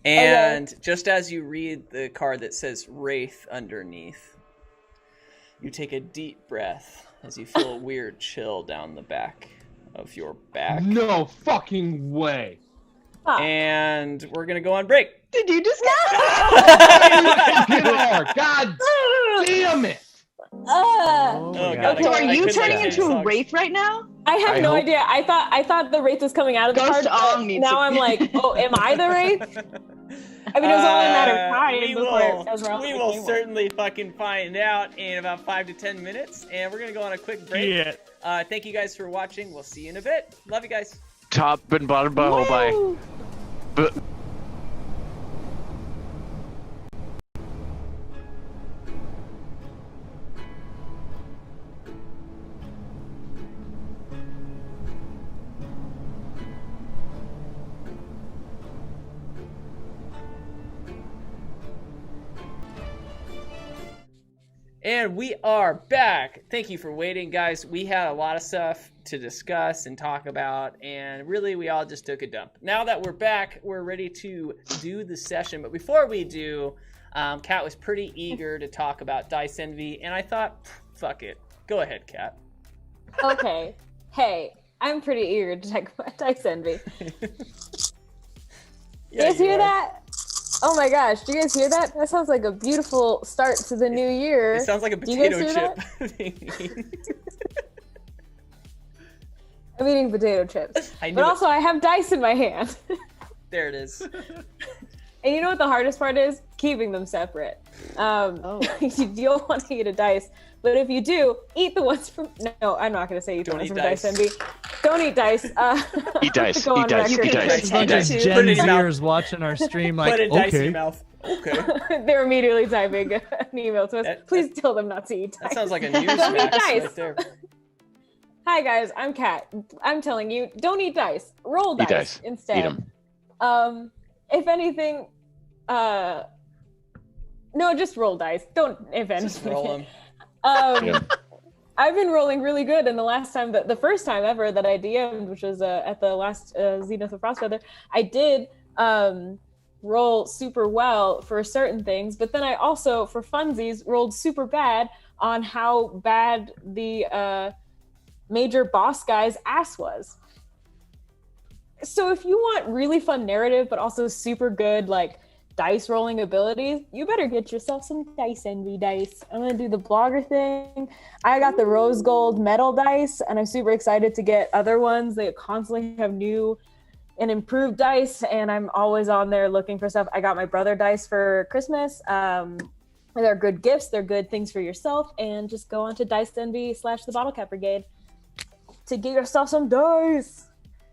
And just as you read the card that says wraith underneath, you take a deep breath as you feel a weird chill down the back of your back. No fucking way. And we're going to go on break. Did you just God damn it. God, So are you couldn't turning change into a songs. wraith right now? I have no idea. I thought the wraith was coming out of the Ghost card. Ong needs Now to- I'm like, oh, am I the wraith? I mean, it was only a matter of time before we will certainly fucking find out in about 5 to 10 minutes, and we're gonna go on a quick break. Yeah. Thank you guys for watching. We'll see you in a bit. Love you guys. Top and bottom butthole by. But And we are back. Thank you for waiting, guys. We had a lot of stuff to discuss and talk about, and really we all just took a dump. Now that we're back, we're ready to do the session. But before we do, Kat was pretty eager to talk about Dice Envy, and I thought, fuck it. Go ahead, Kat. Okay. Hey, I'm pretty eager to talk about Dice Envy. You guys hear that? Oh my gosh, do you guys hear that? That sounds like a beautiful start to the new year. It sounds like a Do you guys potato hear chip. I'm eating potato chips. I knew But it. also, I have dice in my hand. There it is. And you know what the hardest part is? Keeping them separate. You don't want to eat a dice, but if you do, eat the ones from. No, I'm not going to say eat the Don't ones eat from dice. Dice Envy. Don't eat dice. Eat dice, Go eat on dice, record. eat dice, Eat eat dice. dice. Gen Put it in your mouth. Zers watching our stream like, Put a dice in your okay. mouth. Okay. They're immediately typing an email to us. That- Please tell them not to eat dice. That sounds like a news Don't eat fax dice. right there. Hi guys, I'm Kat. I'm telling you, don't eat dice. Roll Eat dice dice. instead. Eat 'em. If anything, no, just roll dice. Don't, if anything. Just roll them. Yeah. I've been rolling really good, and the first time ever that I DM'd, which was at the last Zenith of Frostfeather, I did roll super well for certain things, but then I also, for funsies, rolled super bad on how bad the major boss guy's ass was. So if you want really fun narrative, but also super good, like, dice rolling abilities, you better get yourself some Dice Envy dice. I'm gonna do the blogger thing. I got the rose gold metal dice, and I'm super excited to get other ones. They constantly have new and improved dice, and I'm always on there looking for stuff. I got my brother dice for Christmas. They're good gifts, they're good things for yourself, and just go on to Dice Envy / the Bottlecap Brigade to get yourself some dice.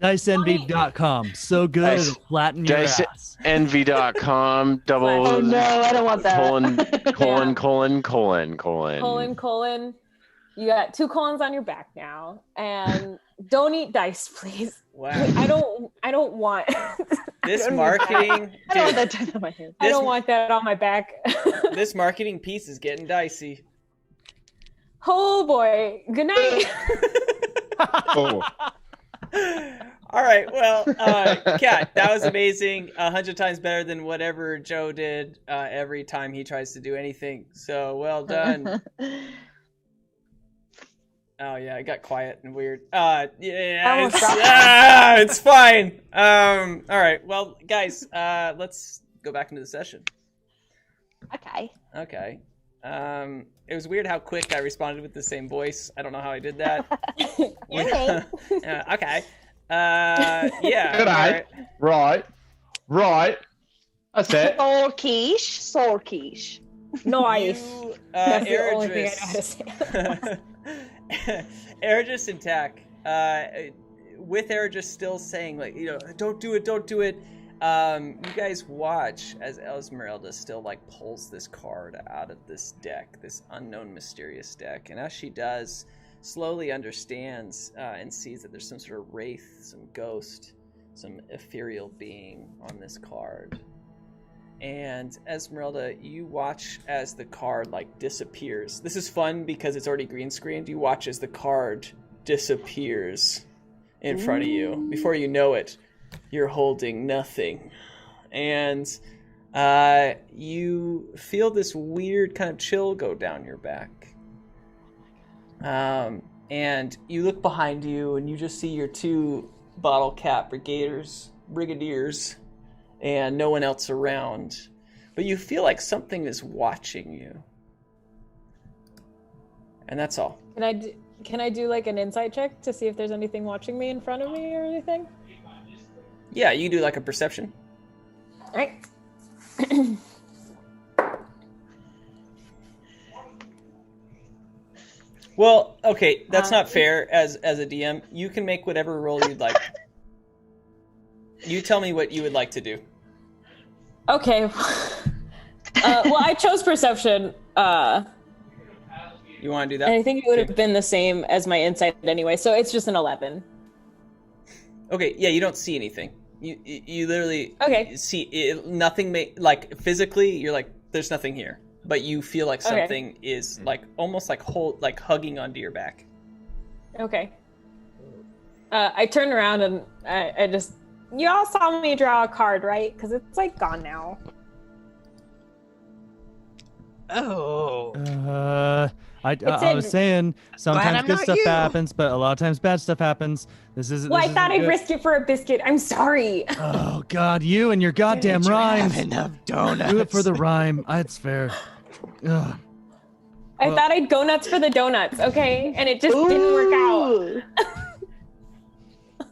DiceNV.com. So good Dice- it'll flatten your Dice- ass. Envy.com double Oh no, I don't want that. colon. You got 2 colons on your back now, and don't eat dice, please. Wow. I don't want. This Don't eat marketing, I don't want dude, that dice on my hand. I don't want that on my back. this marketing piece is getting dicey. Oh boy. Good night. Oh. All right, well, Kat, that was amazing. 100 times better than whatever Joe did every time he tries to do anything. So well done. Oh yeah, it got quiet and weird. I Yeah, almost it's, dropped it's fine. All right, well, guys, let's go back into the session. Okay. Okay. It was weird how quick I responded with the same voice. I don't know how I did that. Okay. Yeah. Good eye. alright. Right. That's it. Sour quiche. Nice. You, That's the only thing I know how to say. Eridris and Tack, with Eridris still saying, like, you know, don't do it. You guys watch as Esmeralda still, like, pulls this card out of this deck, this unknown mysterious deck. And as she does, slowly understands and sees that there's some sort of wraith, some ghost, some ethereal being on this card. And Esmeralda, you watch as the card, like, disappears. This is fun because it's already green screened. You watch as the card disappears in front of you. Before you know it, you're holding nothing. And you feel this weird kind of chill go down your back. And you look behind you and you just see your two Bottlecap Brigadiers, and no one else around. But you feel like something is watching you. And that's all. Can I do like an insight check to see if there's anything watching me in front of me or anything? Yeah, you can do like a perception. All right. Well, okay, that's not fair as a DM. You can make whatever roll you'd like. You tell me what you would like to do. Okay. Well, I chose perception. You want to do that? And I think it would have been the same as my insight anyway, so it's just an 11. Okay, yeah, you don't see anything. You literally see it, nothing. Like physically, you're like, there's nothing here, but you feel like something is like almost like hugging onto your back. Okay. I turn around and I just, you all saw me draw a card, right? Because it's like gone now. Oh. I was saying sometimes good stuff happens, but a lot of times bad stuff happens. Well, I thought I'd risk it for a biscuit. I'm sorry. Oh God, you and your goddamn rhymes. Have enough donuts. Do it for the rhyme. It's fair. Ugh. I thought I'd go nuts for the donuts, okay? And it just didn't work out.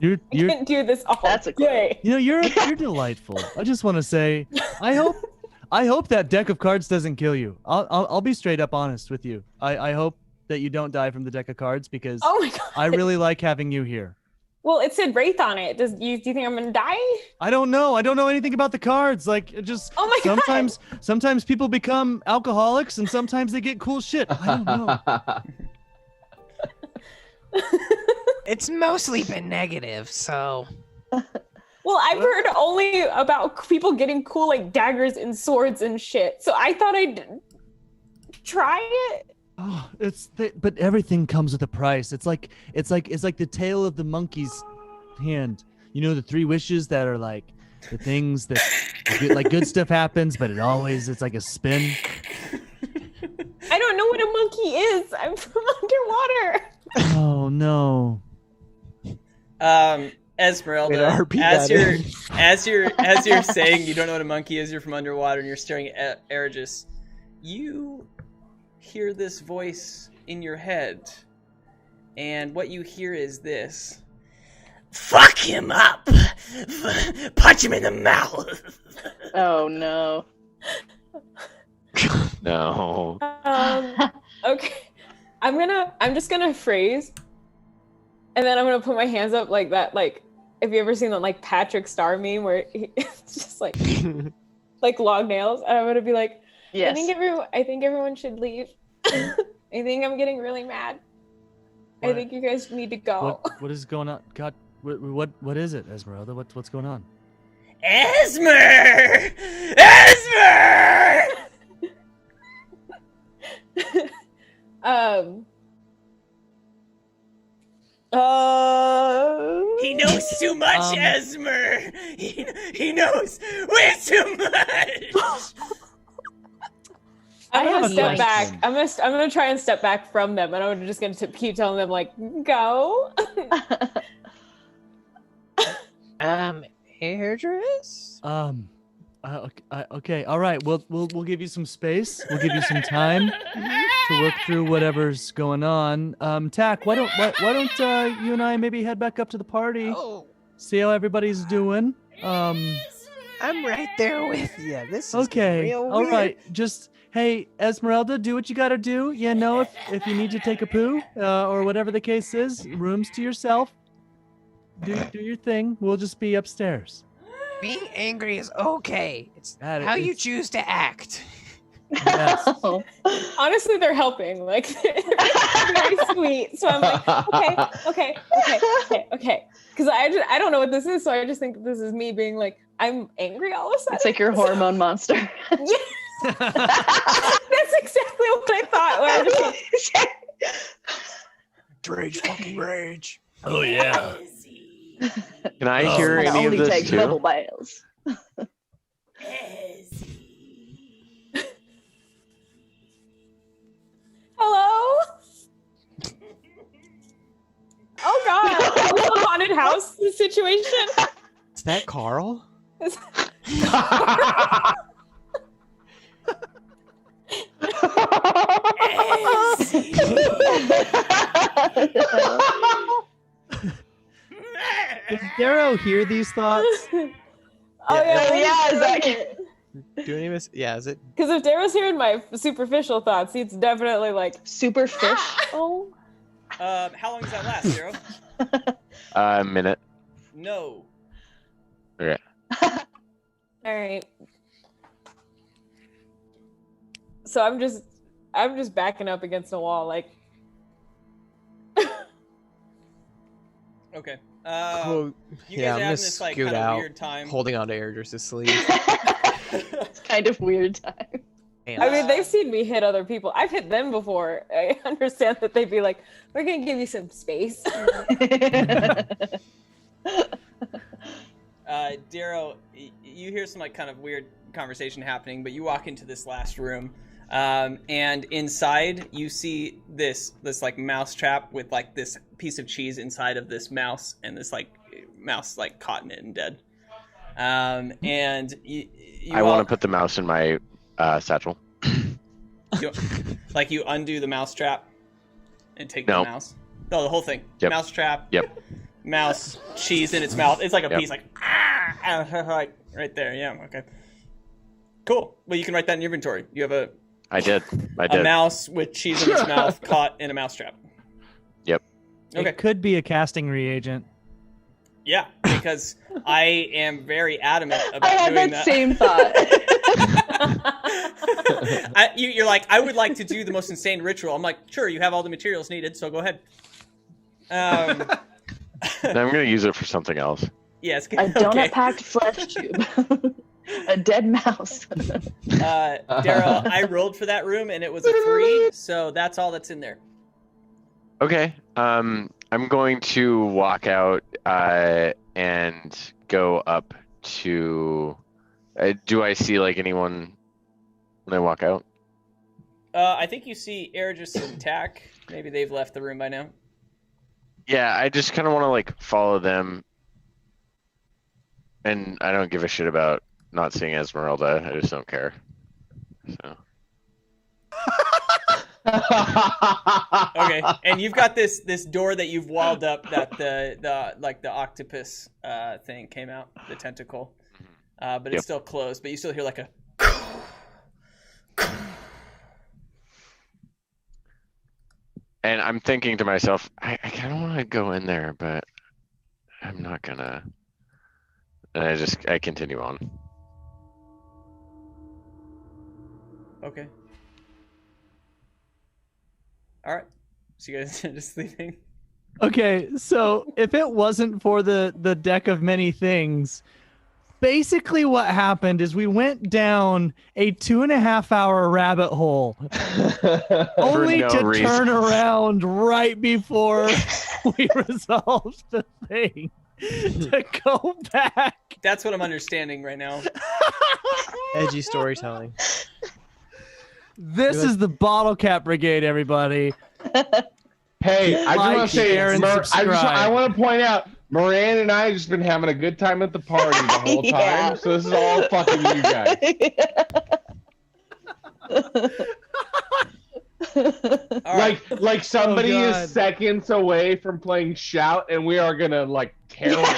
You can do this all day. You know, you're delightful. I just want to say, I hope that deck of cards doesn't kill you. I'll be straight up honest with you. I hope that you don't die from the deck of cards because oh my God. I really like having you here. Well, it said Wraith on it. Do you think I'm gonna die? I don't know. I don't know anything about the cards. Like, it just sometimes people become alcoholics and sometimes they get cool shit. I don't know. It's mostly been negative, so. Well, I've heard only about people getting cool like daggers and swords and shit. So I thought I'd try it. Oh, but everything comes with a price. It's like the tail of the monkey's hand. You know, the 3 wishes that are like the things that like good stuff happens, but it's like a spin. I don't know what a monkey is. I'm from underwater. Oh no. Esmeralda, as you're saying you don't know what a monkey is, you're from underwater, and you're staring at Eridris, you hear this voice in your head, and what you hear is this: "Fuck him up, punch him in the mouth." Oh no. No. Okay. I'm just gonna phrase, and then I'm gonna put my hands up like that. Like, have you ever seen that like Patrick Star meme where it's just like long nails? And I'm gonna be like, yes. I think everyone should leave. I think I'm getting really mad. What? I think you guys need to go. What is going on? God, what is it, Esmeralda? What's going on? Esmer! He knows too much, Esmer. He knows way too much. I'm have gonna a step back. question. I'm gonna try and step back from them, and I'm just gonna keep telling them like, go. Eridris? Okay, all right. We'll give you some space. We'll give you some time to work through whatever's going on. Tack, why don't you and I maybe head back up to the party, Oh, see how everybody's doing. I'm right there with you. This is Okay, real all weird. right. Just hey, Esmeralda, do what you gotta do. You know, if you need to take a poo or whatever the case is, rooms to yourself. Do your thing. We'll just be upstairs. Being angry is okay. It's That- how you it's- choose to act. Yes. Honestly, they're helping. Like, they're very sweet. So I'm like, okay. Because I don't know what this is, so I just think this is me being like, I'm angry all of a sudden. It's like your hormone monster. That's exactly what I thought. Where I'm just like, Rage, fucking rage. Oh yeah. Can I hear I any of only this take too? bubble baths. hello? Oh god. Is this a haunted house situation? Is that Carl? Does Darrow hear these thoughts? Oh yeah, Zach. Do any of us? Yeah, is it? Because if Darrow's hearing my superficial thoughts, it's definitely like, Super fish. Oh. How long does that last, Darrow? A minute. No. Okay. all right. So I'm just backing up against a wall, like. Okay. Oh, You yeah, guys I'm are gonna having this like scoot kind of out, weird time. holding on to Eridris' sleeve. It's kind of weird time. I mean, they've seen me hit other people. I've hit them before. I understand that they'd be like, "We're gonna give you some space." Darrow, you hear some like kind of weird conversation happening, but you walk into this last room, and inside you see this like mouse trap with like this piece of cheese inside of this mouse, and this like mouse like caught in it and dead. And you I want to put the mouse in my satchel. you undo the mouse trap and take No. the mouse. No, the whole thing. Yep. Mouse trap. Yep. Mouse, cheese in its mouth. It's like a Yep. piece, like like right there. Yeah. Okay. Cool. Well, you can write that in your inventory. You have a I did. mouse with cheese in its mouth caught in a mouse trap. Yep. Okay. It could be a casting reagent. Yeah, because I am very adamant I about had doing that that. same thought. You're like, I would like to do the most insane ritual. I'm like, sure, you have all the materials needed, so go ahead. I'm gonna use it for something else. Yes. A donut packed flesh tube. A dead mouse. Darrow, I rolled for that room and it was a 3, so that's all that's in there. Okay. I'm going to walk out and go up to. Do I see like anyone when I walk out? I think you see Eridris and Tack. Maybe they've left the room by now. Yeah, I just kind of want to like follow them, and I don't give a shit about not seeing Esmeralda. I just don't care. So. Okay, and you've got this door that you've walled up that the like the octopus thing came out, the tentacle, but it's Yep. still closed. But you still hear like a. And I'm thinking to myself, I kind of want to go in there, but I'm not gonna. And I continue on. Okay. All right. So you guys are just sleeping. Okay, so if it wasn't for the deck of many things, basically what happened is we went down a 2.5-hour rabbit hole, only no to reason. turn around right before we resolved the thing to go back. That's what I'm understanding right now. Edgy storytelling. This is the Bottlecap Brigade, everybody. Hey, I just Like, want to say, share, and I subscribe. want to point out, Moran and I have just been having a good time at the party the whole time. Yeah. So this is all fucking you guys. All right. Like somebody Oh, is God. seconds away from playing Shout, and we are gonna like tear it.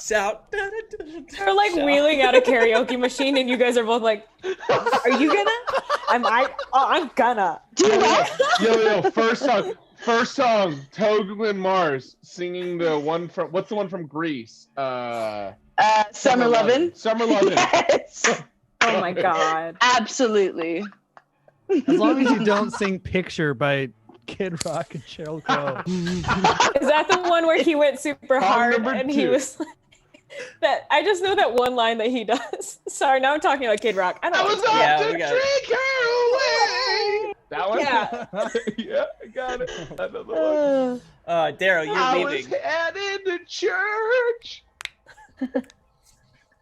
Shout. They're like wheeling out a karaoke machine, and you guys are both like, "Are you gonna? I'm gonna." Yo, first song, Togu and Mars singing the one from what's the one from Greece? Summer Lovin'. Summer Lovin'. Yes, Oh my god. absolutely. As long as you don't sing "Picture" by Kid Rock and Sheryl Crow. Is that the one where he went super hard number and he 2. was like, that? I just know that one line that he does. Sorry, now I'm talking about Kid Rock. I I don't was know. off Yeah, to we got drink her away. That one? Yeah. Yeah, I got it. Another one. Darrow, you're I was leaving. headed to church.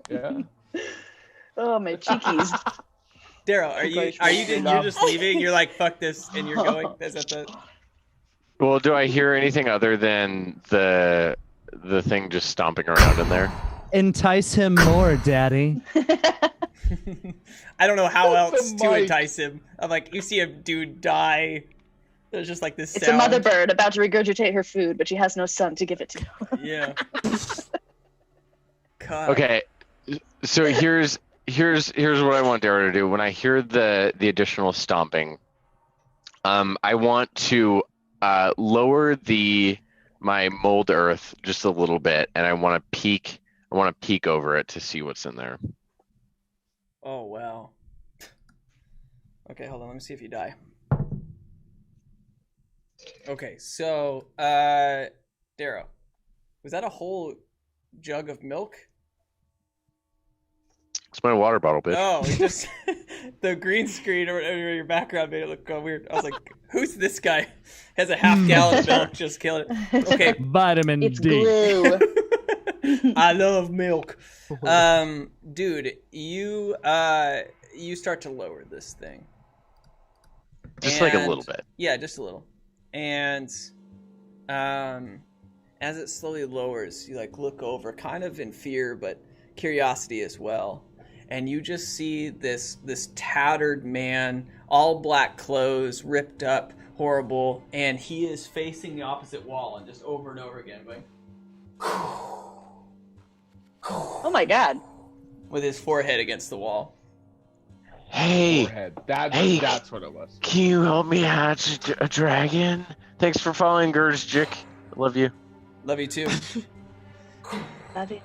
Yeah. Oh, my cheekies. Darrow, are you you're just leaving? You're like, fuck this, and you're going? Is that the... Well, do I hear anything other than the thing just stomping around in there? Entice him more, Daddy. I don't know how That's else the to mic. entice him. I'm like, you see a dude die. There's just like this It's sound. a mother bird about to regurgitate her food, but she has no son to give it to. Yeah. God. Okay, so here's what I want Darrow to do. When I hear the additional stomping, I want to lower my mold earth just a little bit, and I want to peek over it to see what's in there. Oh, wow. Okay, hold on. Let me see if you die. Okay, so, Darrow, was that a whole jug of milk? It's my water bottle, bitch. Oh, it just the green screen or your background made it look weird. I was like, "Who's this guy?" Has a half gallon of milk, just killing it. Okay, Vitamin It's D. glue. I love milk. Dude, you start to lower this thing. Just like a And- little bit. Yeah, just a little. And as it slowly lowers, you like look over, kind of in fear, but curiosity as well. And you just see this tattered man, all black clothes, ripped up, horrible, and he is facing the opposite wall and just over and over again going Oh my god. with his forehead against the wall. Hey, Forehead. Hey. That's what it was. can you help me hatch a dragon? Thanks for following Gersjik. Love you. Love you too. Love you.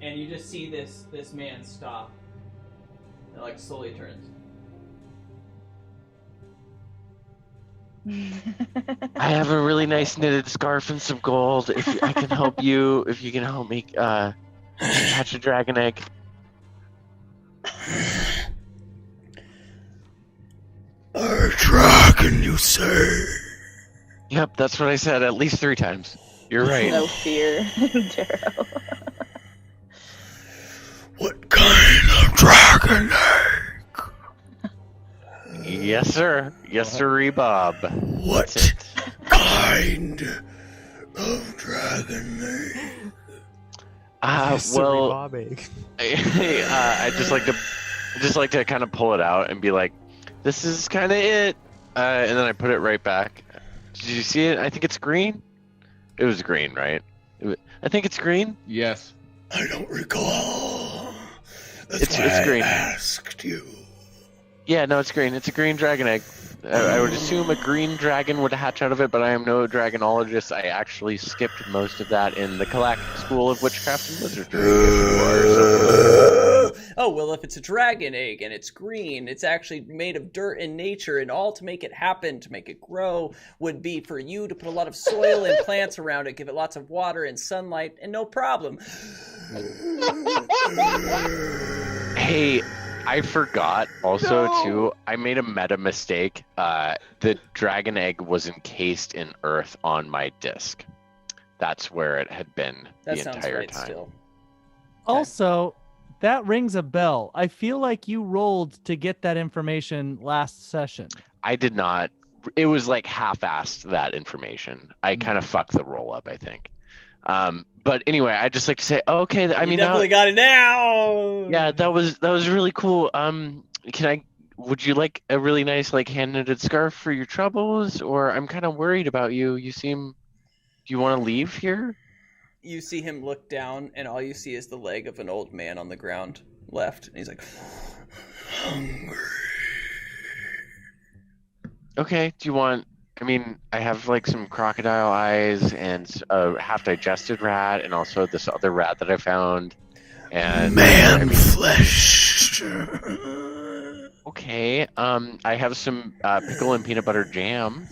And you just see this man stop and like slowly turns. I have a really nice knitted scarf and some gold. I can help you, if you can help me hatch a dragon egg. A dragon, you say? Yep, that's what I said at least 3 times. You're right. No fear, Darrow. What kind of dragon egg? Yes, sir. Yes, sir, Bob. What kind of dragon egg? Well, Bobby. I just like to kind of pull it out and be like, "This is kind of it," and then I put it right back. Did you see it? I think it's green. It was green, right? I think it's green. Yes. I don't recall. That's It's why green. I asked you. Yeah, no, it's green. It's a green dragon egg. I would assume a green dragon would hatch out of it, but I am no dragonologist. I actually skipped most of that in the Kalak School of Witchcraft and Wizardry. Oh, well, if it's a dragon egg and it's green, it's actually made of dirt and nature, and all to make it happen, to make it grow, would be for you to put a lot of soil and plants around it, give it lots of water and sunlight, and no problem. Hey, I forgot also too. I made a meta mistake. The dragon egg was encased in earth on my disc. That's where it had been That the sounds entire right time. still. Also, That rings a bell. I feel like you rolled to get that information last session. I did not. It was like half-assed, that information. I kind of fucked the roll up, I think. But anyway, I'd just like to say, okay, I mean, definitely got it now. Yeah, that was really cool. Would you like a really nice like hand-knitted scarf for your troubles? Or I'm kind of worried about you. Do you want to leave here? You see him look down, and all you see is the leg of an old man on the ground left. And he's like, hungry. Okay, do you want... I mean, I have like some crocodile eyes and a half-digested rat, and also this other rat that I found. And Man flesh. Okay, I have some pickle and peanut butter jam.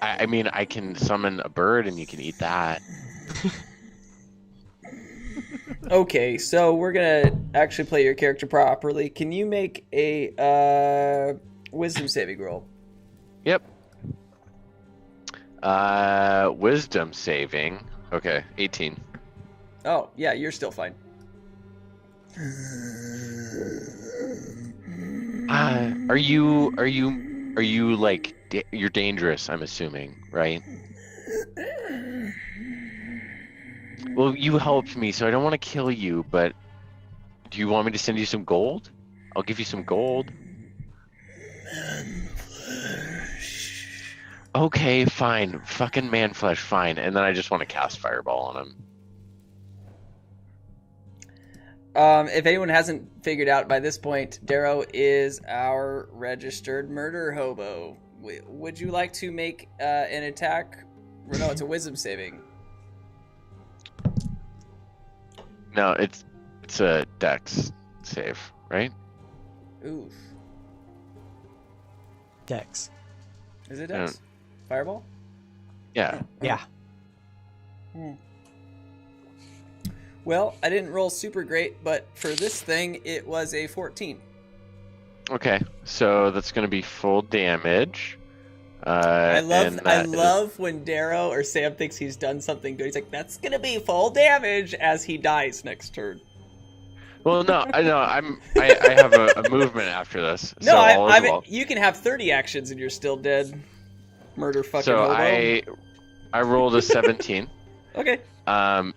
I mean, I can summon a bird and you can eat that. Okay, so we're gonna actually play your character properly. Can you make a wisdom saving roll? Yep. Wisdom saving. Okay, 18. Oh, yeah, you're still fine. Are you like you're dangerous? I'm assuming, right? Well, you helped me, so I don't want to kill you. But do you want me to send you some gold? I'll give you some gold. Okay, fine. Fucking man flesh, fine. And then I just want to cast fireball on him. If anyone hasn't figured out by this point, Darrow is our registered murder hobo. Would you like to make an attack? No, it's a wisdom saving. No, it's a dex save, right? Oof. Dex. Is it dex? Fireball? Yeah. Yeah. Well, I didn't roll super great, but for this thing, it was a 14. Okay, so that's going to be full damage. I love when Darrow or Sam thinks he's done something good. He's like, "That's gonna be full damage" as he dies next turn. Well, no, I have a movement after this. No, so you can have 30 actions and you're still dead. Murder fucking So hobo. I rolled a 17. Okay. And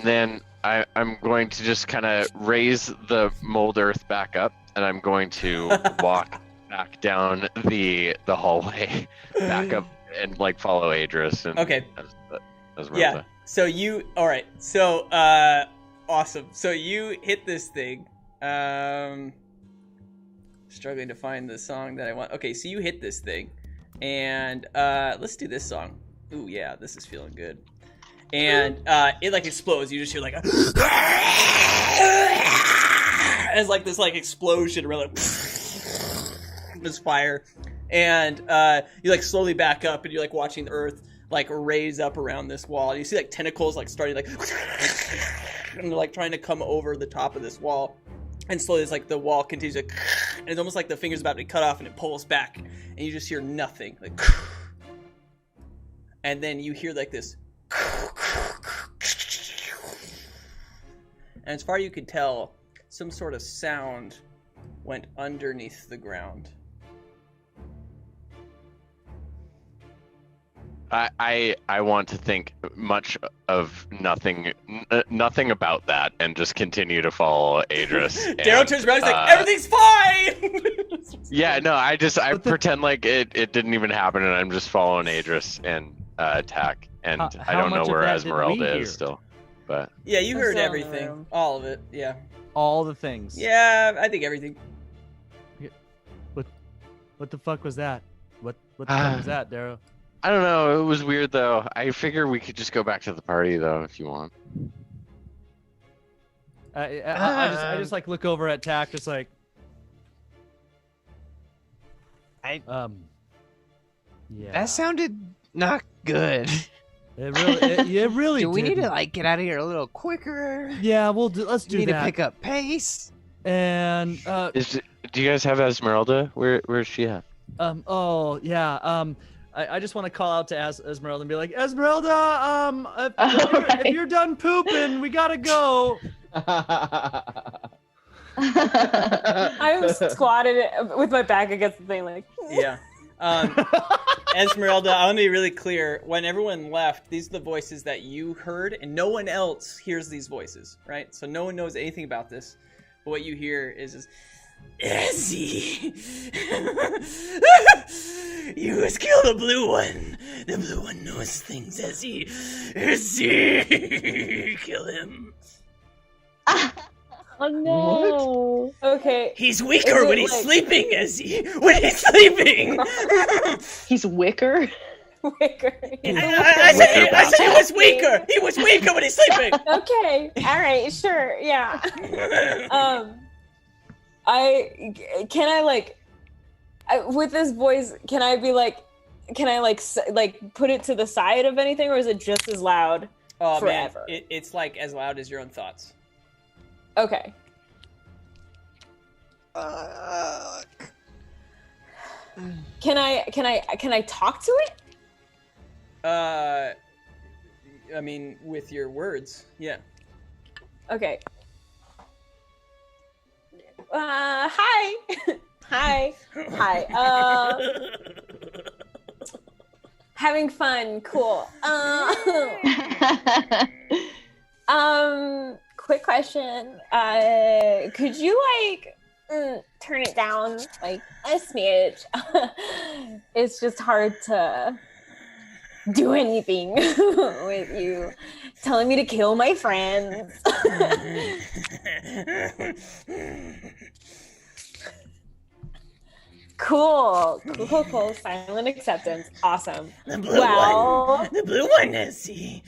then I'm going to just kind of raise the mold earth back up, and I'm going to walk back down the hallway, back up, and like follow Eridris. And okay. As yeah. So all right. So awesome. So you hit this thing. Struggling to find the song that I want. Okay, so you hit this thing, and let's do this song. Ooh yeah, this is feeling good. And it like explodes. You just hear like a as like this like explosion, really this fire, and you like slowly back up, and you're like watching the earth like raise up around this wall. And you see like tentacles like starting like and they're like trying to come over the top of this wall, and slowly it's like the wall continues to, and it's almost like the finger's about to be cut off, and it pulls back, and you just hear nothing, like, and then you hear like this. And as far as you could tell, some sort of sound went underneath the ground. I want to think much of nothing about that, and just continue to follow Eridris. Darrow turns around, he's like, "Everything's fine." Yeah, no, I pretend like it didn't even happen, and I'm just following Eridris and attack. And I don't know where Esmeralda is still, but yeah, you heard everything, all of it. Yeah, all the things. Yeah, I think everything. What the fuck was that? What the fuck was that, Darrow? I don't know. It was weird though. I figure we could just go back to the party though, if you want. I just like look over at Tack, just like. Yeah. That sounded not good. It really. Do we need to like get out of here a little quicker? Yeah, let's do that. We need to pick up pace. And do you guys have Esmeralda? Where is she at? Oh yeah. I just want to call out to Esmeralda and be like, Esmeralda, if you're done pooping, we gotta go. I'm squatted with my back against the thing, like. Yeah. Esmeralda, I want to be really clear. When everyone left, these are the voices that you heard, and no one else hears these voices, right? So no one knows anything about this. But what you hear is Ezzy! You must kill the blue one. The blue one knows things, Ezzy. Ezzy! Kill him. Oh no. What? Okay. He's weaker when he's sleeping, Ezzy. When he's sleeping. He's wicker. Wicker. I said he was weaker. He was weaker when he's sleeping. Okay. All right. Sure. Yeah. With this voice, can I put it to the side of anything, or is it just as loud forever? Man, it's like as loud as your own thoughts. Okay. Can I talk to it? I mean, with your words, yeah. Okay. Hi. Hi. Having fun. Cool. Quick question. Could you turn it down like a smidge? It's just hard to do anything with you telling me to kill my friends. Cool. Silent acceptance. Awesome. The blue one. The blue one, Nessie.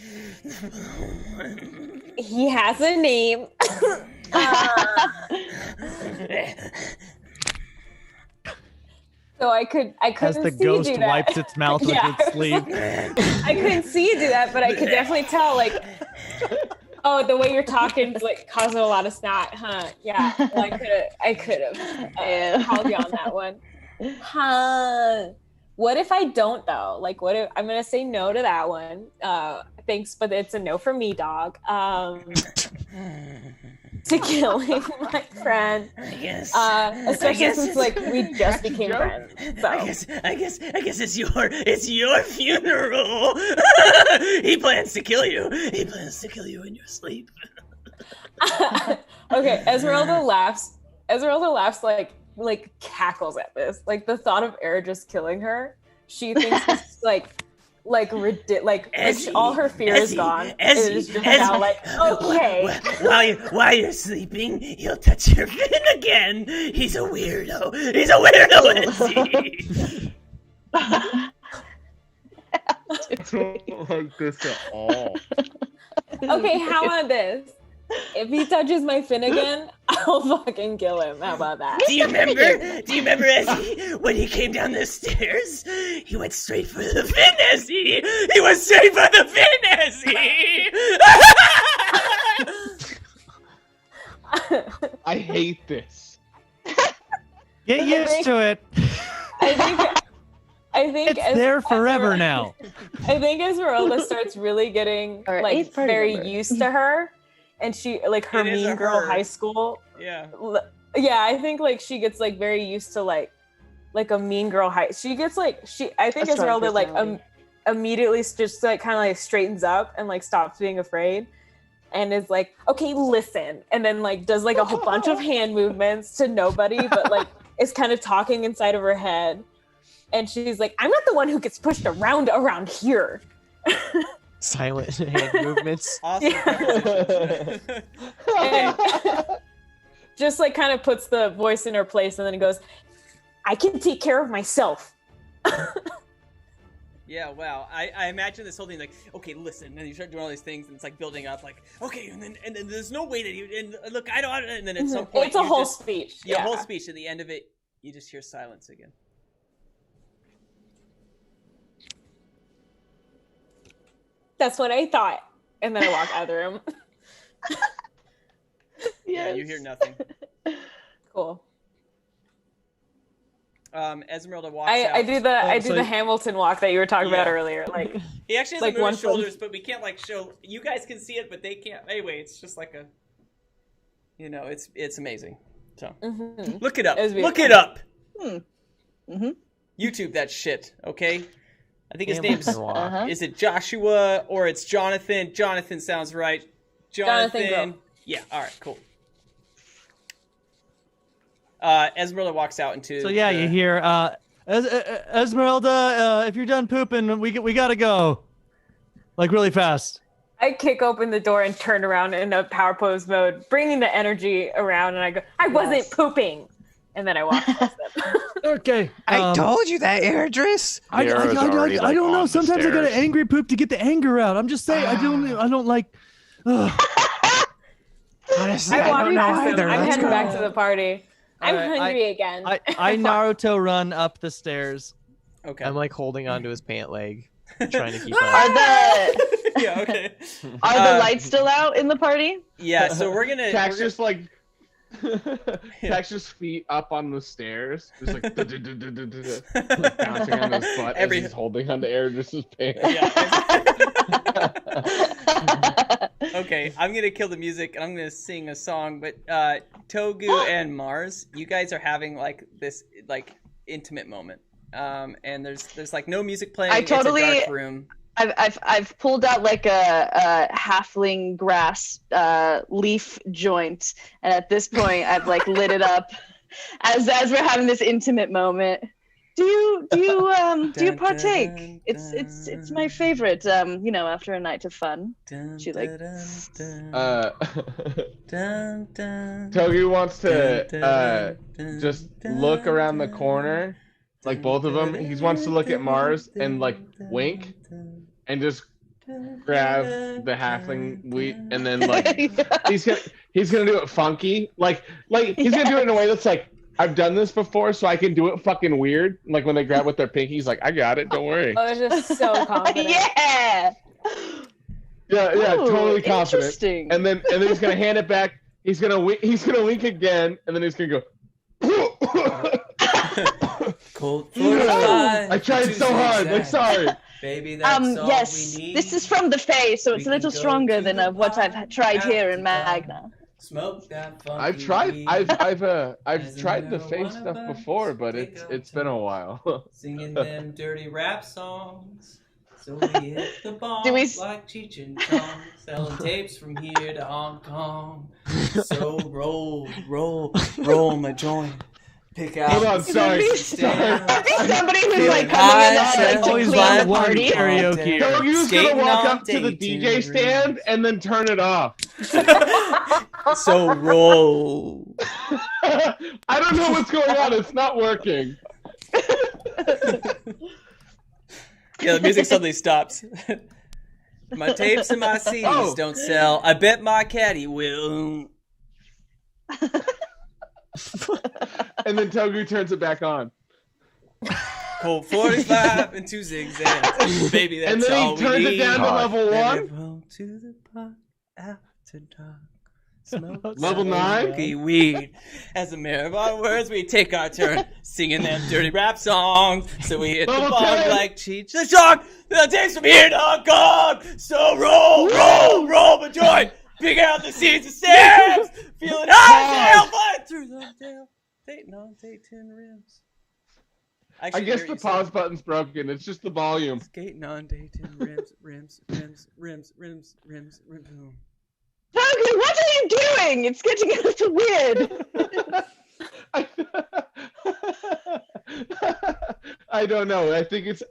He has a name. So I couldn't As the see ghost you do that. wipes its mouth with its sleeve. I couldn't see you do that, but I could definitely tell, oh, the way you're talking is causing a lot of snot, huh? Yeah, well, I could have called you on that one. Huh. What if I don't though? What if I'm gonna say no to that one? Thanks, but it's a no for me, dog. To killing my friend. I guess. Especially since we just became friends. So. I guess it's your funeral. He plans to kill you. He plans to kill you in your sleep. Okay, Esmeralda laughs. Cackles at this. The thought of Eridris killing her, she thinks it's all her fear is gone. It is just now okay. While you're sleeping, he'll touch your fin again. He's a weirdo. Ezzy. I don't like this at all. Okay, how about this? If he touches my fin again, I'll fucking kill him. How about that? Do you remember, Ezzy, when he came down the stairs? He went straight for the fin, Ezzy! He went straight for the fin, Ezzy! I hate this. Get used to it. I think it's there forever now. I think Esmeralda starts really getting very used to her. And she her mean girl high school. Yeah. Yeah, I think she gets very used to a mean girl high. She gets I think Esmeralda immediately just kind of straightens up and stops being afraid, and is okay, listen, and then does a whole bunch of hand movements to nobody, but is kind of talking inside of her head, and she's I'm not the one who gets pushed around here. Silent hand movements. Awesome. And just kind of puts the voice in her place, and then it goes, I can take care of myself. Yeah, wow. I imagine this whole thing okay, listen, and you start doing all these things, and it's building up, okay, and then there's no way that you, and look, I don't, and then at some point it's a whole speech. Yeah, a whole speech. At the end of it, you just hear silence again. That's what I thought. And then I walk out of the room. Yeah, you hear nothing. Cool. Esmeralda walks out. I do the Hamilton walk that you were talking about earlier. Like he actually has like move one his shoulders, but we can't like show. You guys can see it, but they can't. Anyway, it's just like a, it's amazing. So look it up. Look it up. YouTube that shit. Okay. I think his name's is it Joshua or it's Jonathan? Jonathan sounds right. Jonathan. Yeah. All right. Cool. Esmeralda walks out into. So yeah, you hear Esmeralda. If you're done pooping, we gotta go. Like really fast. I kick open the door and turn around in a power pose mode, bringing the energy around, and I go, I wasn't pooping. And then I walk past them. Okay. I told you that, Eridris. I don't know. Sometimes I got an angry poop to get the anger out. I'm just saying. I don't like. Honestly, I I don't know past them. either. I'm Let's heading go. back to the party. I'm hungry again. I Naruto run up the stairs. Okay. I'm like holding onto his pant leg, trying to keep up. Are the Yeah. Okay. are the lights still out in the party? Yeah. So we're gonna. Tax just like. Tax's feet up on the stairs, just like bouncing on his butt as he's holding onto Eridris's pants. Okay, I'm gonna kill the music and I'm gonna sing a song. But Togu and Mars, you guys are having like this like intimate moment, and there's like no music playing. I totally. It's a dark room. I've pulled out like a halfling grass leaf joint, and at this point I've like lit it up as we're having this intimate moment. Do you partake? It's my favorite. After a night of fun. She like. Togu wants to just look around the corner, like both of them. He wants to look at Mars and like wink. And just grab the halfling wheat, and then like he's gonna do it funky, like he's gonna do it in a way that's like I've done this before, so I can do it fucking weird. Like when they grab with their pinky, he's like, I got it, don't worry. I was just so confident. Yeah, totally confident. Interesting. And then he's gonna hand it back. He's gonna wink again, and then he's gonna go. Cold. I tried so hard. Like sorry. Baby, that's all yes, we need. this is from the Fae, so it's a little stronger than what I've tried here in Magna. Smoke that funky I've tried weed. I've tried the face stuff before, but it's been a while. Singing them dirty rap songs. So we hit the bomb like Cheech and Chong, selling tapes from here to Hong Kong. So roll my joint. Pick out. Hold on, sorry. Somebody who's like coming in like to clean the party. Karaoke. Togu's gonna walk up to the DJ stand and then turn it off. So roll. I don't know what's going on. It's not working. Yeah, the music suddenly stops. My tapes and my CDs don't sell. I bet my caddy will. And then Togu turns it back on. Cold 45 and 2 zigzags. Baby, that's all we need. And then he turns it down to level 1. Roll to the pot after dark. Smoke level 9. Weed. As a matter of our words, we take our turn singing them dirty rap songs. So we hit the bong like Cheech the Chong. The tapes from here to Hong Kong. So roll the joint. Pick out the seeds of stamps. Feeling high as hell, flying through the tail. Dayton rims. I guess the pause button's broken. It's just the volume. Skating on Dayton rims. Togu, what are you doing? It's getting a little weird. I don't know. I think it's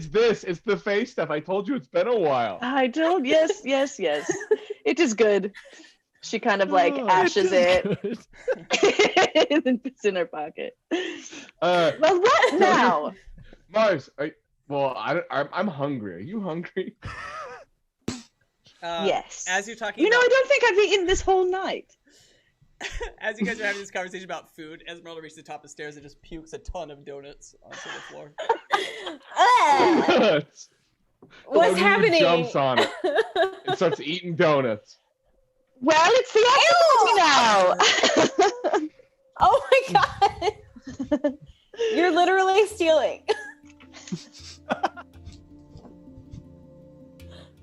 this. It's the face stuff. I told you it's been a while. Yes. It is good. She kind of like ashes it and then puts it in her pocket. Well, what now? Mars, I'm hungry. Are you hungry? Yes. As you're talking, I don't think I've eaten this whole night. As you guys are having this conversation about food, Esmeralda reaches the top of the stairs and just pukes a ton of donuts onto the floor. What's happening? Jumps on it and starts eating donuts. Well, it's the afternoon now. Oh my god! You're literally stealing.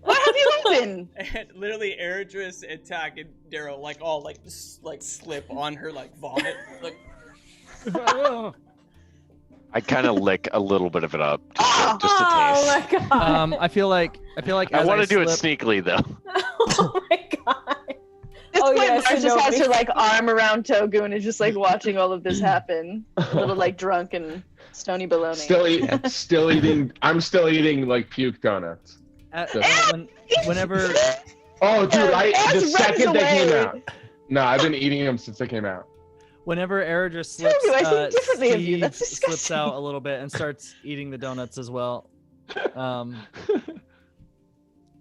What have you opened? And literally, Eridris attack and Darrow all slip on her vomit. I kind of lick a little bit of it up, just a taste. Oh my god. I feel like I want to do it sneakily though. Oh my god. This Oh, point, yes, Mars just has nobody- her arm around Togu and is just watching all of this happen. A little drunk and stony baloney. Still eating. I'm still eating puke donuts. Whenever. Oh, dude! The runs second they came away. out. No, I've been eating them since they came out. Whenever Eridris slips, Togu, I think differently of you. That's Steve slips disgusting. out a little bit and starts eating the donuts as well. I'm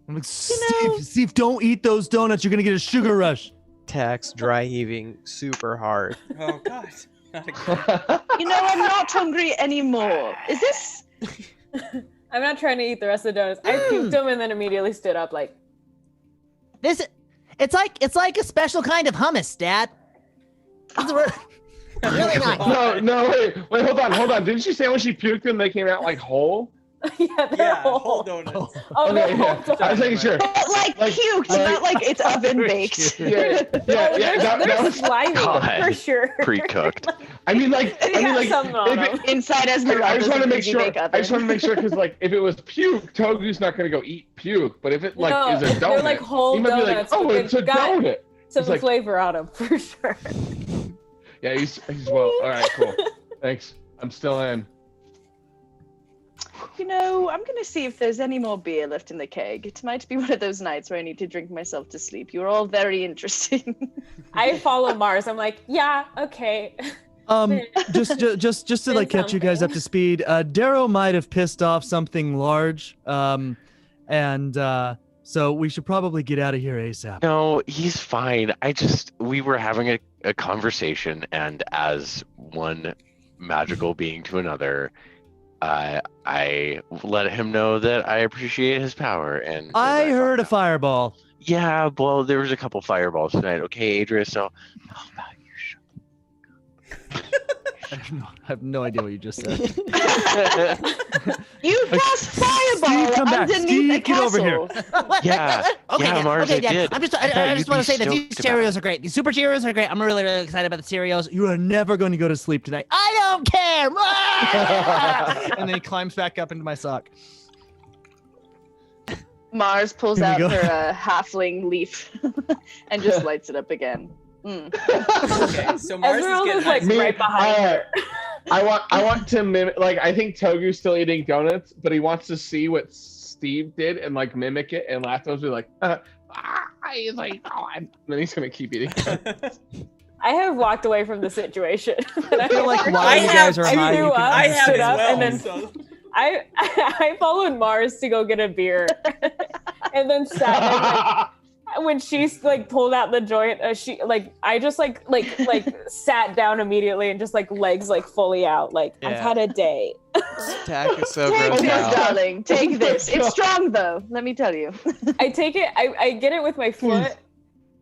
like, Steve, don't eat those donuts. You're gonna get a sugar rush. Tax dry heaving super hard. Oh god. Not again. I'm not hungry anymore. Is this? I'm not trying to eat the rest of the donuts. I puked them and then immediately stood up It's like a special kind of hummus, Dad. It's really nice. No, wait, hold on. Didn't she say when she puked them they came out whole? Yeah, they're whole whole. donuts. Oh, Okay, they're yeah. whole I was making sure. But puked, not it's oven baked. Yeah. They're was- slimy God. for sure. Pre-cooked. I mean, something on them. Inside I Esmeralda's just want to make easy sure. bake oven. I just want to make sure because, if it was puke, Togu's not gonna go eat puke. But if it No, is a donut, they're whole he might be donuts. oh, but it's a they've got donut. some It's like- flavor on them for sure. Yeah, he's well. All right, cool. Thanks. I'm still in. I'm gonna see if there's any more beer left in the keg. It might be one of those nights where I need to drink myself to sleep. You're all very interesting. I follow Mars. I'm like, yeah, okay. Just to Say catch you guys up to speed. Darrow might have pissed off something large. So we should probably get out of here ASAP. No, he's fine. We were having a conversation, and as one magical being to another, I let him know that I appreciate his power. And I heard a fireball. Yeah, well, there was a couple fireballs tonight. Okay, Eridris, so how about you I have no idea what you just said. You cast fireball come back. underneath Steve, the get over here. castle. Yeah, Okay, yeah, Dad. Mars, Okay, I Dad. did. I thought just you'd want be to say that these stoked about Cheerios it. are great. These super Cheerios are great. I'm really, really excited about the Cheerios. You are never going to go to sleep tonight. I don't care. And then he climbs back up into my sock. Mars pulls Here we out go. her halfling leaf and just lights it up again. Okay, so Mars is Esmeralda's getting right behind her. I want to mimic. I think Togu's still eating donuts, but he wants to see what Steve did and mimic it. And Lathos will be like, he's like, oh, and then he's gonna keep eating. I have walked away from the situation. I feel like while you guys are I hiding, threw you can up, I have stood as up, well. and then So. I followed Mars to go get a beer, and then sat there, when she pulled out the joint. I just sat down immediately and just legs fully out. I've Yeah. had a day. Tack is so Take gross this, out. darling. Take this. It's strong though. Let me tell you. I take it. I get it with my foot.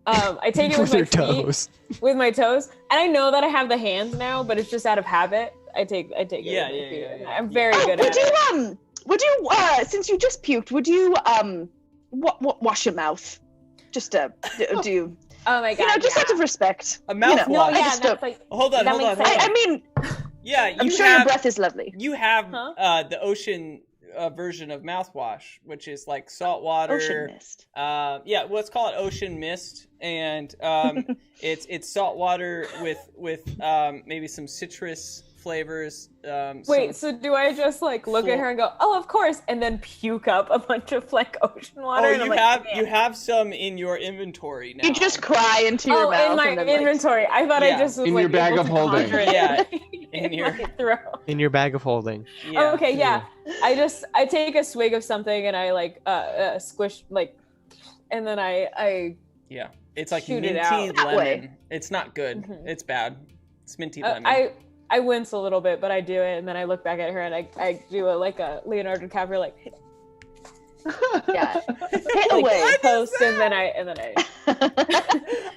I take it with my your feet, toes. with my toes, and I know that I have the hands now, but it's just out of habit. I take it. Yeah, with my feet. yeah. I'm very good Would at it. you since you just puked, would you wash your mouth? Just do you Oh my god! just out of respect. A mouthwash. No, I yeah, just that's don't- Hold on. I mean, Yeah, you I'm sure your have breath is lovely. you have Huh? the ocean version of mouthwash, which is salt water. Ocean mist. Let's call it ocean mist, and it's salt water with maybe some citrus flavors. Wait, so do I just look at her and go, "Oh, of course," and then puke up a bunch of ocean water? Oh, and I'm you "Yeah." have some in your inventory now. You just cry into your mouth. in my and then, inventory. I thought I Yeah. just was In your bag able of to holding. conjure it Yeah, in your- my throat. In your bag of holding. Yeah. Oh, okay, yeah. I take a swig of something and I squish and then I Yeah, it's like Shoot it minty out. That way. lemon. It's not good. Mhm. It's bad. It's minty lemon. I wince a little bit, but I do it, and then I look back at her and I do a Leonardo DiCaprio yeah, get away. post, and then I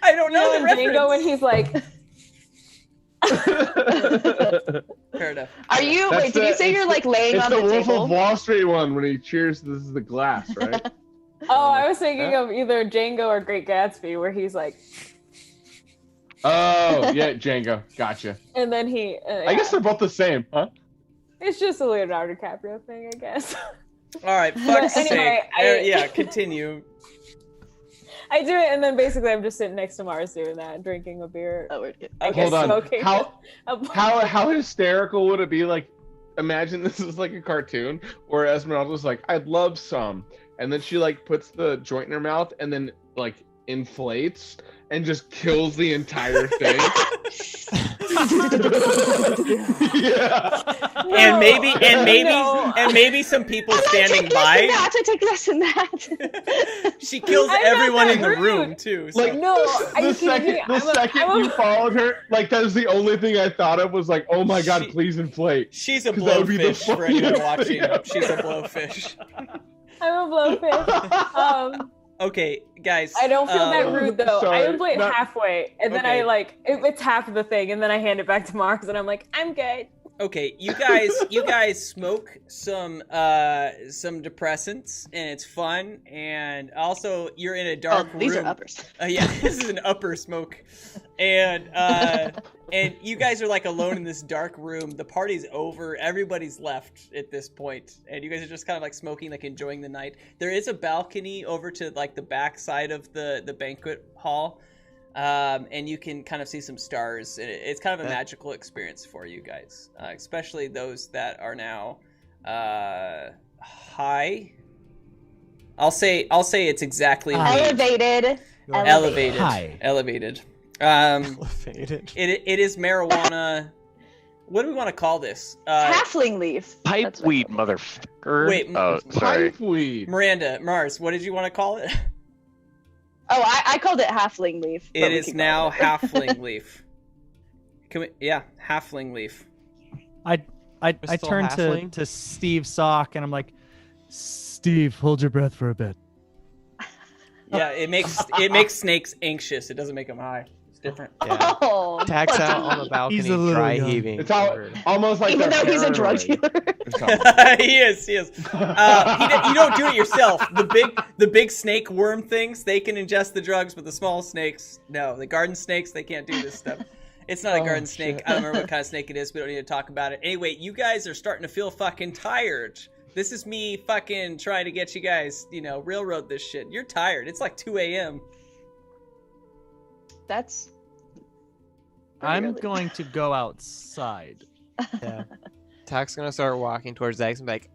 I don't know the and Django when reference. he's like, Fair enough. Are you? Wait, did you say you're like laying on the It's the Wolf table? of Wall Street one when he cheers. This is the glass, right? Oh, I was thinking of either Django or Great Gatsby, where he's like, Oh, yeah, Django. Gotcha. and then he. I guess they're both the same, huh? It's just a Leonardo DiCaprio thing, I guess. All right, fuck's anyway, sake. Yeah, continue. I do it, and then basically I'm just sitting next to Mars doing that, drinking a beer. Oh, we're good. I Hold guess on. smoking. How hysterical would it be? Like, imagine this is like a cartoon where Esmeralda's like, "I'd love some," and then she like puts the joint in her mouth and then like inflates and just kills the entire thing. Yeah. And maybe some people standing by. I take less than that. She kills I'm not everyone that in the rude. room too. So. Like No, are you the kidding me? second you followed her, like that was the only thing I thought of was like, oh my god, please inflate. She's a 'Cause that would be the blowfish for anyone funniest watching. thing She's a blowfish. I'm a blowfish. Okay, guys. I don't feel that rude though. sorry, I inflate not- halfway, and then Okay. I like it's half of the thing, and then I hand it back to Mars, and I'm like, I'm good. Okay, you guys smoke some depressants, and it's fun. And also, you're in a dark room. These are uppers. Yeah, this is an upper smoke, and you guys are like alone in this dark room. The party's over. Everybody's left at this point, and you guys are just kind of like smoking, like enjoying the night. There is a balcony over to like the back side of the banquet hall, and you can kind of see some stars. It's kind of a magical experience for you guys, especially those that are now high. I'll say it's exactly Elevated. elevated. High. Elevated. Elevated. It is marijuana. What do we want to call this? Halfling leaf. Pipe That's what I weed, call motherfucker. Wait, Oh, sorry. Pipe weed. Miranda, Mars, what did you want to call it? Oh, I called it halfling leaf. but It we is can call now it. halfling leaf. Can we? Yeah, halfling leaf. I Crystal turn halfling? to Steve Sock and I'm like, Steve, hold your breath for a bit. Yeah, it makes snakes anxious. It doesn't make them high. It's different. Yeah. Oh, Tax poor out on Dee. the balcony, He's a little dry young. heaving. It's almost like Even they're though he's a drug paranoid. dealer. He is. You don't do it yourself. The big snake worm things, they can ingest the drugs, but the small snakes, no. The garden snakes, they can't do this stuff. It's not a garden snake. I don't remember what kind of snake it is. We don't need to talk about it. Anyway, you guys are starting to feel fucking tired. This is me fucking trying to get you guys, railroad this shit. You're tired. It's like 2 a.m. That's. I'm early. going to go outside. Yeah. Tack's gonna start walking towards Dax and be like,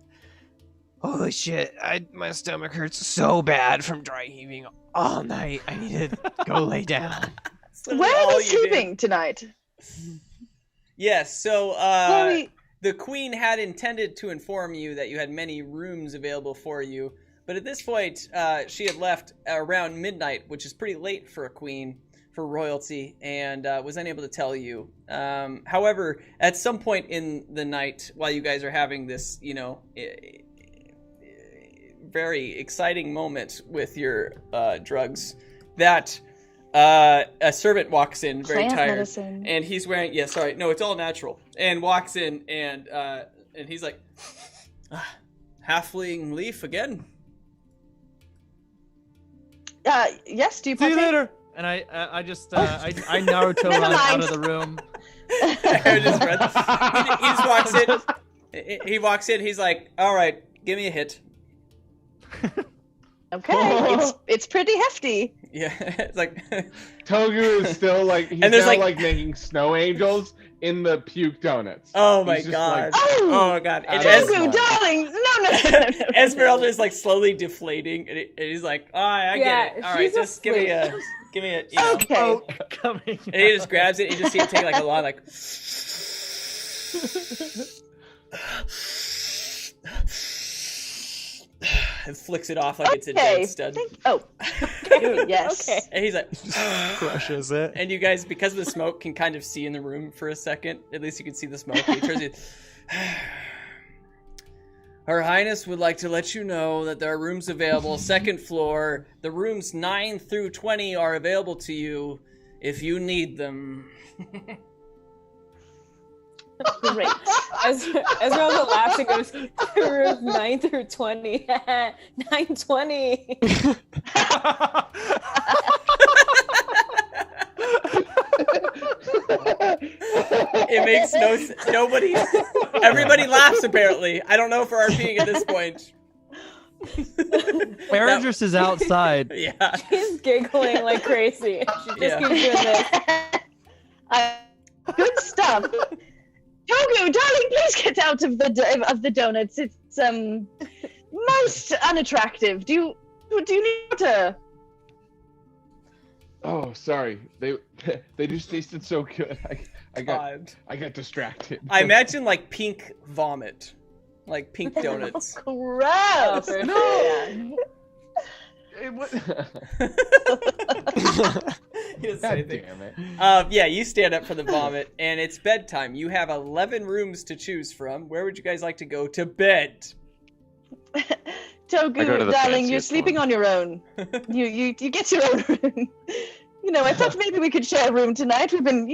"Holy shit! My stomach hurts so bad from dry heaving all night. I need to go lay down." Where are they sleeping tonight? Yes, so Chloe- the queen had intended to inform you that you had many rooms available for you, but at this point, she had left around midnight, which is pretty late for a queen, for royalty, and was unable to tell you. However, at some point in the night, while you guys are having this, very exciting moment with your drugs, that a servant walks in, very Plant tired, medicine. and he's wearing. Yeah, sorry, no, it's all natural. And walks in, and he's like, "Halfling leaf again." Yes. Do you See you partake? later. And I just I Naruto Never run out mind. of the room. He just walks in. He walks in. He's like, "All right, give me a hit." Okay, it's pretty hefty. Yeah, it's like Togu is still like he's And there's, now like- like making snow angels in the puke donuts. oh my He's just, god, like, oh my god. And Togu, Togu, darling, no. Esmeralda is like slowly deflating, and he's like, "Oh, I get it. All right, she's just give me a." Okay. Oh, coming. And he just grabs it. And you just see it take like a lot, like. And flicks it off like it's a Okay. dead stud. Ooh, yes. Okay. And he's like, Crushes it. and you guys, because of the smoke, can kind of see in the room for a second. At least you can see the smoke. And he turns it. Her Highness would like to let you know that there are rooms available, second floor. The rooms 9 through 20 are available to you if you need them. Great. Esmeralda laughs and goes, rooms 9 through 20. 920. It makes no sense. Everybody laughs apparently. I don't know if we're RPing at this point. Eridris is outside. Yeah. She's giggling like crazy. She just keeps doing this. Good stuff. Togu, darling, please get out of the donuts. It's most unattractive. Do you need water? Oh, sorry. They just tasted so good. I got distracted. I imagine like pink vomit, like pink donuts. Gross. No. It was... He doesn't say anything. Damn it. Yeah, you stand up for the vomit, and it's bedtime. You have 11 rooms to choose from. Where would you guys like to go to bed? Togu, darling, you're sleeping on your own. You get your own room. I thought maybe we could share a room tonight. We've been,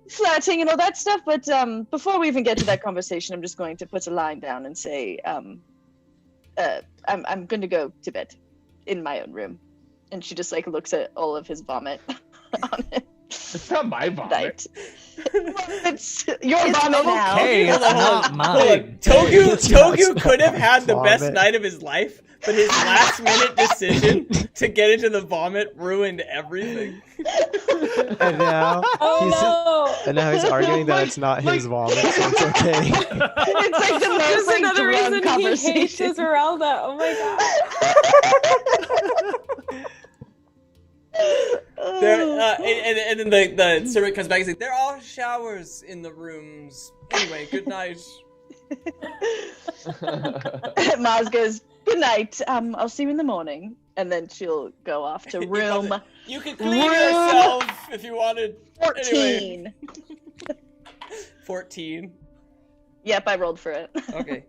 flirting and all that stuff. But before we even get to that conversation, I'm just going to put a line down and say, I'm going to go to bed in my own room. And she just looks at all of his vomit on it. It's not my vomit. It's your vomit now. Hey, it's not mine. Togu could have had the best night of his life, but his last minute decision to get into the vomit ruined everything. And now, he's arguing that it's not his vomit, so it's okay. It's like the most another reason he hates Esmeralda. Oh my god. And then the servant comes back and says, "There are showers in the rooms. Anyway, good night." Maz goes, "Good night. I'll see you in the morning." And then she'll go off to room. You can clean yourself if you wanted. 14. Anyway. 14. Yep, I rolled for it. Okay.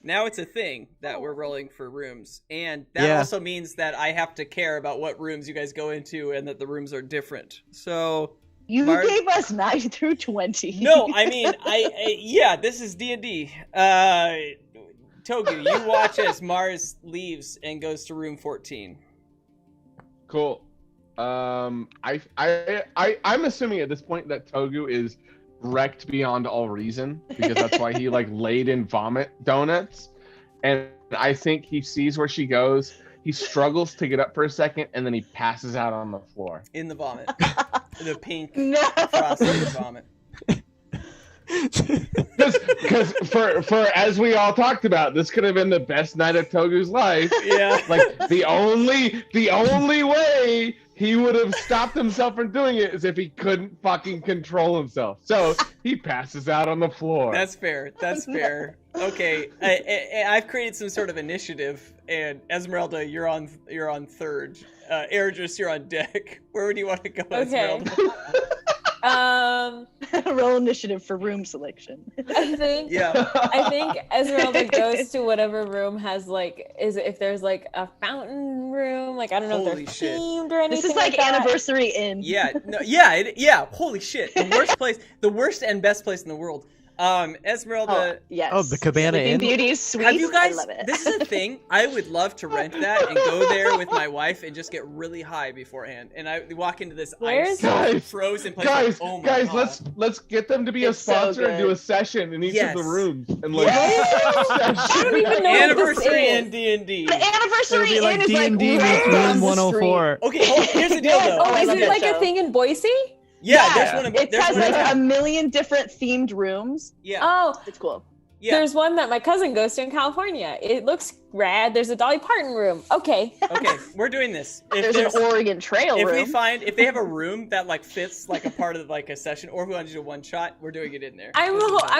Now it's a thing that we're rolling for rooms, and that also means that I have to care about what rooms you guys go into and that the rooms are different. So you gave us 9 through 20. No, I mean, I this is D&D. Togu, you watch as Mars leaves and goes to room 14. Cool. I'm assuming at this point that Togu is wrecked beyond all reason, because that's why he laid in vomit donuts, and I think he sees where she goes. He struggles to get up for a second, and then he passes out on the floor in the vomit. The pink frosted vomit. Because for as we all talked about, this could have been the best night of Togu's life. Yeah. The only way he would have stopped himself from doing it is if he couldn't fucking control himself. So he passes out on the floor. That's fair. That's fair. Okay, I've created some sort of initiative, and Esmeralda, you're on third. Eridris, you're on deck. Where do you want to go, Esmeralda? Roll initiative for room selection. I think Esmeralda goes to whatever room has if there's a fountain room, I don't know if they're themed or anything. This is Anniversary Inn. Yeah, holy shit. The worst and best place in the world. Esmeralda. Yes. Oh, the Cabana Inn. Beauty Suite. Have you guys? I love it. This is a thing. I would love to rent that and go there with my wife and just get really high beforehand. And I walk into this frozen place. Guys, let's get them to be a sponsor and do a session in each of the rooms. And I don't even know Anniversary and D&D. The Anniversary Inn is D&D with room 104. Okay, here's the deal though. Oh, is it a thing in Boise? Yeah, there's one. It has a million different themed rooms. Yeah. Oh, it's cool. Yeah. There's one that my cousin goes to in California. It looks rad. There's a Dolly Parton room. Okay. Okay, we're doing this. There's an Oregon Trail room. If they have a room that fits a part of a session, or if we want to do a one shot, we're doing it in there. I'm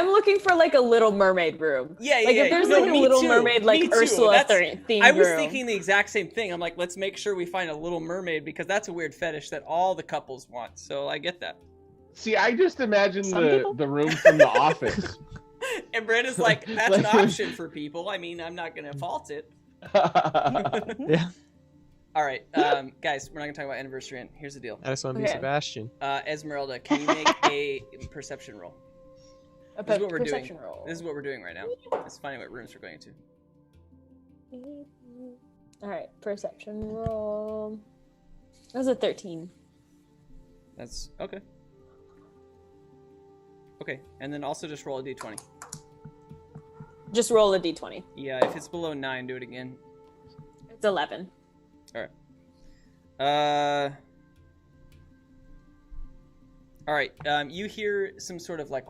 looking for a Little Mermaid room. Yeah. If there's a Little Mermaid Ursula themed room. I was thinking the exact same thing. I'm like, let's make sure we find a Little Mermaid, because that's a weird fetish that all the couples want. So I get that. See, I just imagine the room from The Office. And Brandon's like, that's an option for people. I mean, I'm not going to fault it. Yeah. All right, guys, we're not going to talk about Anniversary Inn. Here's the deal. I just want to be Sebastian. Esmeralda, can you make a perception roll? This is what we're doing. Perception roll. This is what we're doing right now. It's finding what rooms we're going to. All right, perception roll. That was a 13. That's okay. Okay, and then also just roll a d20. Just roll a d20. Yeah, if it's below 9, do it again. It's 11. All right. You hear some sort of like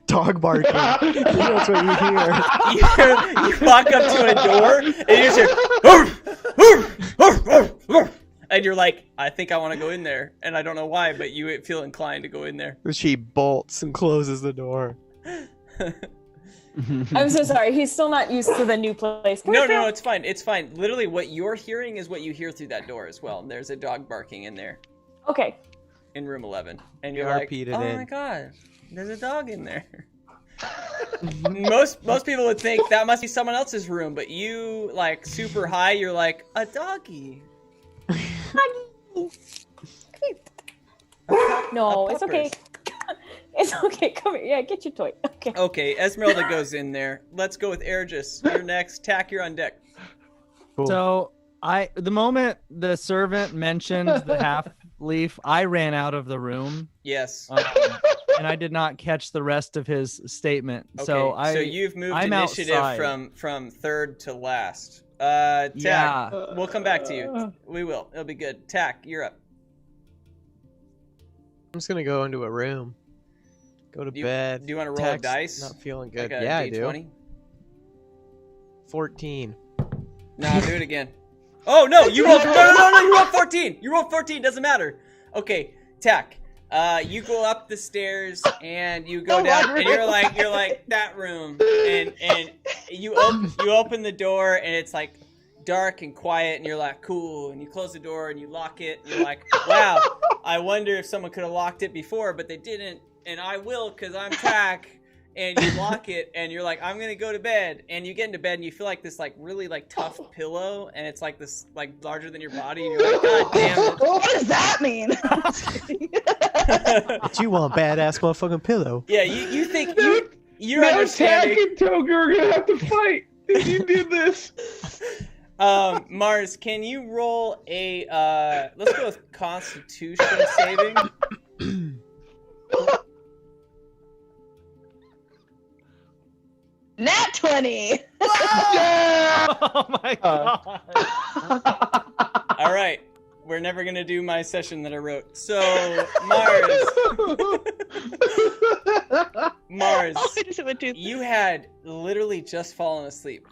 Dog barking. That's what you hear. you walk up to a door and you just hear and you're like, I think I want to go in there, and I don't know why, but you feel inclined to go in there. She bolts and closes the door. I'm so sorry. He's still not used to the new place. No, it's fine. It's fine. Literally, what you're hearing is what you hear through that door as well. And there's a dog barking in there. Okay. In room 11, and you're like, RP'd it oh in. my god, there's a dog in there. most people would think that must be someone else's room, but you, like, super high, you're like, a doggy. No, it's okay. It's okay. Come here. Yeah, get your toy. Okay. Okay, Esmeralda goes in there. Let's go with Eridris. You're next. Tack, you're on deck. Cool. So the moment the servant mentioned the half leaf, I ran out of the room. Yes. And I did not catch the rest of his statement. Okay, so you've moved I'm initiative outside. from third to last. Tack, Yeah. we'll come back to you. We will. It'll be good. Tack, you're up. I'm just gonna go into a room. Go to bed. Do you want to roll a Text, dice? Not feeling good. Like a Yeah, D20? I do. 14. No, do it again. Oh no, you rolled no, you rolled 14. You rolled 14, doesn't matter. Okay, Tack. You go up the stairs and you go down and you're like that room and you open the door and it's like dark and quiet and you're like cool, and you close the door and you lock it and you're like, wow, I wonder if someone could have locked it before, but they didn't, and I will because I'm Tack. And you lock it and you're like, I'm gonna go to bed, and you get into bed and you feel like this like really like tough pillow, and it's like this like larger than your body, and you're like, god damn it. What does that mean? But you want badass motherfucking pillow. Yeah, you think you're Now Tack understanding. and Toga are gonna have to fight if you do this. Mars, can you roll a let's go with Constitution saving. Nat 20. Oh my god. All right, we're never gonna do my session that I wrote. So Mars, you had literally just fallen asleep,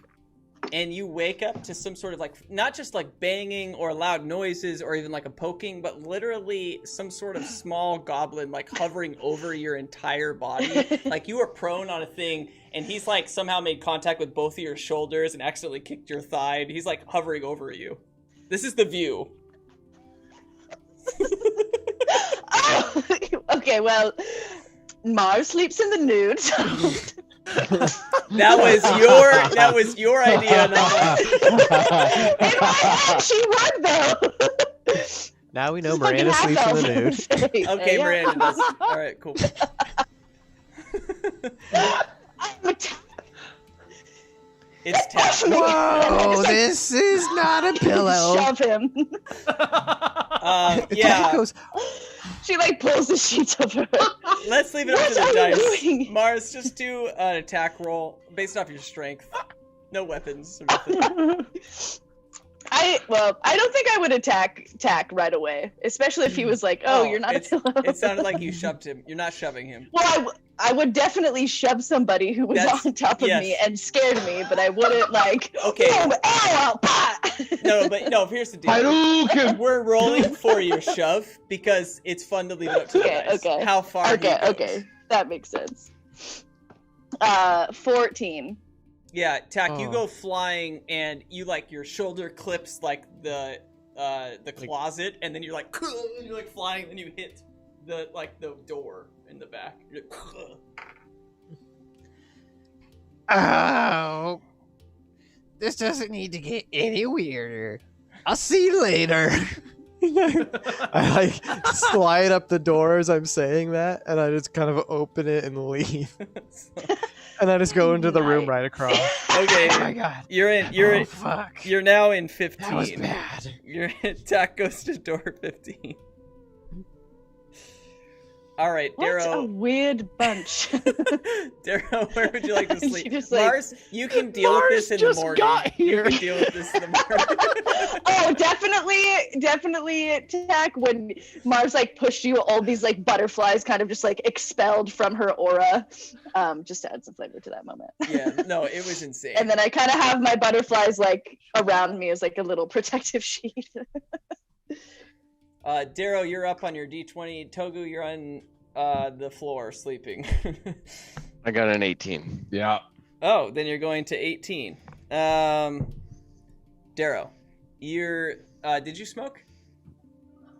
and you wake up to some sort of like, not just like banging or loud noises or even like a poking, but literally some sort of small goblin like hovering over your entire body. Like you were prone on a thing, and he's like somehow made contact with both of your shoulders and accidentally kicked your thigh, and he's like hovering over you. This is the view. Oh, okay, well, Mars sleeps in the nude. That was your idea, not mine. In my head, she would though. Now we know Just fucking Miranda sleeps in the half-elf. nude. Okay, Yeah. Miranda does. All right, cool. It's Tack. Whoa, this is not a pillow. Shove him. Yeah. She like pulls the sheets over her. Let's leave it up to What the are you dice. doing? Mars, just do an attack roll based off your strength. No weapons or nothing. I don't think I would attack Tack right away, especially if he was like, "Oh, you're not a pillow." It sounded like you shoved him. You're not shoving him. Well, I would definitely shove somebody who was on top of me and scared me, but I wouldn't like. Okay. "Oh, ow, bah!" No, here's the deal. We're rolling for your shove because it's fun to leave it up to the dice. Okay. How far? Okay, that makes sense. 14. Yeah, Tack, you go flying and you like your shoulder clips like the closet, and then you're like flying, and you hit the door in the back. You're like, Oh, this doesn't need to get any weirder. I'll see you later. I like slide up the door as I'm saying that, and I just kind of open it and leave. And I just go into the room right across. Okay. Oh my god. You're fuck. You're now in 15. That was bad. Your attack goes to door 15. All right, What Darrow. a weird bunch. Darrow, where would you like to sleep? You're just like, Mars, you can deal with this in the morning. got here. You can deal with this in the morning. Oh, definitely attack when Mars like pushed you. All these like butterflies kind of just like expelled from her aura, just to add some flavor to that moment. Yeah, no, it was insane. And then I kind of have my butterflies like around me as like a little protective sheet. Darrow, you're up on your D20. Togu, you're on the floor sleeping. I got an 18. Yeah. Oh, then you're going to 18. Darrow, you're did you smoke?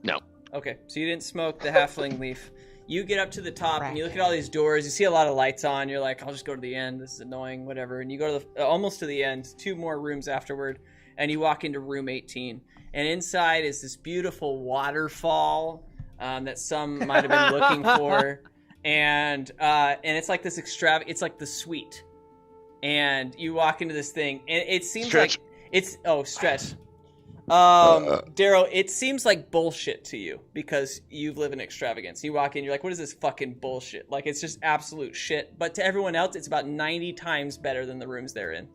No. Okay, so you didn't smoke the halfling leaf. You get up to the top and you look at all these doors. You see a lot of lights on. You're like, I'll just go to the end. This is annoying, whatever. And you go to the almost to the end, 2 more rooms afterward, and you walk into room 18. And inside is this beautiful waterfall that some might have been looking for, and it's like this it's like the suite. And you walk into this thing, and it seems Stretch. like it's stretch. Darrow, it seems like bullshit to you because you live in extravagance. You walk in, you're like, what is this fucking bullshit? Like, it's just absolute shit. But to everyone else, it's about 90 times better than the rooms they're in.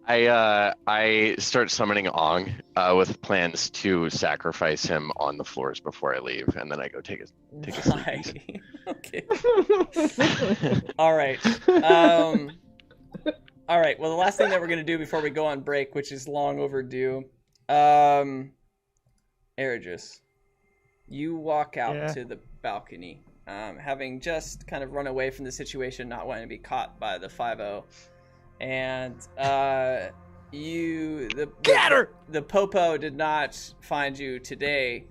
I start summoning Ong with plans to sacrifice him on the floors before I leave, and then I go take a sleep. Okay. All right. All right. Well, the last thing that we're gonna do before we go on break, which is long overdue, Eridris, you walk out to the balcony, having just kind of run away from the situation, not wanting to be caught by the 5-0. And the Popo did not find you today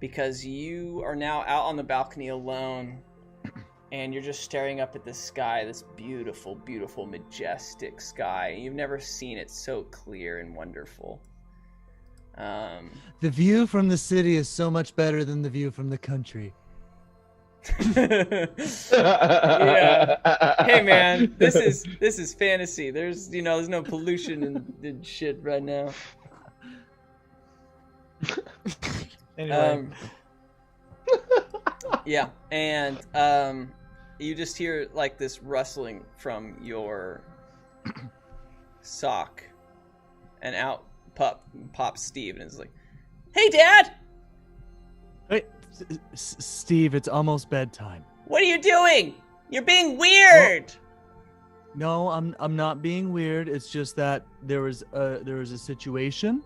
because you are now out on the balcony alone, and you're just staring up at the sky, this beautiful, beautiful, majestic sky. You've never seen it so clear and wonderful. The view from the city is so much better than the view from the country. Yeah. Hey man, this is fantasy. There's no pollution and shit right now. Anyway. Yeah, and you just hear like this rustling from your sock, and out pops Steve, and it's like, "Hey, Dad!" Hey, Steve, it's almost bedtime. What are you doing? You're being weird. No, I'm not being weird. It's just that there was a situation,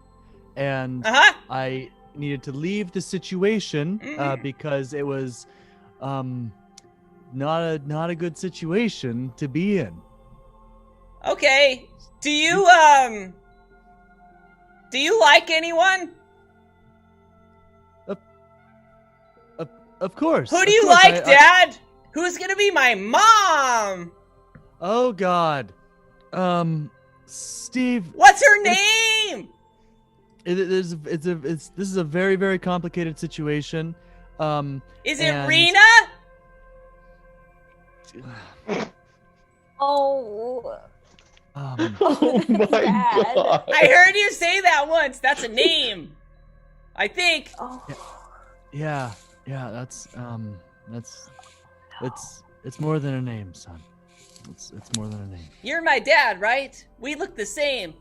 and I needed to leave the situation because it was not a good situation to be in. Okay. Do you like anyone? Of course. Who do you like, Dad? Who's gonna be my mom? Oh God, Steve. What's her name? This is a very, very complicated situation. Is it Rena? Oh. Oh my God. I heard you say that once. That's a name. I think. Oh. Yeah, that's it's more than a name, son. It's more than a name. You're my dad, right? We look the same.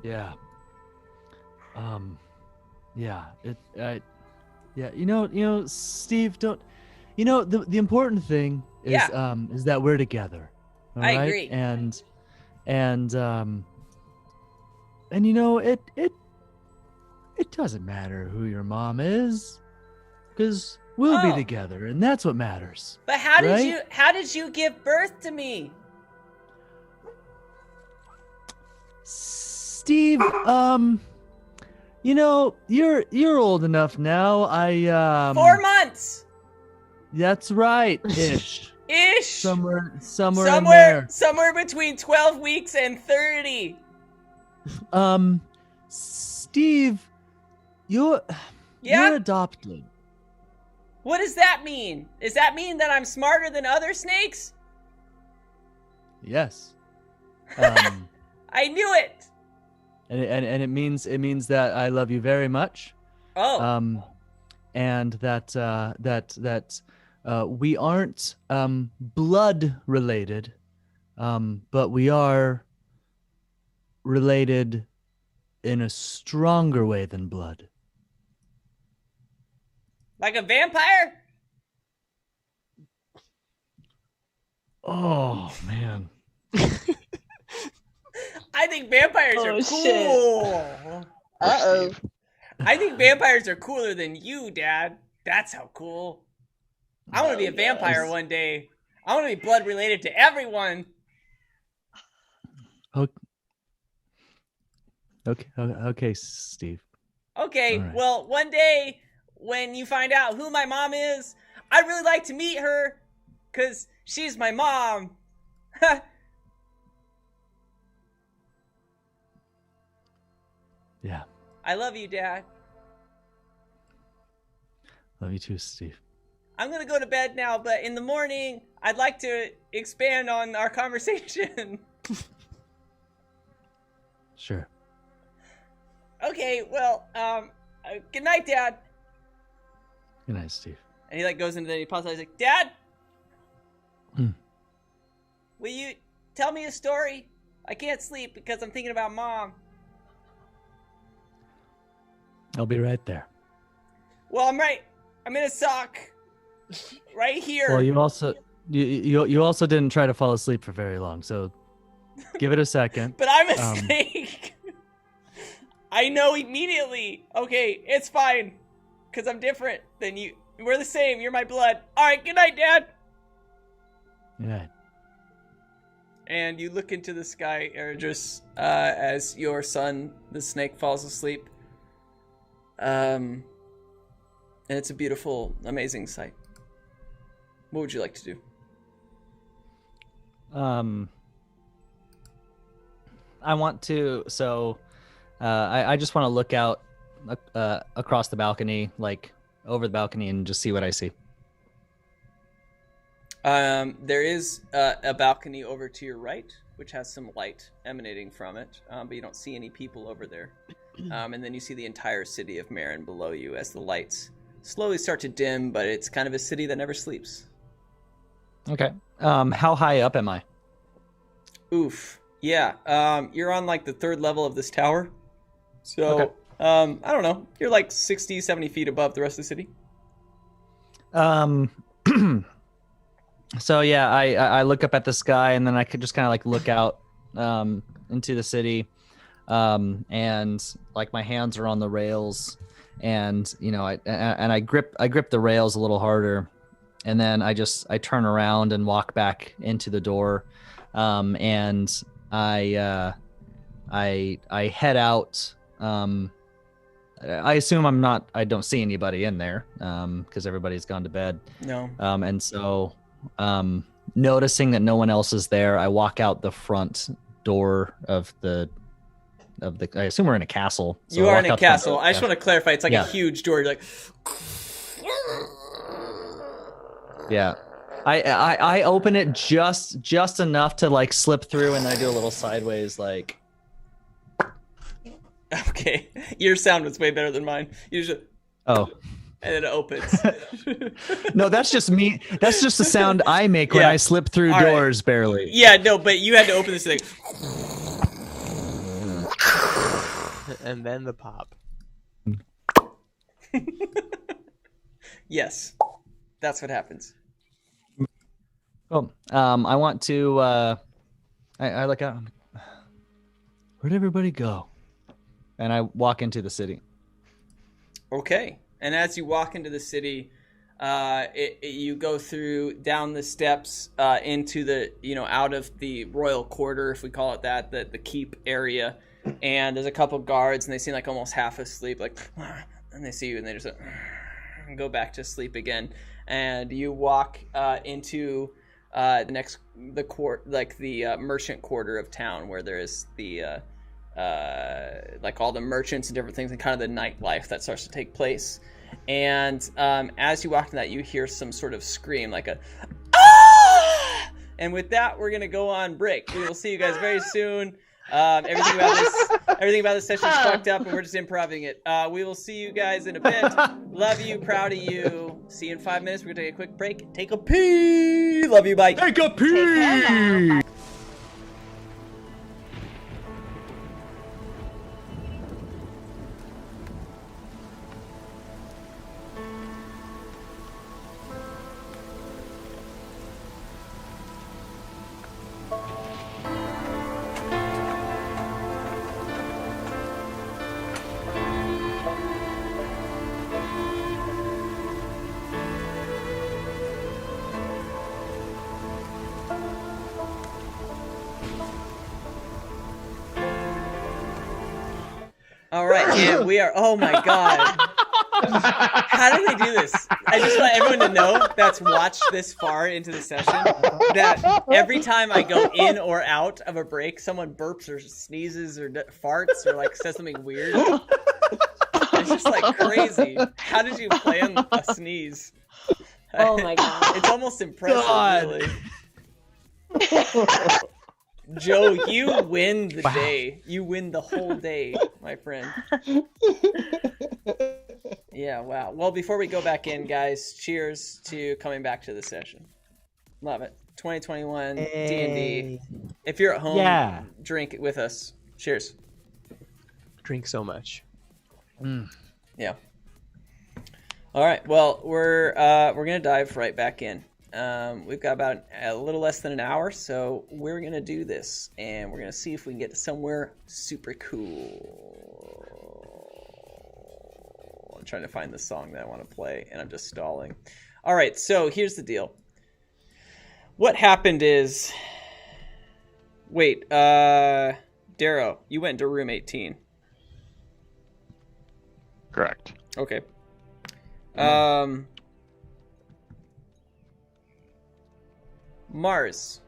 Yeah. Yeah. You know, Steve, don't. You know, the important thing is that we're together. All I right? agree. And you know, it doesn't matter who your mom is, because we'll be together, and that's what matters. But how right? did you give birth to me? Steve, you know, you're old enough now. 4 months. That's right, ish. Ish. Somewhere in there. Somewhere between 12 weeks and 30. Steve, you're adopted. What does that mean? Does that mean that I'm smarter than other snakes? Yes. I knew it. And it means that I love you very much. Oh. And that we aren't blood related, but we are related in a stronger way than blood. Like a vampire? Oh man. I think vampires are cool. Shit. Uh-oh. I think vampires are cooler than you, Dad. That's how cool. I want to be a vampire one day. I want to be blood related to everyone. Okay, Steve. Okay, All right. well, one day when you find out who my mom is, I'd really like to meet her because she's my mom. Yeah. I love you, Dad. Love you too, Steve. I'm going to go to bed now, but in the morning, I'd like to expand on our conversation. Sure. Okay, well, good night, Dad. Good night, Steve. And he like goes into the, he pauses, he's like, Dad? Will you tell me a story? I can't sleep because I'm thinking about Mom. I'll be right there. Well, I'm in a sock. Right here. Well, you also didn't try to fall asleep for very long, so give it a second. But I'm a snake. I know immediately. Okay, it's fine. Because I'm different than you. We're the same. You're my blood. All right, good night, Dad. Good night. And you look into the sky, Eridris, as your son, the snake, falls asleep. And it's a beautiful, amazing sight. What would you like to do? I want to. So, I just want to look out across the balcony, like over the balcony, and just see what I see. There is a balcony over to your right, which has some light emanating from it, but you don't see any people over there. And then you see the entire city of Marin below you as the lights slowly start to dim, but it's kind of a city that never sleeps. Okay. How high up am I? Oof. Yeah. You're on like the third level of this tower. So, okay. I don't know. You're like 60, 70 feet above the rest of the city. So yeah, I look up at the sky, and then I could just kind of like look out into the city, and like my hands are on the rails, and you know I grip the rails a little harder, and then I turn around and walk back into the door, and I head out. I assume I don't see anybody in there because everybody's gone to bed. No. And so noticing that no one else is there, I walk out the front door of the I assume we're in a castle. So you are in a castle. I just want to clarify, it's like a huge door. You're like yeah. I open it just enough to like slip through, and I do a little sideways like. Okay, your sound was way better than mine. You just and then it opens. No, that's just me. That's just the sound I make when I slip through doors barely. Yeah, no, but you had to open this thing. And then the pop. Yes, that's what happens. Oh, I want to. I look out. Where'd everybody go? And I walk into the city. Okay. And as you walk into the city, you go down the steps into the, out of the royal quarter, if we call it that, the keep area. And there's a couple guards, and they seem like almost half asleep, like, and they see you, and they just go back to sleep again. And you walk into the merchant quarter of town, where there is the like all the merchants and different things, and kind of the nightlife that starts to take place. And as you walk into that, you hear some sort of scream, like a ah! And with that, we're gonna go on break. We will see you guys very soon. Everything about this session is fucked up, and we're just improvising it. We will see you guys in a bit. Love you, proud of you. See you in 5 minutes. We're gonna take a quick break. Take a pee. Love you. Bye. Take a pee. All right, and we are. Oh my god! How did they do this? I just want everyone to know that's watched this far into the session that every time I go in or out of a break, someone burps or sneezes or farts or like says something weird. It's just like crazy. How did you plan a sneeze? Oh my god! It's almost impressive, really. Joe, you win the day. You win the whole day, my friend. Yeah, wow. Well, before we go back in, guys, cheers to coming back to the session. Love it. 2021 D&D. If you're at home, drink it with us. Cheers. Drink so much. Yeah. All right. Well, we're gonna dive right back in. We've got about a little less than an hour, so we're gonna do this, and we're gonna see if we can get somewhere super cool. I'm trying to find the song that I want to play, and I'm just stalling. All right, so here's the deal. What happened is, wait, Darrow, you went to room 18. Correct. Okay. Mars,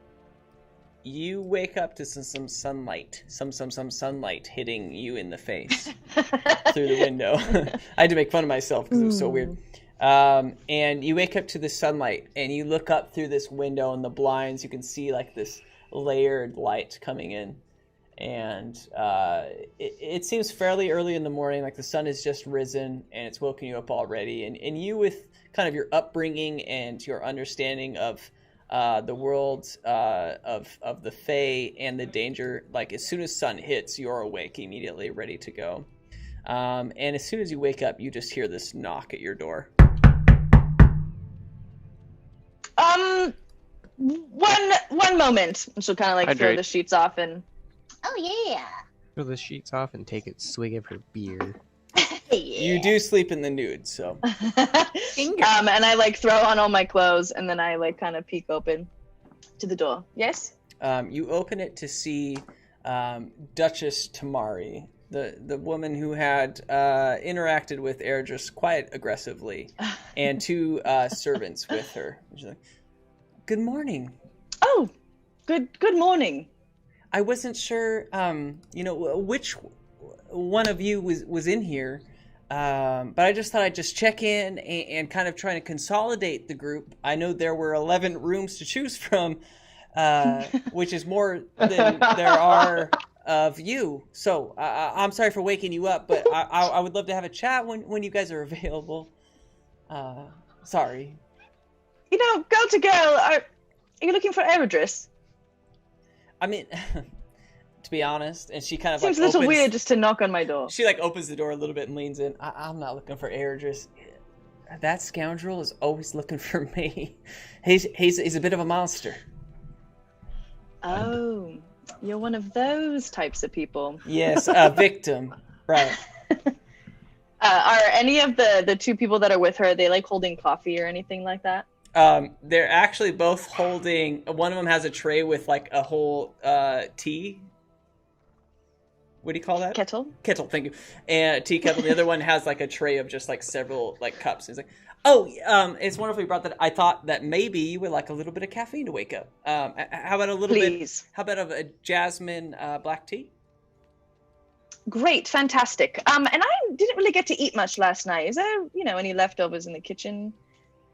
you wake up to some sunlight, some sunlight hitting you in the face through the window. I had to make fun of myself because it was so weird. And you wake up to the sunlight, and you look up through this window and the blinds. You can see like this layered light coming in, and it seems fairly early in the morning, like the sun has just risen and it's woken you up already. And you, with kind of your upbringing and your understanding of the world of the Fae and the danger, like as soon as sun hits, you're awake immediately, ready to go. And as soon as you wake up, you just hear this knock at your door. One moment. And she'll kind of like throw Hydrate. the sheets off and. Oh yeah. Throw the sheets off and take a swig of her beer. You do sleep in the nude, so. And I like throw on all my clothes, and then I like kind of peek open to the door. Yes. You open it to see Duchess Tamari, the woman who had interacted with Eridris quite aggressively, and two servants with her. She's like, "Good morning." Oh, good morning. I wasn't sure, which one of you was in here, but I just thought I'd just check in and kind of try to consolidate the group. I know there were 11 rooms to choose from, which is more than there are of you. So I'm sorry for waking you up, but I would love to have a chat when you guys are available. Sorry. Girl to girl, are you looking for Eridris? I mean, to be honest, and she kind of seems a little weird just to knock on my door. She like opens the door a little bit and leans in. I'm not looking for Eridris. That scoundrel is always looking for me. He's a bit of a monster. Oh, you're one of those types of people. Yes, a victim, right? Are any of the two people that are with her, are they like holding coffee or anything like that? They're actually both holding. One of them has a tray with like a whole tea. What do you call that? Kettle. Kettle, thank you. And tea kettle. The other one has like a tray of just like several like cups. He's like, Oh, it's wonderful you brought that. I thought that maybe you would like a little bit of caffeine to wake up. How about a little Please. bit? How about a jasmine black tea? Great, fantastic. And I didn't really get to eat much last night. Is there, any leftovers in the kitchen?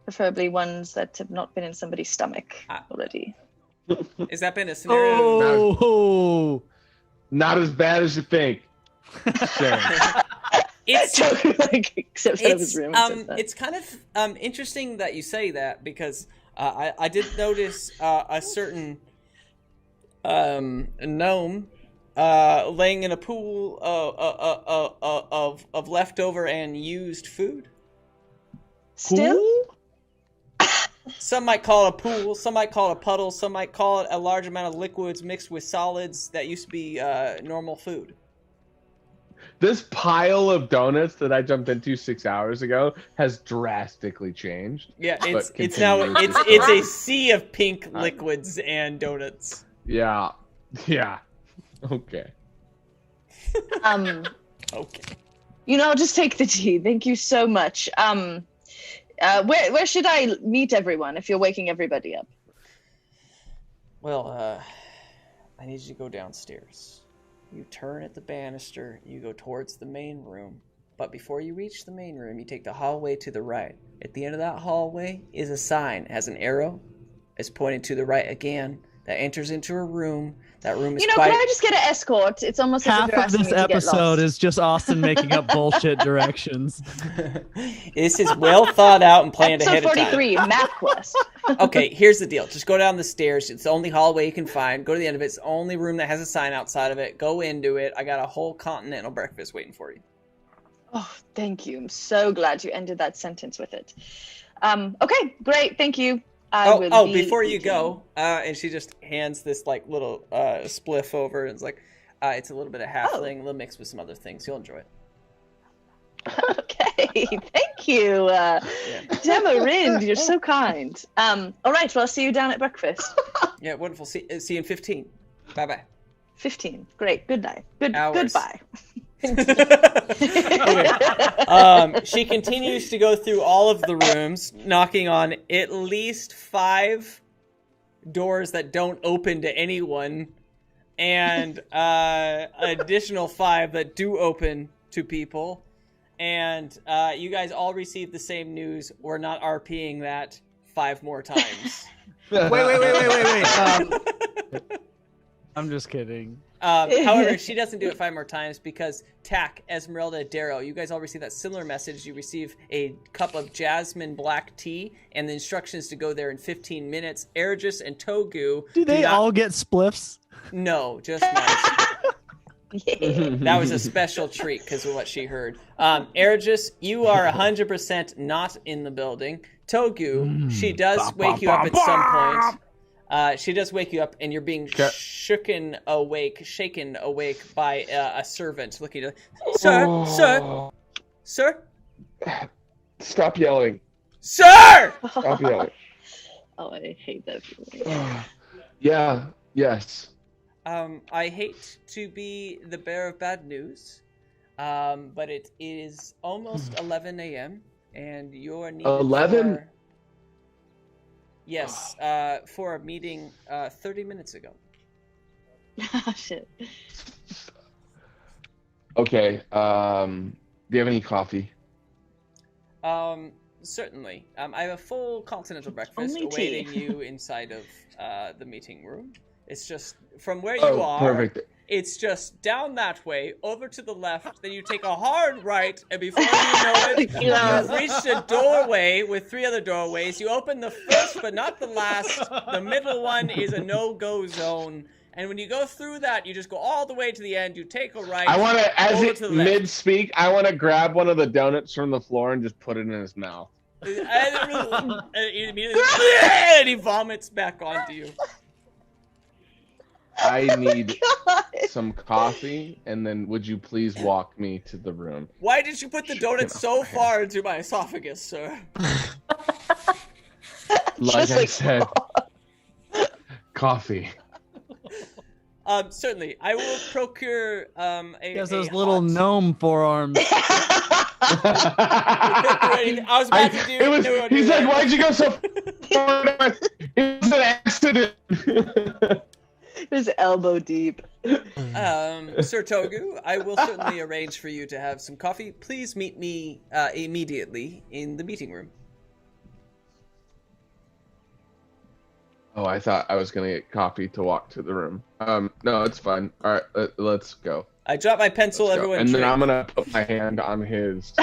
Preferably ones that have not been in somebody's stomach already. Has that been a scenario? Oh, not as bad as you think. It's it's kind of interesting that you say that because I did notice a certain gnome laying in a pool of leftover and used food. Still? Some might call it a pool, some might call it a puddle, some might call it a large amount of liquids mixed with solids that used to be normal food. This pile of donuts that I jumped into 6 hours ago has drastically changed. Yeah, it's now a sea of pink liquids and donuts. Yeah. Okay. Okay. I'll just take the tea. Thank you so much. Where should I meet everyone if you're waking everybody up? Well, I need you to go downstairs. You turn at the banister, you go towards the main room. But before you reach the main room, you take the hallway to the right. At the end of that hallway is a sign. It has an arrow. It's pointing to the right again. That enters into a room. That room is can I just get an escort? It's almost half as if of this episode is just Austin making up bullshit directions. This is well thought out and planned ahead of time. Episode 43, map quest. Okay, here's the deal. Just go down the stairs. It's the only hallway you can find. Go to the end of it. It's the only room that has a sign outside of it. Go into it. I got a whole continental breakfast waiting for you. Oh, thank you. I'm so glad you ended that sentence with it. Okay, great. Thank you. Before you go, and she just hands this little spliff over, and it's it's a little bit of halfling, a little mixed with some other things. You'll enjoy it. Okay, thank you, Demarind. You're so kind. All right, well, I'll see you down at breakfast. Yeah, wonderful. See you in 15. Bye. 15. Great. Good night. Hours. Goodbye. Okay. She continues to go through all of the rooms, knocking on at least 5 doors that don't open to anyone, and additional 5 that do open to people. And you guys all receive the same news. We're not RPing that 5 more times. Wait. I'm just kidding. However, she doesn't do it 5 more times because Tack, Esmeralda, Darrow, you guys all receive that similar message. You receive a cup of jasmine black tea and the instructions to go there in 15 minutes. Eridris and Togu. Do they all get spliffs? No, just Mike. That was a special treat because of what she heard. Eridris, you are 100% not in the building. Togu, she does wake you up at some point. She does wake you up, and you're being shaken awake by a servant looking at you. Sir? Stop yelling. Sir! Stop yelling. Oh, I hate that feeling. Yes. I hate to be the bearer of bad news, but it is almost 11 a.m., and you're needed 11? Yes, for a meeting 30 minutes ago. Shit. Okay, do you have any coffee? Certainly. I have a full continental breakfast awaiting you inside of the meeting room. It's just from where you are. Perfect. It's just down that way, over to the left, then you take a hard right, and before you know it, you've reached a doorway with 3 other doorways. You open the first, but not the last. The middle one is a no-go zone. And when you go through that, you just go all the way to the end. You take a right. I want to, as it mid-speak, I want to grab one of the donuts from the floor and just put it in his mouth. And he vomits back onto you. I need some coffee, and then would you please walk me to the room? Why did you put the donuts so far into my esophagus, sir? Like I said, coffee. Certainly. I will procure He has those little gnome forearms. I was about to do it. He's like, why'd you go so far? It was an accident. It was elbow deep. Sir Togu, I will certainly arrange for you to have some coffee. Please meet me immediately in the meeting room. Oh, I thought I was gonna get coffee to walk to the room. No, it's fine. All right, let's go. I drop my pencil. Everyone, and then I'm gonna put my hand on his.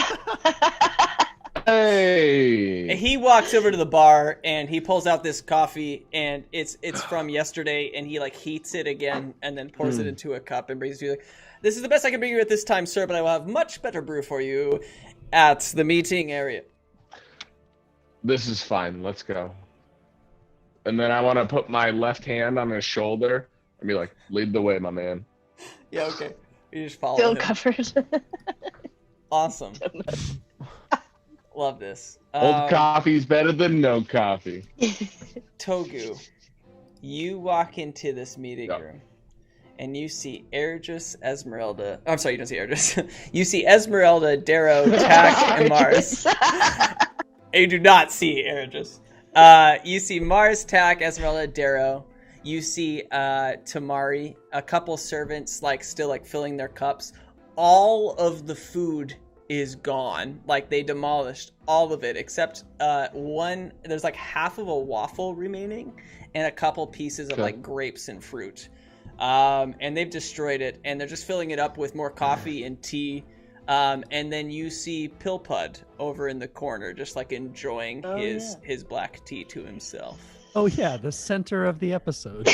Hey. And he walks over to the bar and he pulls out this coffee, and it's from yesterday, and he like heats it again and then pours it into a cup and brings it to you. Like, this is the best I can bring you at this time, sir, but I will have much better brew for you at the meeting area. This is fine. Let's go. And then I want to put my left hand on his shoulder and be like, "Lead the way, my man." Yeah, okay. You just follow Still him. covered. Awesome. Love this. Old coffee's better than no coffee. Togu, you walk into this meeting room, and you see Eridris, Esmeralda. I'm sorry, you don't see Eridris. You see Esmeralda, Darrow, Tak, and Mars. And you do not see Eridris. You see Mars, Tak, Esmeralda, Darrow. You see Tamari, a couple servants still filling their cups. All of the food is gone. Like, they demolished all of it except one. There's half of a waffle remaining and a couple pieces of grapes and fruit. And they've destroyed it, and they're just filling it up with more coffee and tea. And then you see Pilbud over in the corner, just enjoying his black tea to himself. Oh yeah, the center of the episode.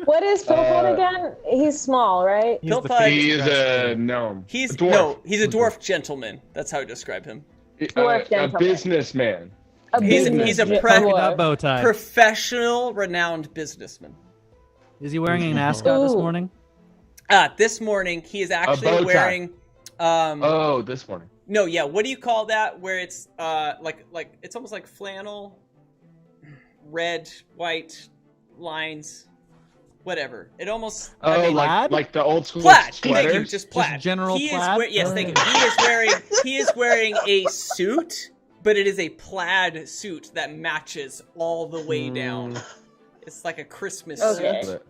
What is Pilbud again? He's small, right? Pilbud, he is a gnome. He's a dwarf gentleman. That's how I describe him. Dwarf gentleman. A businessman. He's a bow tie. professional, renowned businessman. Is he wearing an ascot this morning? This morning he is actually wearing. This morning. No, yeah. What do you call that? Where it's it's almost like flannel, red, white lines, whatever. It almost. Like the old school plaid. sweaters? Thank you, just plaid. Just general plaid. Yes, thank you. He is wearing a suit, but it is a plaid suit that matches all the way down. It's like a Christmas suit.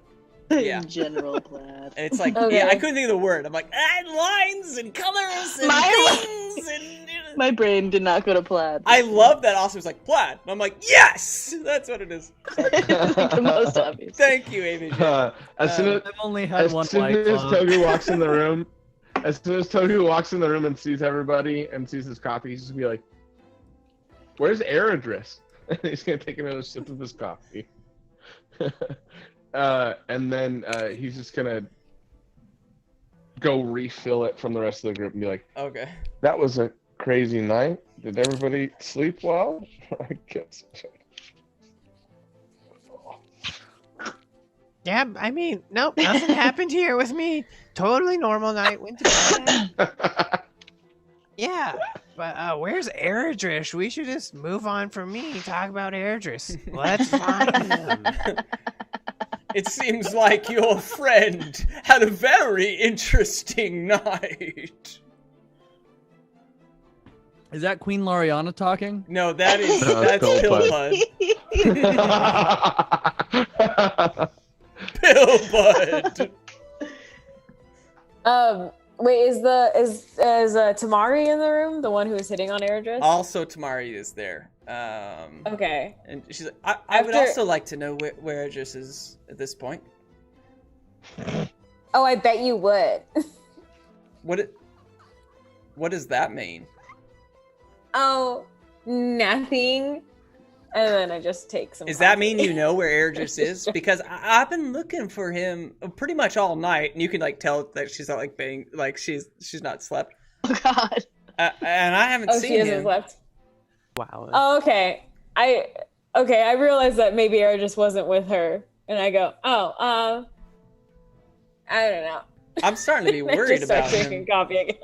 Yeah. General plaid. It's I couldn't think of the word. I'm lines and colors and things and. My brain did not go to plaid. I love that. Also, it's plaid. And I'm yes, that's what it is. The most obvious. Thank you, Amy. As soon as I've only had one Togu walks in the room, and sees everybody and sees his coffee, he's just gonna be like, "Where's Eridris?" And he's gonna take another sip of his coffee. And then he's just gonna go refill it from the rest of the group and be like, "Okay, that was a crazy night. Did everybody sleep well?" I guess. Yeah, I mean, nope, nothing happened here with me. Totally normal night. Went to bed. Yeah, but where's Eridris? We should just move on from me. Talk about Eridris. Let's find him. It seems like your friend had a very interesting night. Is that Queen Lariana talking? No, that's Pilbud. Pilbud. Wait, is Tamari in the room? The one who was hitting on Eridris? Also, Tamari is there. Okay. And she's like, I would also like to know where Eridris is at this point. Oh, I bet you would. What does that mean? Oh, nothing. And then I just take some. Does that mean you know where Eridris is? Because I've been looking for him pretty much all night, and you can tell that she's not banging, she's not slept. Oh God. And I haven't seen him. She hasn't slept. Wow. Oh, okay. I realized that maybe Eridris wasn't with her, and I go, I don't know. I'm starting to be worried about him. Drinking coffee again.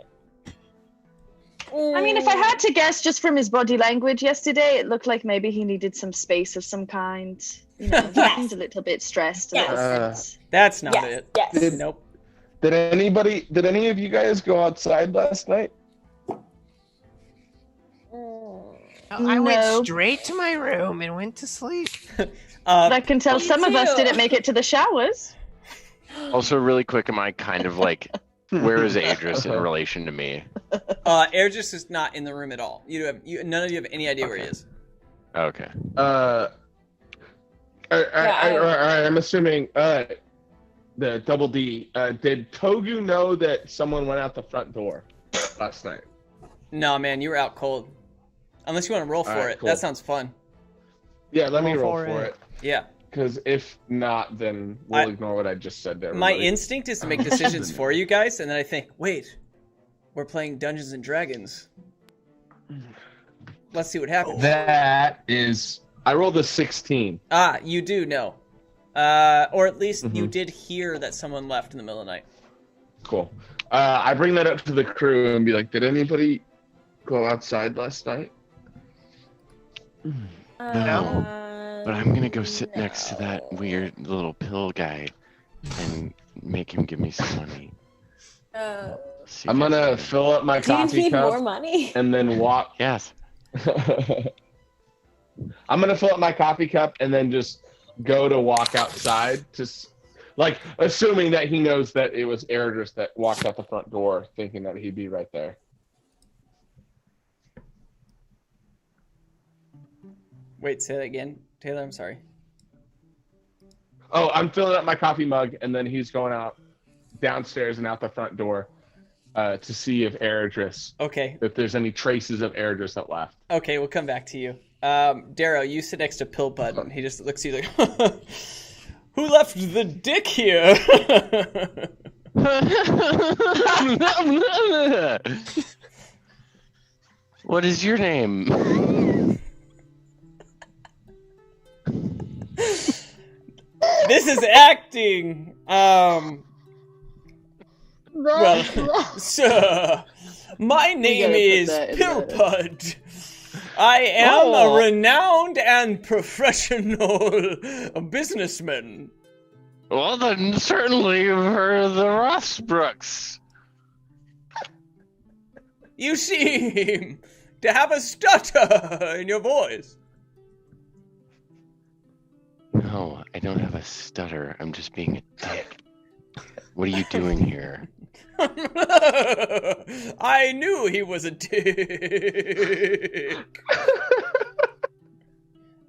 I mean, if I had to guess just from his body language yesterday, it looked like maybe he needed some space of some kind. He seems a little bit stressed. That's not Yes, it. yes. Nope. Did any of you guys go outside last night? I went straight to my room and went to sleep. I can tell some of us didn't make it to the showers. Also, really quick, am I kind of like, where is Eridris in relation to me? Eridris is not in the room at all. None of you have any idea where he is. Okay. I'm assuming the Double D. Did Togu know that someone went out the front door last night? No, man, you were out cold. Unless you want to roll for it. Cool. That sounds fun. Yeah, let me roll for it. Yeah. Because if not, then we'll ignore what I just said there. My instinct is to make decisions for you guys, and then I think, wait, we're playing Dungeons and Dragons. Let's see what happens. That is... I rolled a 16. Ah, you do know. Or at least you did hear that someone left in the middle of the night. Cool. I bring that up to the crew and be like, did anybody go outside last night? No. But I'm gonna go sit next to that weird little pill guy and make him give me some money. I'm gonna fill up my coffee Do you need cup more money? and then walk. Yes. I'm gonna fill up my coffee cup and then just go to walk outside, just like assuming that he knows that it was Eridris that walked out the front door, thinking that he'd be right there. Wait, say that again, Taylor. I'm sorry. Oh, I'm filling up my coffee mug, and then he's going out downstairs and out the front door to see if Eridris. Okay. If there's any traces of Eridris that left. Okay, we'll come back to you. Darrow, you sit next to Pilbud, and he just looks at you like, who left the dick here? What is your name? This is acting. Well, sir, my name is Pilbud. I am a renowned and professional businessman. Well, then certainly you've heard of the Rossbrooks. You seem to have a stutter in your voice. No, I don't have a stutter. I'm just being a dick. What are you doing here? I knew he was a dick.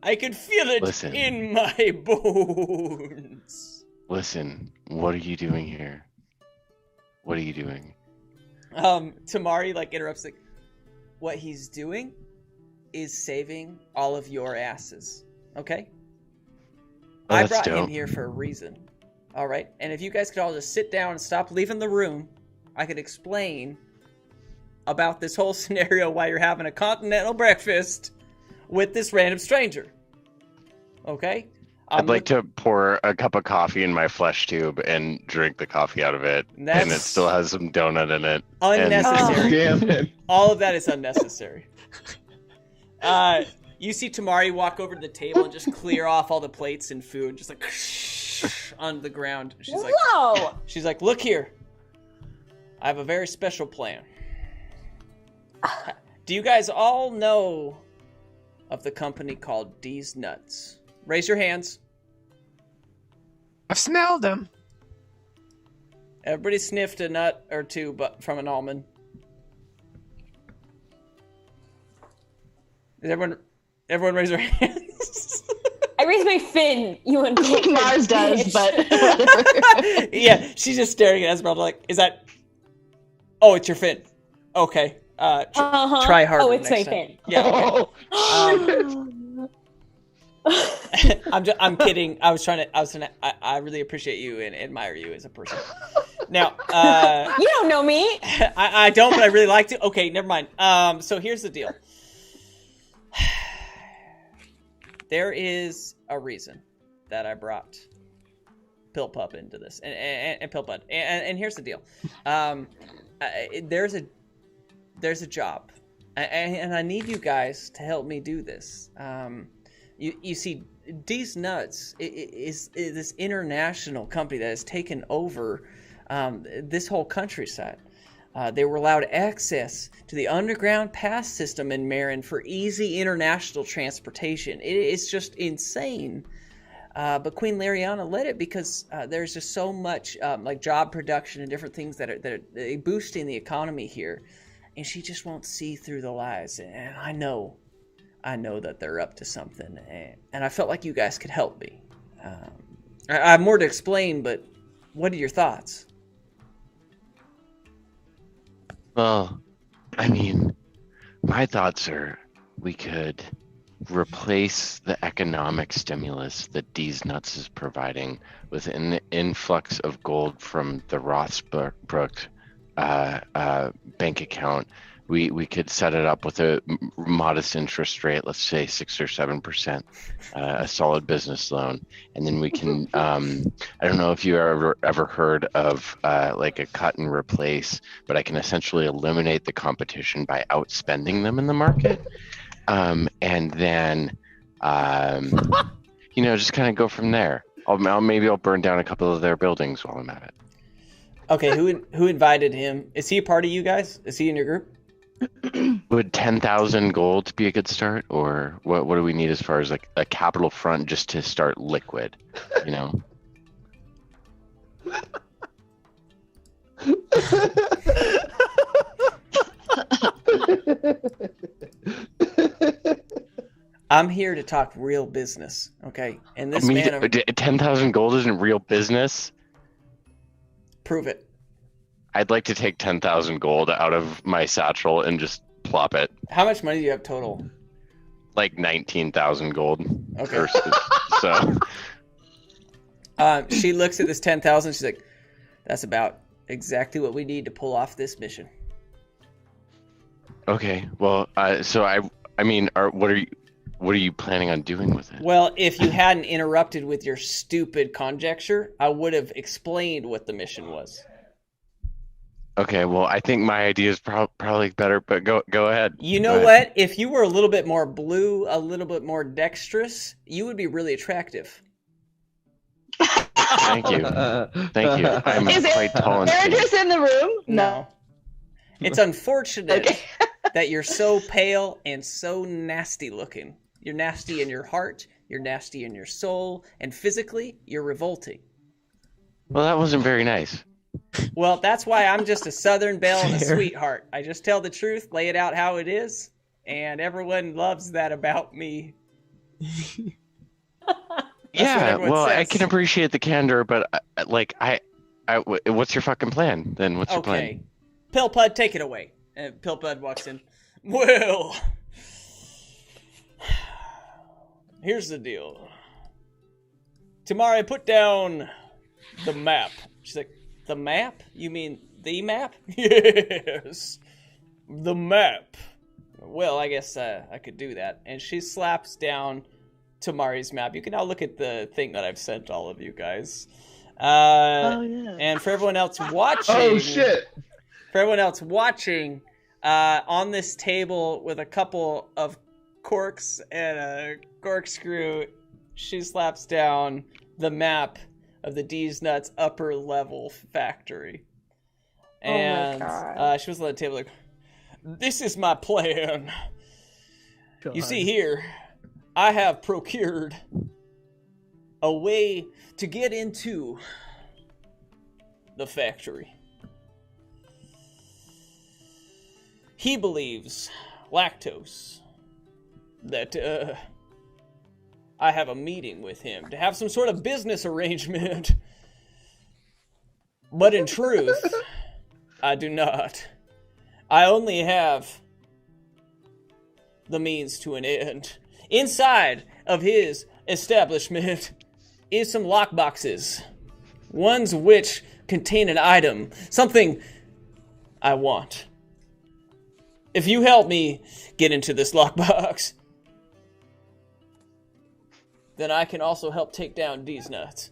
I could feel it in my bones. Listen, what are you doing here? What are you doing? Tamari interrupts what he's doing is saving all of your asses. Okay? Oh, I that's brought dope. him here for a reason. All right? And if you guys could all just sit down and stop leaving the room, I could explain about this whole scenario why you're having a continental breakfast with this random stranger. Okay? I'd like to pour a cup of coffee in my flesh tube and drink the coffee out of it. And it still has some donut in it. Unnecessary. Damn it. All of that is unnecessary. You see Tamari walk over to the table and just clear off all the plates and food, just on the ground. She's like, Whoa! She's like, look here. I have a very special plan. Do you guys all know of the company called D's Nuts? Raise your hands. I've smelled them. Everybody sniffed a nut or two from an almond. Did everyone raise their hands? I raised my fin. You and Mars does, but yeah, she's just staring at Esmeralda like, is that... Oh, it's your fin. Okay. Try harder. Oh, it's next my time. fin. Yeah. Okay. I'm kidding. I really appreciate you and admire you as a person. Now, you don't know me. I don't, but I really like to. Okay, never mind. So here's the deal. There is a reason that I brought Pilbud into this, and Pilbud, and here's the deal. There's a job, and I need you guys to help me do this. You see, D's Nuts is this international company that has taken over this whole countryside. They were allowed access to the underground pass system in Marin for easy international transportation. It's just insane. But Queen Lariana led it because there's just so much like job production and different things that are boosting the economy here. And she just won't see through the lies. And I know that they're up to something. And I felt like you guys could help me. I have more to explain, but what are your thoughts? Well, I mean, my thoughts are we could replace the economic stimulus that D's Nuts is providing with an influx of gold from the Rothsbrook bank account. We could set it up with a modest interest rate, let's say 6 or 7%, a solid business loan, and then we can. I don't know if you ever heard of like a cut and replace, but I can essentially eliminate the competition by outspending them in the market, and then just kind of go from there. Maybe I'll burn down a couple of their buildings while I'm at it. Okay, who invited him? Is he a part of you guys? Is he in your group? Would 10,000 gold be a good start, or what do we need as far as like a capital front just to start liquid, you know? I'm here to talk real business, okay? And this 10,000 gold isn't real business. Prove it. I'd like to take 10,000 gold out of my satchel and just plop it. How much money do you have total? Like 19,000 gold. Okay. So. She looks at this 10,000. She's like, "That's about exactly what we need to pull off this mission." Okay. Well, so I mean, what are you planning on doing with it? Well, if you hadn't interrupted with your stupid conjecture, I would have explained what the mission was. Okay, well, I think my idea is probably better, but go ahead. You know what? If you were a little bit more blue, a little bit more dexterous, you would be really attractive. Thank you. Thank you. I'm quite tall and skinny. Eridris in the room? No. It's unfortunate that you're so pale and so nasty looking. You're nasty in your heart, you're nasty in your soul, and physically, you're revolting. Well, that wasn't very nice. Well, that's why I'm just a Southern belle and a sweetheart. I just tell the truth, lay it out how it is, and everyone loves that about me. Yeah, well, says. I can appreciate the candor, but what's your fucking plan? Then what's your plan? Okay, Pilbud, take it away. And Pilbud walks in. Well, here's the deal. Tamari, put down the map. She's like, the map? You mean the map? Yes, the map. Well, I guess I could do that. And she slaps down Tamari's map. You can now look at the thing that I've sent all of you guys. Oh, yeah. And for everyone else watching... Oh, shit! For everyone else watching, on this table with a couple of corks and a corkscrew, she slaps down the map of the D's Nuts upper level factory. And she was on the table like, "This is my plan. God. You see here, I have procured a way to get into the factory. He believes, Lactose, that I have a meeting with him to have some sort of business arrangement. But in truth, I do not. I only have the means to an end. Inside of his establishment is some lockboxes. Ones which contain an item, something I want. If you help me get into this lockbox, then I can also help take down D's Nuts."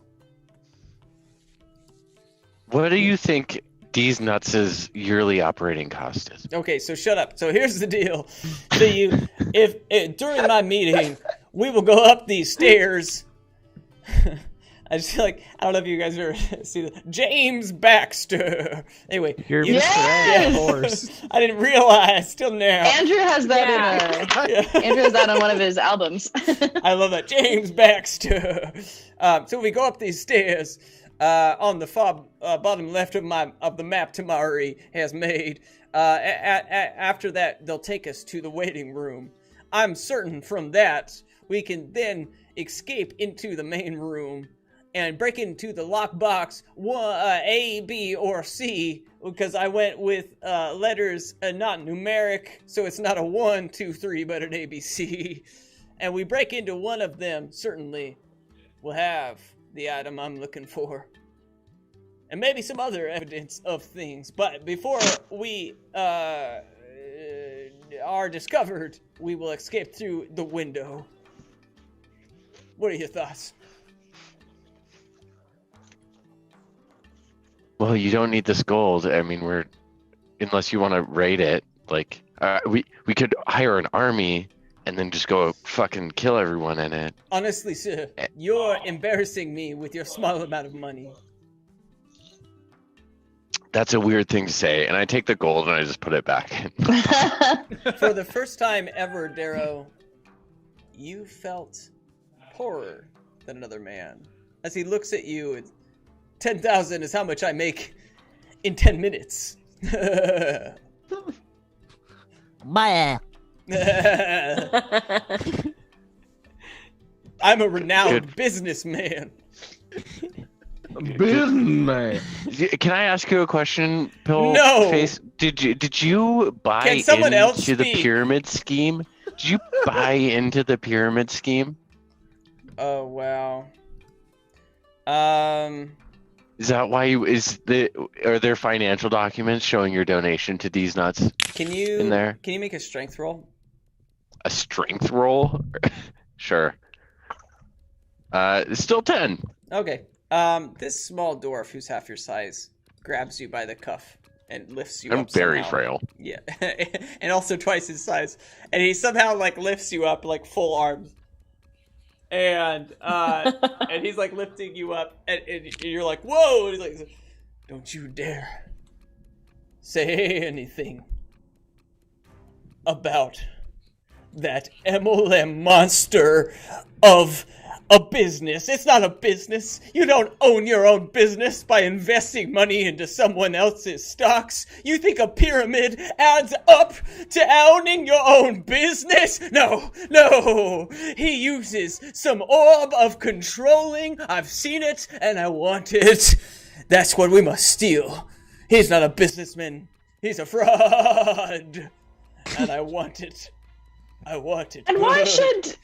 What do you think D's Nuts' yearly operating cost is? Okay, so shut up. So here's the deal. So if during my meeting we will go up these stairs. I just feel like, I don't know if you guys ever see the James Baxter. Anyway. You're Yes! Mr. Ed, of course. I didn't realize till now. Andrew has that Andrew has that on one of his albums. I love that. James Baxter. So we go up these stairs on the far bottom left of the map Tamari has made. After that, they'll take us to the waiting room. I'm certain from that, we can then escape into the main room and break into the lockbox A, B, or C, because I went with letters not numeric, so it's not a 1, 2, 3, but an ABC. And we break into one of them, certainly we'll have the item I'm looking for. And maybe some other evidence of things. But before we are discovered, we will escape through the window. What are your thoughts? Well, you don't need this gold. I mean, unless you want to raid it, like, we could hire an army and then just go fucking kill everyone in it. Honestly, sir, you're embarrassing me with your small amount of money. That's a weird thing to say, and I take the gold and I just put it back in. For the first time ever, Darrow, you felt poorer than another man. As he looks at you, 10,000 is how much I make in 10 minutes. My I'm a renowned businessman. Businessman. Can I ask you a question, Pill No. Face? Did you buy Can someone else into the speak? pyramid scheme? Did you buy into the pyramid scheme? Oh wow. Is that why are there financial documents showing your donation to these nuts? Can you in there? Can you make a strength roll? A strength roll? Sure. It's still 10. Okay. This small dwarf who's half your size grabs you by the cuff and lifts you I'm up very somehow. frail. Yeah. And also twice his size. And he somehow like lifts you up like full arms. And and he's like lifting you up and you're like, whoa, and he's like, don't you dare say anything about that MLM monster of a business. It's not a business. You don't own your own business by investing money into someone else's stocks. You think a pyramid adds up to owning your own business? No. He uses some orb of controlling. I've seen it and I want it. That's what we must steal. He's not a businessman. He's a fraud. And I want it. And why should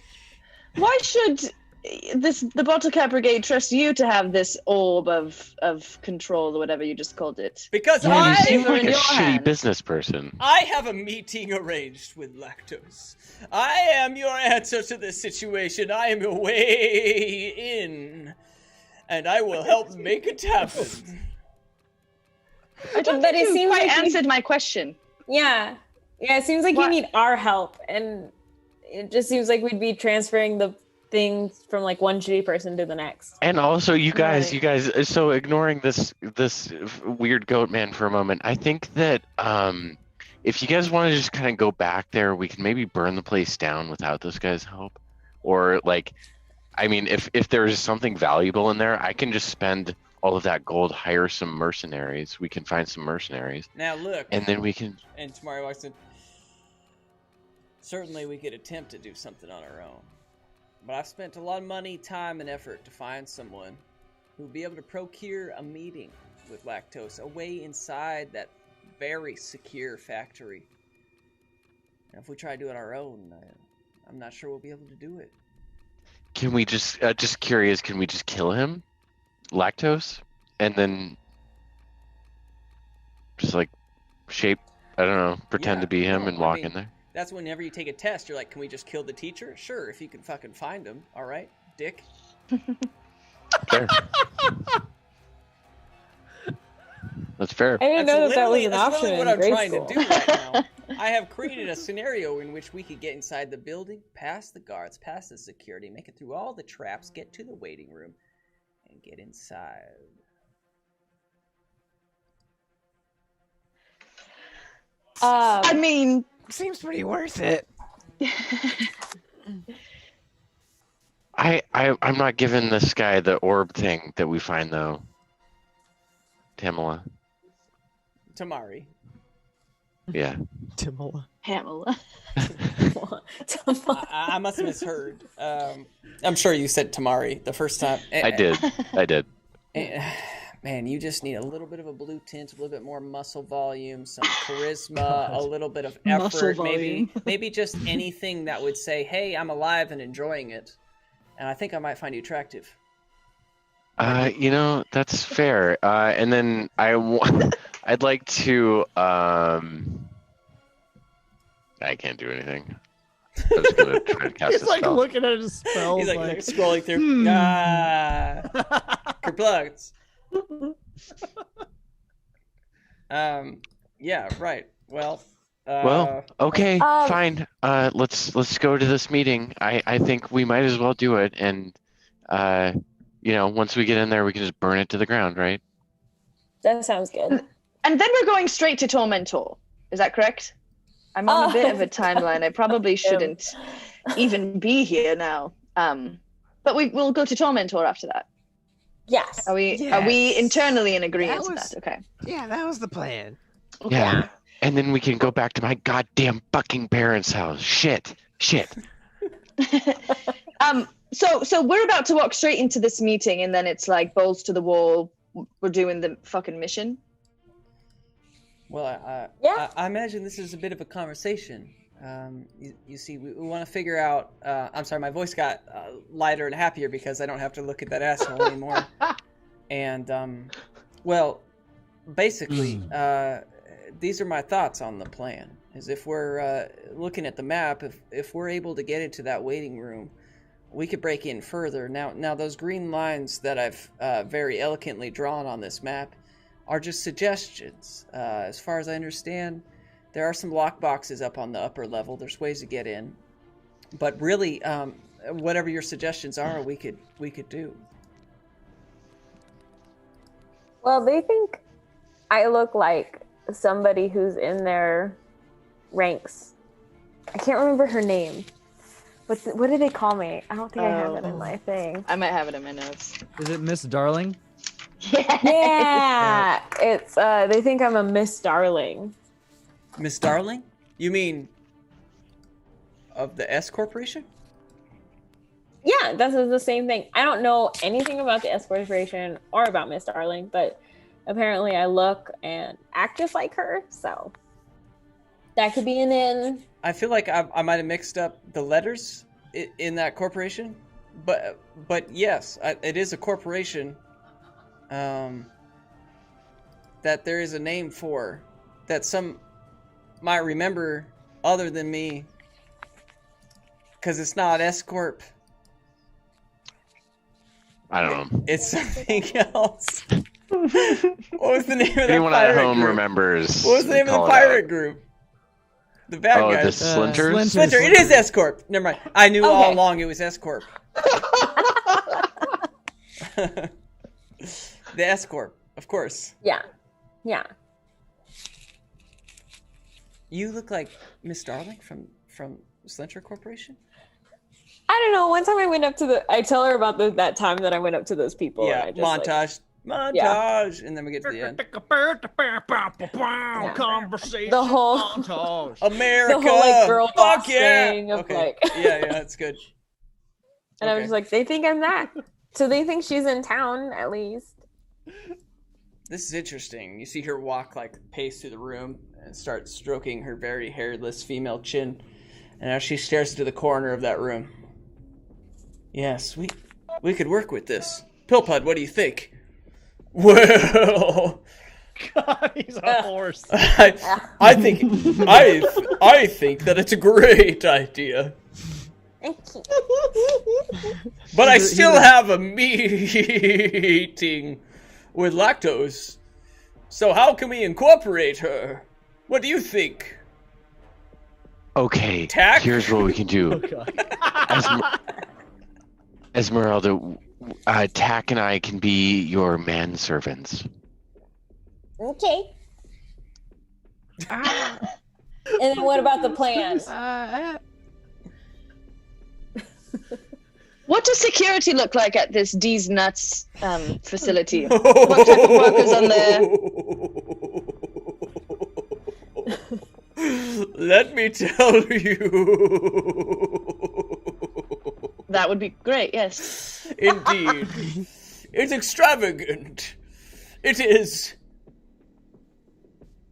the Bottlecap Brigade trust you to have this orb of control or whatever you just called it? Because You I seem like in a your shitty hands. business person. I have a meeting arranged with Lactose. I am your answer to this situation. I am your way in. And I will help make it happen. I don't But think it you seems quite like you- answered my question. Yeah. Yeah, it seems like What? you need our help. And it just seems like we'd be transferring the things from like one shitty person to the next. And also, you guys, Right. so ignoring this weird goat man for a moment, I think that if you guys want to just kind of go back there, we can maybe burn the place down without this guy's help. Or like, I mean, if there's something valuable in there, I can just spend all of that gold, hire some mercenaries. We can find some mercenaries. Now look. And then we can... And Tamari walks in. Certainly we could attempt to do something on our own. But I've spent a lot of money, time, and effort to find someone who would be able to procure a meeting with Lactose away inside that very secure factory. And if we try to do it on our own, I'm not sure we'll be able to do it. Can we just curious, can we just kill him? Lactose? And then just like shape, I don't know, pretend to be him and walk in there? That's whenever you take a test, you're like, can we just kill the teacher? Sure, if you can fucking find him. All right, dick. Fair. That's fair. I didn't know that was an That's option really what in I'm grade trying school. to do right now. I have created a scenario in which we could get inside the building, past the guards, past the security, make it through all the traps, get to the waiting room, and get inside. I mean, seems pretty worth it. I'm not giving this guy the orb thing that we find though. Tamala. Tamari. Yeah. Tamala. Pamela. I must have misheard. I'm sure you said Tamari the first time. I did. Man, you just need a little bit of a blue tint, a little bit more muscle volume, some charisma, a little bit of effort, maybe just anything that would say, "Hey, I'm alive and enjoying it." And I think I might find you attractive. That's fair. And then I'd like to. I can't do anything. I'm just gonna try to cast He's a like spell. looking at his spells. He's like scrolling through. Kerplugs. Yeah, right. Well, okay, fine. Let's go to this meeting. I think we might as well do it, and once we get in there, we can just burn it to the ground, right? That sounds good. And then we're going straight to Tormentor. Is that correct? I'm on a bit of a timeline. I probably shouldn't even be here now. But we'll go to Tormentor after that. Yes. Are we internally in agreement with that? Okay. Yeah, that was the plan. Okay. Yeah. And then we can go back to my goddamn fucking parents' house. Shit. So we're about to walk straight into this meeting, and then it's like balls to the wall. We're doing the fucking mission. Well, I imagine this is a bit of a conversation. You see, we want to figure out. I'm sorry, my voice got lighter and happier because I don't have to look at that asshole anymore. And basically, these are my thoughts on the plan. Is if we're looking at the map, if we're able to get into that waiting room, we could break in further. Now those green lines that I've very eloquently drawn on this map are just suggestions. As far as I understand, there are some lock boxes up on the upper level. There's ways to get in, but really, whatever your suggestions are, we could do. Well, they think I look like somebody who's in their ranks. I can't remember her name. What do they call me? I don't think I have it in my thing. I might have it in my notes. Is it Miss Darling? Yeah. It's they think I'm a Miss Darling. Miss Darling? You mean of the S Corporation? Yeah, this is the same thing. I don't know anything about the S Corporation or about Miss Darling, but apparently I look and act just like her, so that could be an in. I feel like I might have mixed up the letters in that corporation, but yes, it is a corporation that there is a name for that some might remember other than me, because it's not S Corp. I don't know. It's something else. What was the name of that Anyone pirate at home group? remembers? What was the name of the call it pirate out. group? The bad guys. The Splinters? Splinter. It is S Corp. Never mind. I knew all along it was S Corp. The S Corp, of course. Yeah. You look like Miss Darling from Splinter Corporation. I don't know. One time I went up to I tell her about that time that I went up to those people. Yeah, and I just, montage, and then we get to the end. Conversation. The whole montage. America. The whole like girl boss Fuck yeah. thing of Okay. like. Yeah, that's good. And I was just like, they think I'm that. So they think she's in town at least. This is interesting. You see her walk, pace through the room and start stroking her very hairless female chin. And as she stares into the corner of that room. Yes, we could work with this. Pilbud, what do you think? Well, God, he's a horse. I think that it's a great idea. But I still have a meeting with Lactose. So how can we incorporate her? What do you think? Okay, Tack? here's what we can do. Esmeralda, Tack and I can be your manservants. Okay. And then what about the plan? What does security look like at this D's Nuts facility? What type of workers on there? Let me tell you. That would be great, yes. Indeed. It's extravagant. It is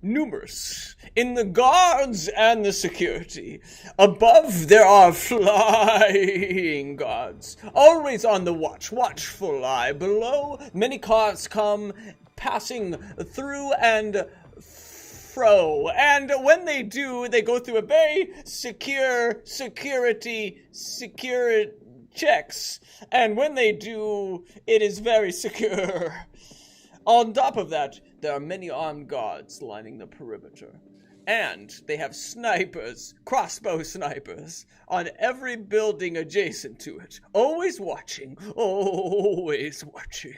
numerous in the guards and the security. Above there are flying guards, always on the watch, watchful eye. Below, many cars come passing through and fro, and when they do, they go through a very secure security checks, and when they do, it is very secure. On top of that, there are many armed guards lining the perimeter. And they have snipers, crossbow snipers, on every building adjacent to it. Always watching, always watching.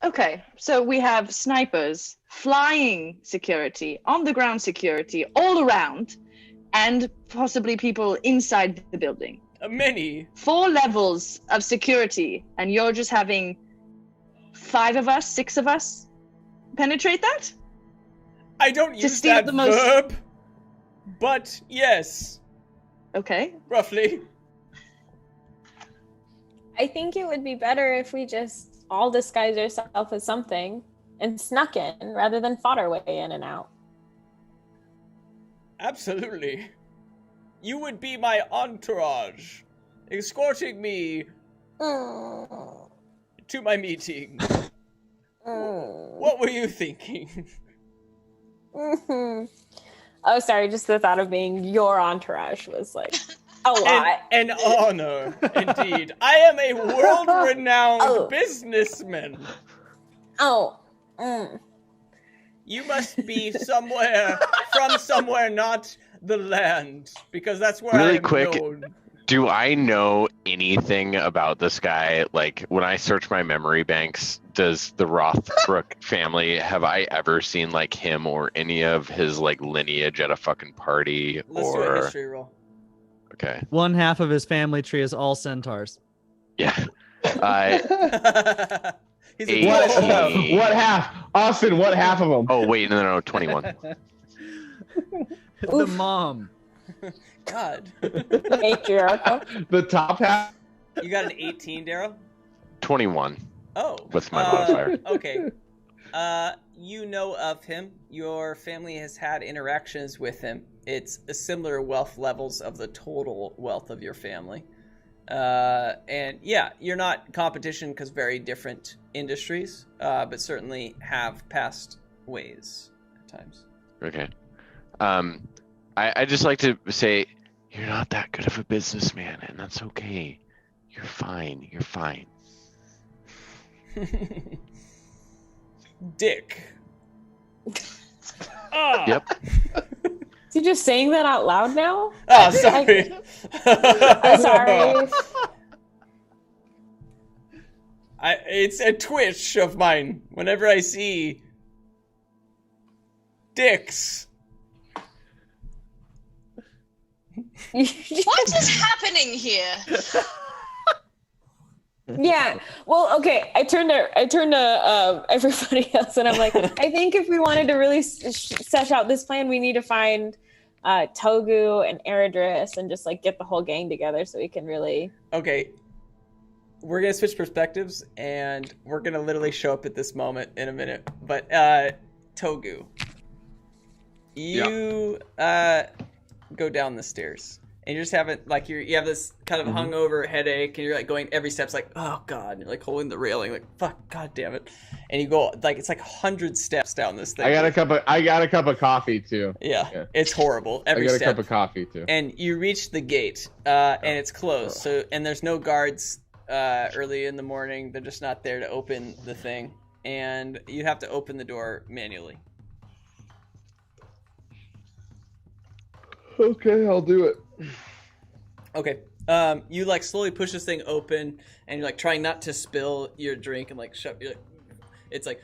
Okay, so we have snipers, flying security, on-the-ground security, all around, and possibly people inside the building. Many. 4 levels of security, and you're just having 5 of us, 6 of us penetrate that? I don't use that verb, but yes. Okay. Roughly. I think it would be better if we just all disguised ourselves as something and snuck in rather than fought our way in and out. Absolutely. You would be my entourage, escorting me to my meeting. What were you thinking? Oh, sorry, just the thought of being your entourage was like a lot. An honor, indeed. I am a world-renowned businessman. You must be from somewhere not the land, because that's where I am known. Do I know anything about this guy? Like, when I search my memory banks, does the Rothbrook family, have I ever seen, like, him or any of his, like, lineage at a fucking party? Let's do a history roll. Okay. One half of his family tree is all centaurs. Yeah. What half? Austin, what half of them? Oh, wait, no, 21. The mom. God. The top half? You got an 18, Darrow? 21. Oh. With my modifier. Okay. You know of him. Your family has had interactions with him. It's a similar wealth levels of the total wealth of your family. And yeah, you're not competition because very different industries, but certainly have passed ways at times. Okay. I just like to say, you're not that good of a businessman, and that's okay. You're fine. You're fine. Dick. Yep. Is he just saying that out loud now? Oh, sorry. I'm sorry. It's a twitch of mine whenever I see dicks. What is happening here? Yeah. Well, okay. I turned to everybody else, and I'm like, I think if we wanted to really set out this plan, we need to find Togu and Eridris and just like get the whole gang together so we can really. Okay. We're gonna switch perspectives, and we're gonna literally show up at this moment in a minute. But Togu, you go down the stairs. And you're just having, like, you have this kind of hungover headache, and you're, like, going every step's like, oh, God. And you're, like, holding the railing, like, fuck, God damn it. And you go, like, it's like 100 steps down this thing. I got a cup of coffee, too. Yeah. It's horrible. Every step. I got a cup of coffee, too. And you reach the gate, and it's closed. So, and there's no guards early in the morning. They're just not there to open the thing. And you have to open the door manually. Okay, I'll do it. Okay. You like slowly push this thing open, and you're like trying not to spill your drink, and like shut. You're like, it's like.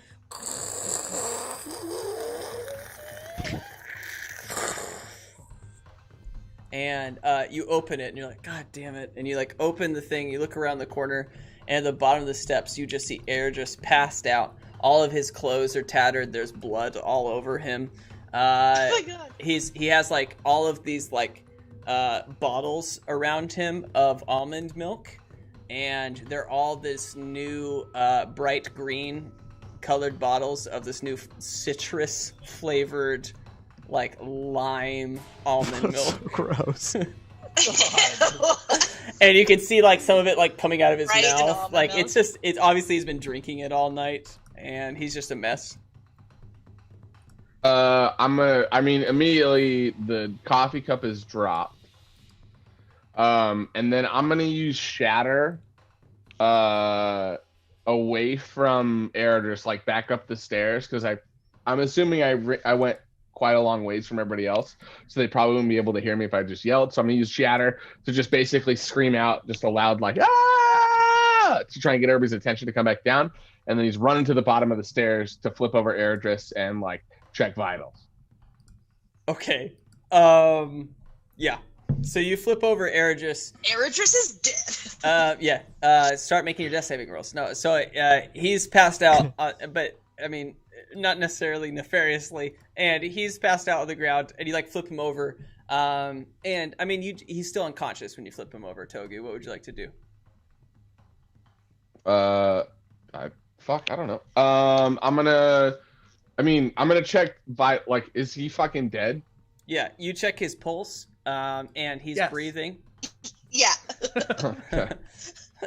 And you open it, and you're like, God damn it! And you like open the thing. You look around the corner, and at the bottom of the steps, you just see Eridris passed out. All of his clothes are tattered. There's blood all over him. Oh my God. He has like all of these like bottles around him of almond milk, and they're all this new bright green colored bottles of this new citrus flavored like lime almond milk. So gross. And you can see like some of it like coming out of his Right, mouth. Like milk. it's obviously he's been drinking it all night, and he's just a mess. Immediately the coffee cup is dropped. And then I'm gonna use Shatter away from Eridris, like back up the stairs, because I'm assuming I went quite a long ways from everybody else, so they probably wouldn't be able to hear me if I just yelled. So I'm gonna use Shatter to just basically scream out just a loud like ah, to try and get everybody's attention to come back down. And then he's running to the bottom of the stairs to flip over Eridris and like check vitals. Okay. Yeah. So you flip over Eridris. Eridris is dead. Yeah. Start making your death saving rolls. No. So he's passed out, but I mean, not necessarily nefariously. And he's passed out on the ground, and you like flip him over. And I mean, he's still unconscious when you flip him over, Togu. What would you like to do? I don't know. I'm gonna check like, is he fucking dead? Yeah, you check his pulse, and he's breathing. Yeah. Okay.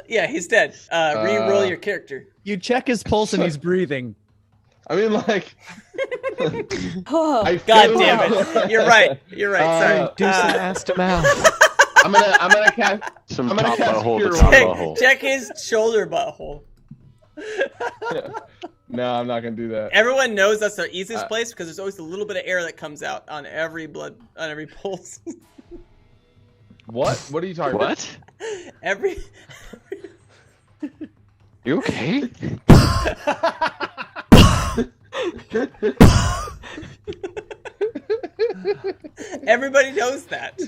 Yeah, he's dead. Re-roll your character. You check his pulse and he's breathing. I mean, like. Oh, God damn it! You're right. You're right. Sorry. Deucin asked him out. I'm gonna cast Some I'm gonna top cast butthole Cure to top Wounds. butthole. Check his shoulder butthole. No, I'm not gonna do that. Everyone knows that's the easiest place because there's always a little bit of air that comes out on every pulse. What? What are you talking about? What? Every. You okay? Everybody knows that.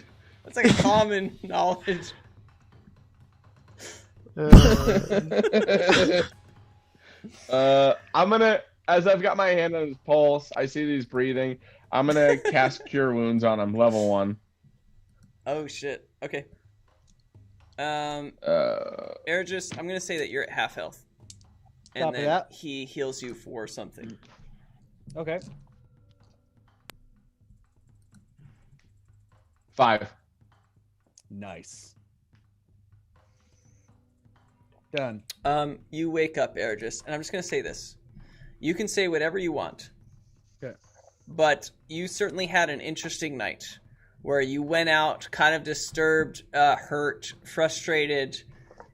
That's like a common knowledge. I'm gonna, as I've got my hand on his pulse, I see that he's breathing. I'm gonna cast Cure Wounds on him, level 1. Oh shit. Okay. Eridris, I'm gonna say that you're at half health, and Copy then that. he heals you for something. Okay. 5. Nice. Done. You wake up, Eridris, and I'm just gonna say this. You can say whatever you want. Okay. But you certainly had an interesting night where you went out kind of disturbed, hurt, frustrated,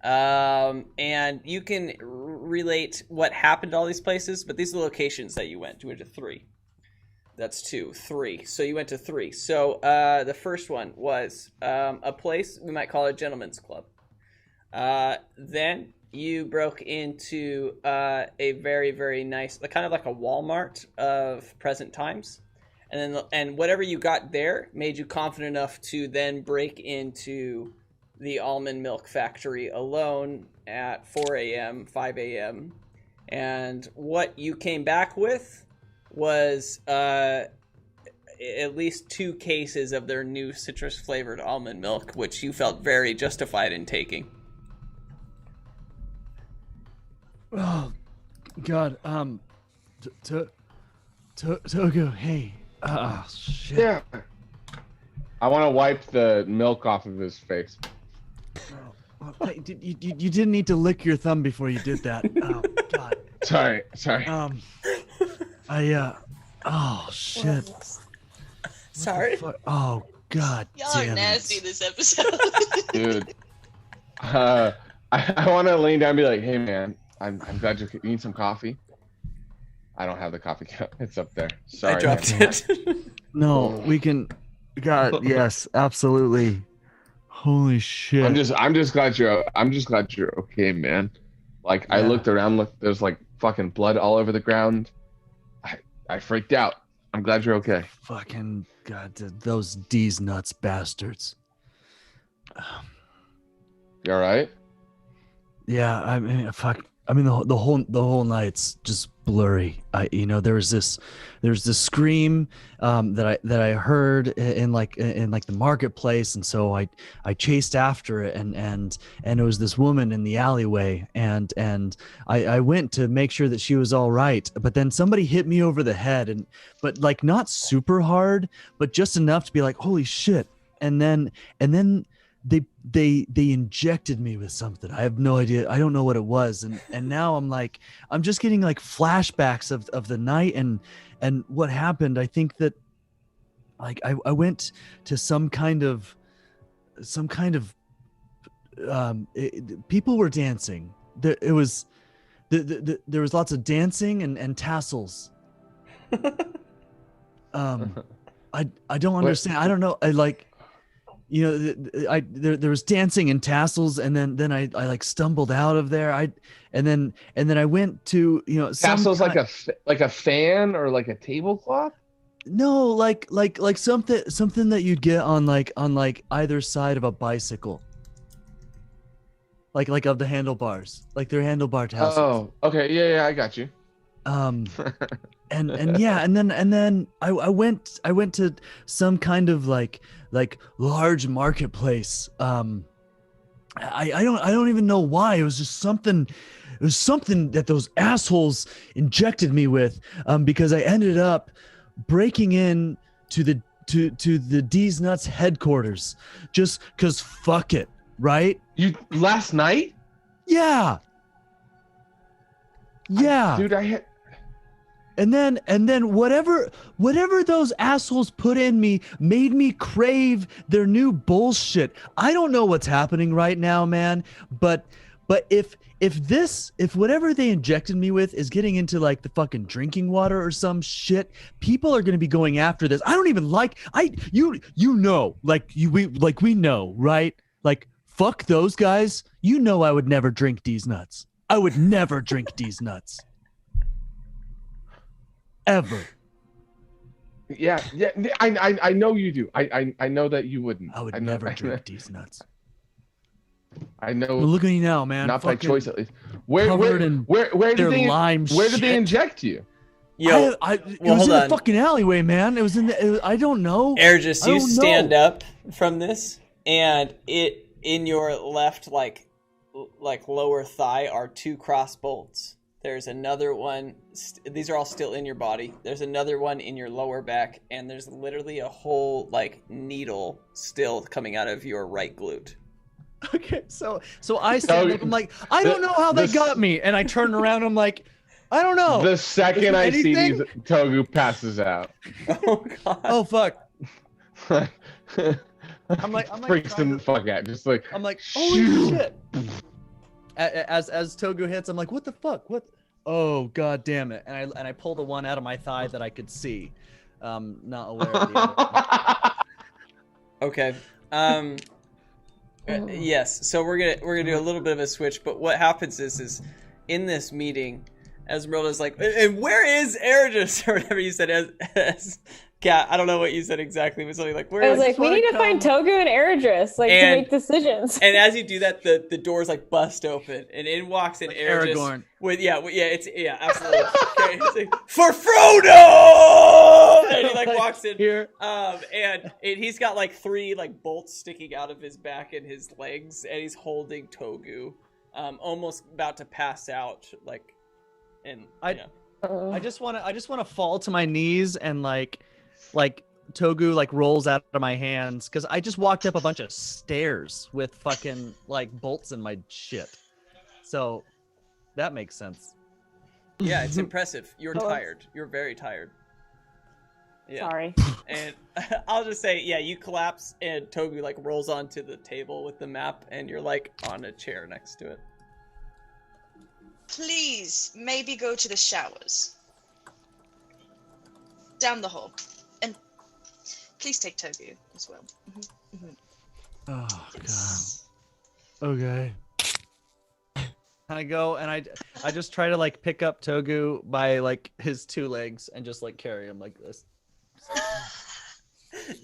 and you can relate what happened to all these places, but these are the locations that you went. You went to 3. That's 2, 3. So you went to 3. So the first one was a place we might call a gentleman's club. Then you broke into a very, very nice, kind of like a Walmart of present times. And whatever you got there made you confident enough to then break into the almond milk factory alone at 4 a.m., 5 a.m. And what you came back with was at least 2 cases of their new citrus-flavored almond milk, which you felt very justified in taking. Oh, God. Togo, hey. Shit. Yeah. I want to wipe the milk off of his face. Hey, you didn't need to lick your thumb before you did that. Oh, God. Sorry. Oh, shit. Sorry. Oh, God. Y'all damn are nasty it. this episode. Dude. I want to lean down and be like, hey, man, I'm glad you need some coffee. I don't have the coffee cup. It's up there. Sorry. I dropped man. it. No, we can God, yes, absolutely. Holy shit. I'm just glad you're okay, man. Like I Yeah. looked around, look, there's like fucking blood all over the ground. I freaked out. I'm glad you're okay. Fucking God, those D's nuts bastards. You all right? Yeah, I mean, fuck. I mean, the whole night's just blurry. There's this scream that I heard in the marketplace, and so I chased after it, and it was this woman in the alleyway, and I went to make sure that she was all right, but then somebody hit me over the head, but like not super hard, but just enough to be like, holy shit, and then. They injected me with something. I have no idea. I don't know what it was. And now I'm just getting like flashbacks of the night and what happened. I think that like I went to some kind of people were dancing. There was lots of dancing and tassels. I don't understand. I don't know. There was dancing and tassels, and then I like stumbled out of there. And then I went to Tassels like a fan or like a tablecloth. No, like something that you'd get on either side of a bicycle. Like of the handlebars, like their handlebar tassels. Oh, okay, yeah, I got you. And yeah, and then I went to some kind of like large marketplace. I don't even know why. It was just something. It was something that those assholes injected me with, because I ended up breaking in to the D's Nuts headquarters just because fuck it, right? You last night? Yeah. Dude, I had. And then whatever those assholes put in me made me crave their new bullshit. I don't know what's happening right now, man, but if whatever they injected me with is getting into like the fucking drinking water or some shit, people are going to be going after this. I don't even like we know, right? Like fuck those guys. You know I would never drink D's Nuts. I would never drink D's Nuts. Ever. Yeah, I know you do. I know that you wouldn't. I would never drink D's Nuts. I know. Well, look at me now, man. Not by choice, at least. Where did they inject you? It was in the fucking alleyway, man. It was in the. I don't know. Eridris, you stand up from this, and it in your left, like lower thigh, are 2 cross bolts. There's another one. These are all still in your body. There's another one in your lower back, and there's literally a whole like needle still coming out of your right glute. Okay, so I stand up. I'm like, I don't know how they got me, and I turn around. I'm like, I don't know. The second I see these, Togu passes out. Oh god. Oh fuck. I'm like freaks the fuck out. Just like I'm like, holy shit. As Togu hits, I'm like, what the fuck? What? Oh god damn it! And I pull the one out of my thigh that I could see, not aware of the other. Okay. Yes. So we're gonna do a little bit of a switch, but what happens is in this meeting, Esmeralda's like, and where is Eridris or whatever you said as Kat, I don't know what you said exactly, but something like, I was like, we need to find Togu and Eridris, to make decisions. And as you do that, the doors like bust open, and in walks in Eridris Aragorn. Absolutely. Okay, it's like, for Frodo! And he like walks in here, and he's got like 3 like bolts sticking out of his back and his legs, and he's holding Togu, almost about to pass out, like, and I just want to fall to my knees and like Togu like rolls out of my hands because I just walked up a bunch of stairs with fucking like bolts in my shit. So that makes sense. Yeah, it's impressive. You're tired. You're very tired. Yeah. Sorry. And I'll just say, yeah, you collapse and Togu like rolls onto the table with the map, and you're like on a chair next to it. Please, maybe go to the showers. Down the hall. And please take Togu as well. Oh Yes. god. Okay. I go and I just try to like pick up Togu by like his 2 legs and just like carry him like this.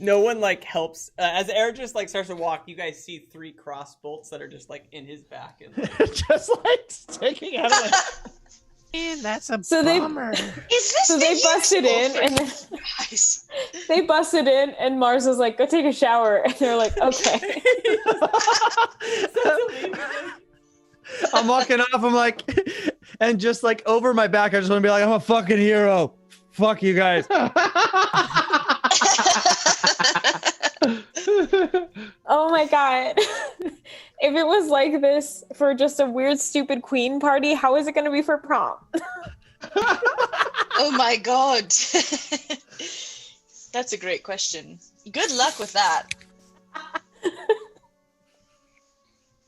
No one like helps. As Eridris like starts to walk, you guys see 3 cross bolts that are just like in his back and just like sticking out of like. Man, that's a So bummer. So they busted in, and then they busted in, and Mars was like, "Go take a shower," and they're like, "Okay." I'm walking off. I'm like, and just like over my back, I just want to be like, I'm a fucking hero. Fuck you guys. Oh my god. If it was like this for just a weird, stupid queen party, how is it going to be for prom? Oh my god. That's a great question. Good luck with that.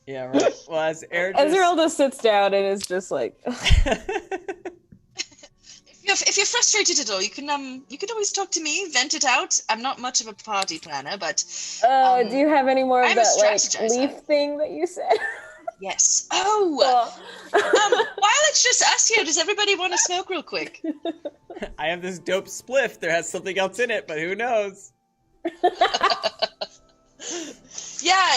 Yeah, right. Well, as Eridris... Esmeralda sits down and is just like... If you're frustrated at all, you can always talk to me, vent it out. I'm not much of a party planner, but do you have any more of I'm a that like strategizer. leaf thing that you said? Yes. Oh. While it's just us here, does everybody want to smoke real quick? I have this dope spliff. There has something else in it, but who knows? Yeah,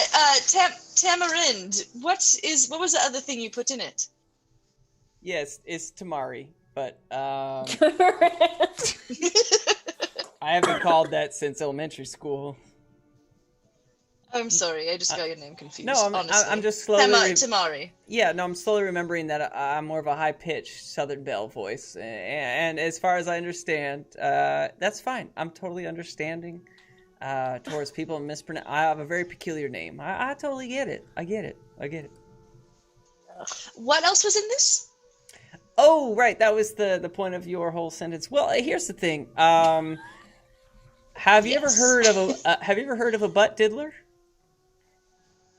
tamarind. What was the other thing you put in it? Yes, it's tamari, but I haven't called that since elementary school. I'm sorry, I just got your name confused. No, I'm just slowly... Tamari. Yeah, no, I'm slowly remembering that I'm more of a high-pitched Southern Belle voice. And as far as I understand, that's fine. I'm totally understanding towards people mispronounce. I have a very peculiar name. I totally get it. I get it. What else was in this? Oh, right. That was the point of your whole sentence. Well, here's the thing. Have you ever heard of a butt diddler?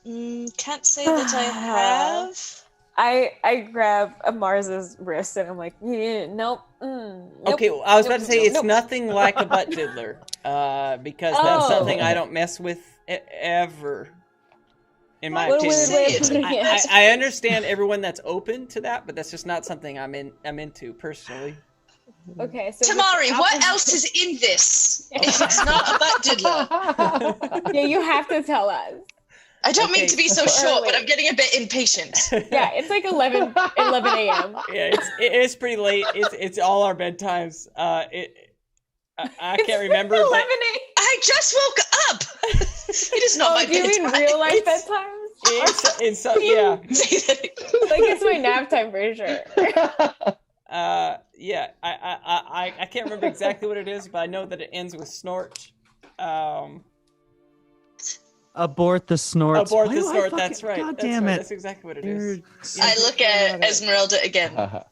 Can't say that I have. I grab Mars's wrist and I'm like, nope. Okay, well, I was about to say it's nothing like a butt diddler, because that's something I don't mess with ever. In my opinion, I understand everyone that's open to that, but that's just not something I'm into personally. Okay, so Tamari, what else is in this? If it's not a butt diddler. Yeah, you have to tell us. I don't mean to be so short, but I'm getting a bit impatient. Yeah, it's like 11 a.m. Yeah, it's pretty late. It's all our bedtimes. I can't remember. It's 11 but I just woke up. It is not my do you bedtime. mean real life bedtimes? Yeah. Like it's my nap time for sure. Yeah. I can't remember exactly what it is, but I know that it ends with snort. Abort the snorts. Abort the snort. That's right. God That's damn right. it. That's exactly what it is. I look at Esmeralda again.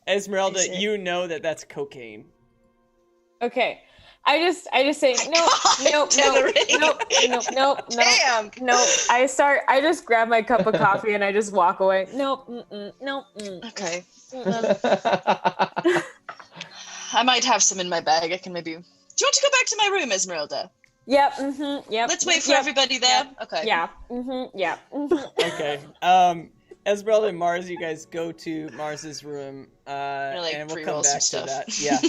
Esmeralda, you know that's cocaine. Okay. I just say nope. Damn. Nope. I just grab my cup of coffee and I just walk away. Nope. Okay. I might have some in my bag. I can maybe. Do you want to go back to my room, Esmeralda? Yep. Yep. Let's wait for everybody there. Yep. Okay. Yeah. Yeah. Okay. Esmeralda and Mars, you guys go to Mars's room, and we'll come back to that. Yeah.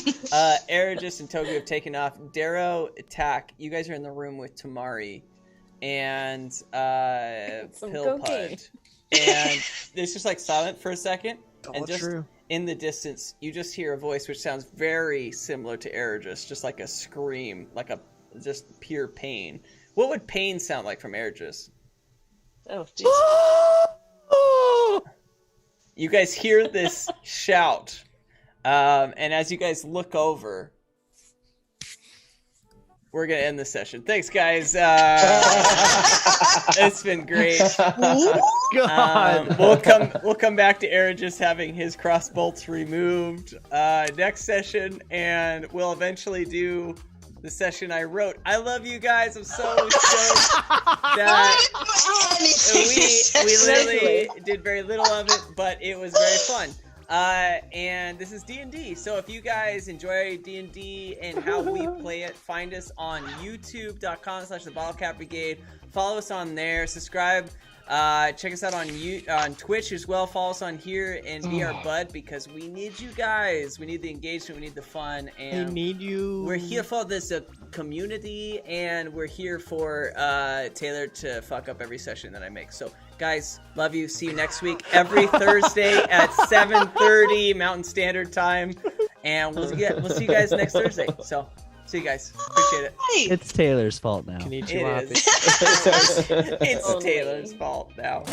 Eridris and Togu have taken off. Darrow, Tack, you guys are in the room with Tamari and Pilbud. And it's just like silent for a second. And just in the distance, you just hear a voice which sounds very similar to Eridris, just like a scream, like a just pure pain. What would pain sound like from Eridris? Oh, jeez. You guys hear this shout, and as you guys look over, we're gonna end the session. Thanks, guys. It's been great. God. We'll come back to Eridris having his cross bolts removed next session, and we'll eventually do the session I wrote. I love you guys. I'm so stoked that we literally did very little of it, but it was very fun. And this is D&D. So if you guys enjoy D&D and how we play it, find us on youtube.com/the Bottlecap Brigade. Follow us on there. Subscribe. Check us out on Twitch as well. Follow us on here and be our bud, because we need you guys. We need the engagement. We need the fun. And I need you. We're here for this community, and we're here for Taylor to fuck up every session that I make. So, guys, love you. See you next week, every Thursday at 7:30 Mountain Standard Time, and we'll see you guys next Thursday. So, see you guys. Appreciate it. It's Taylor's fault now. It's Taylor's fault now.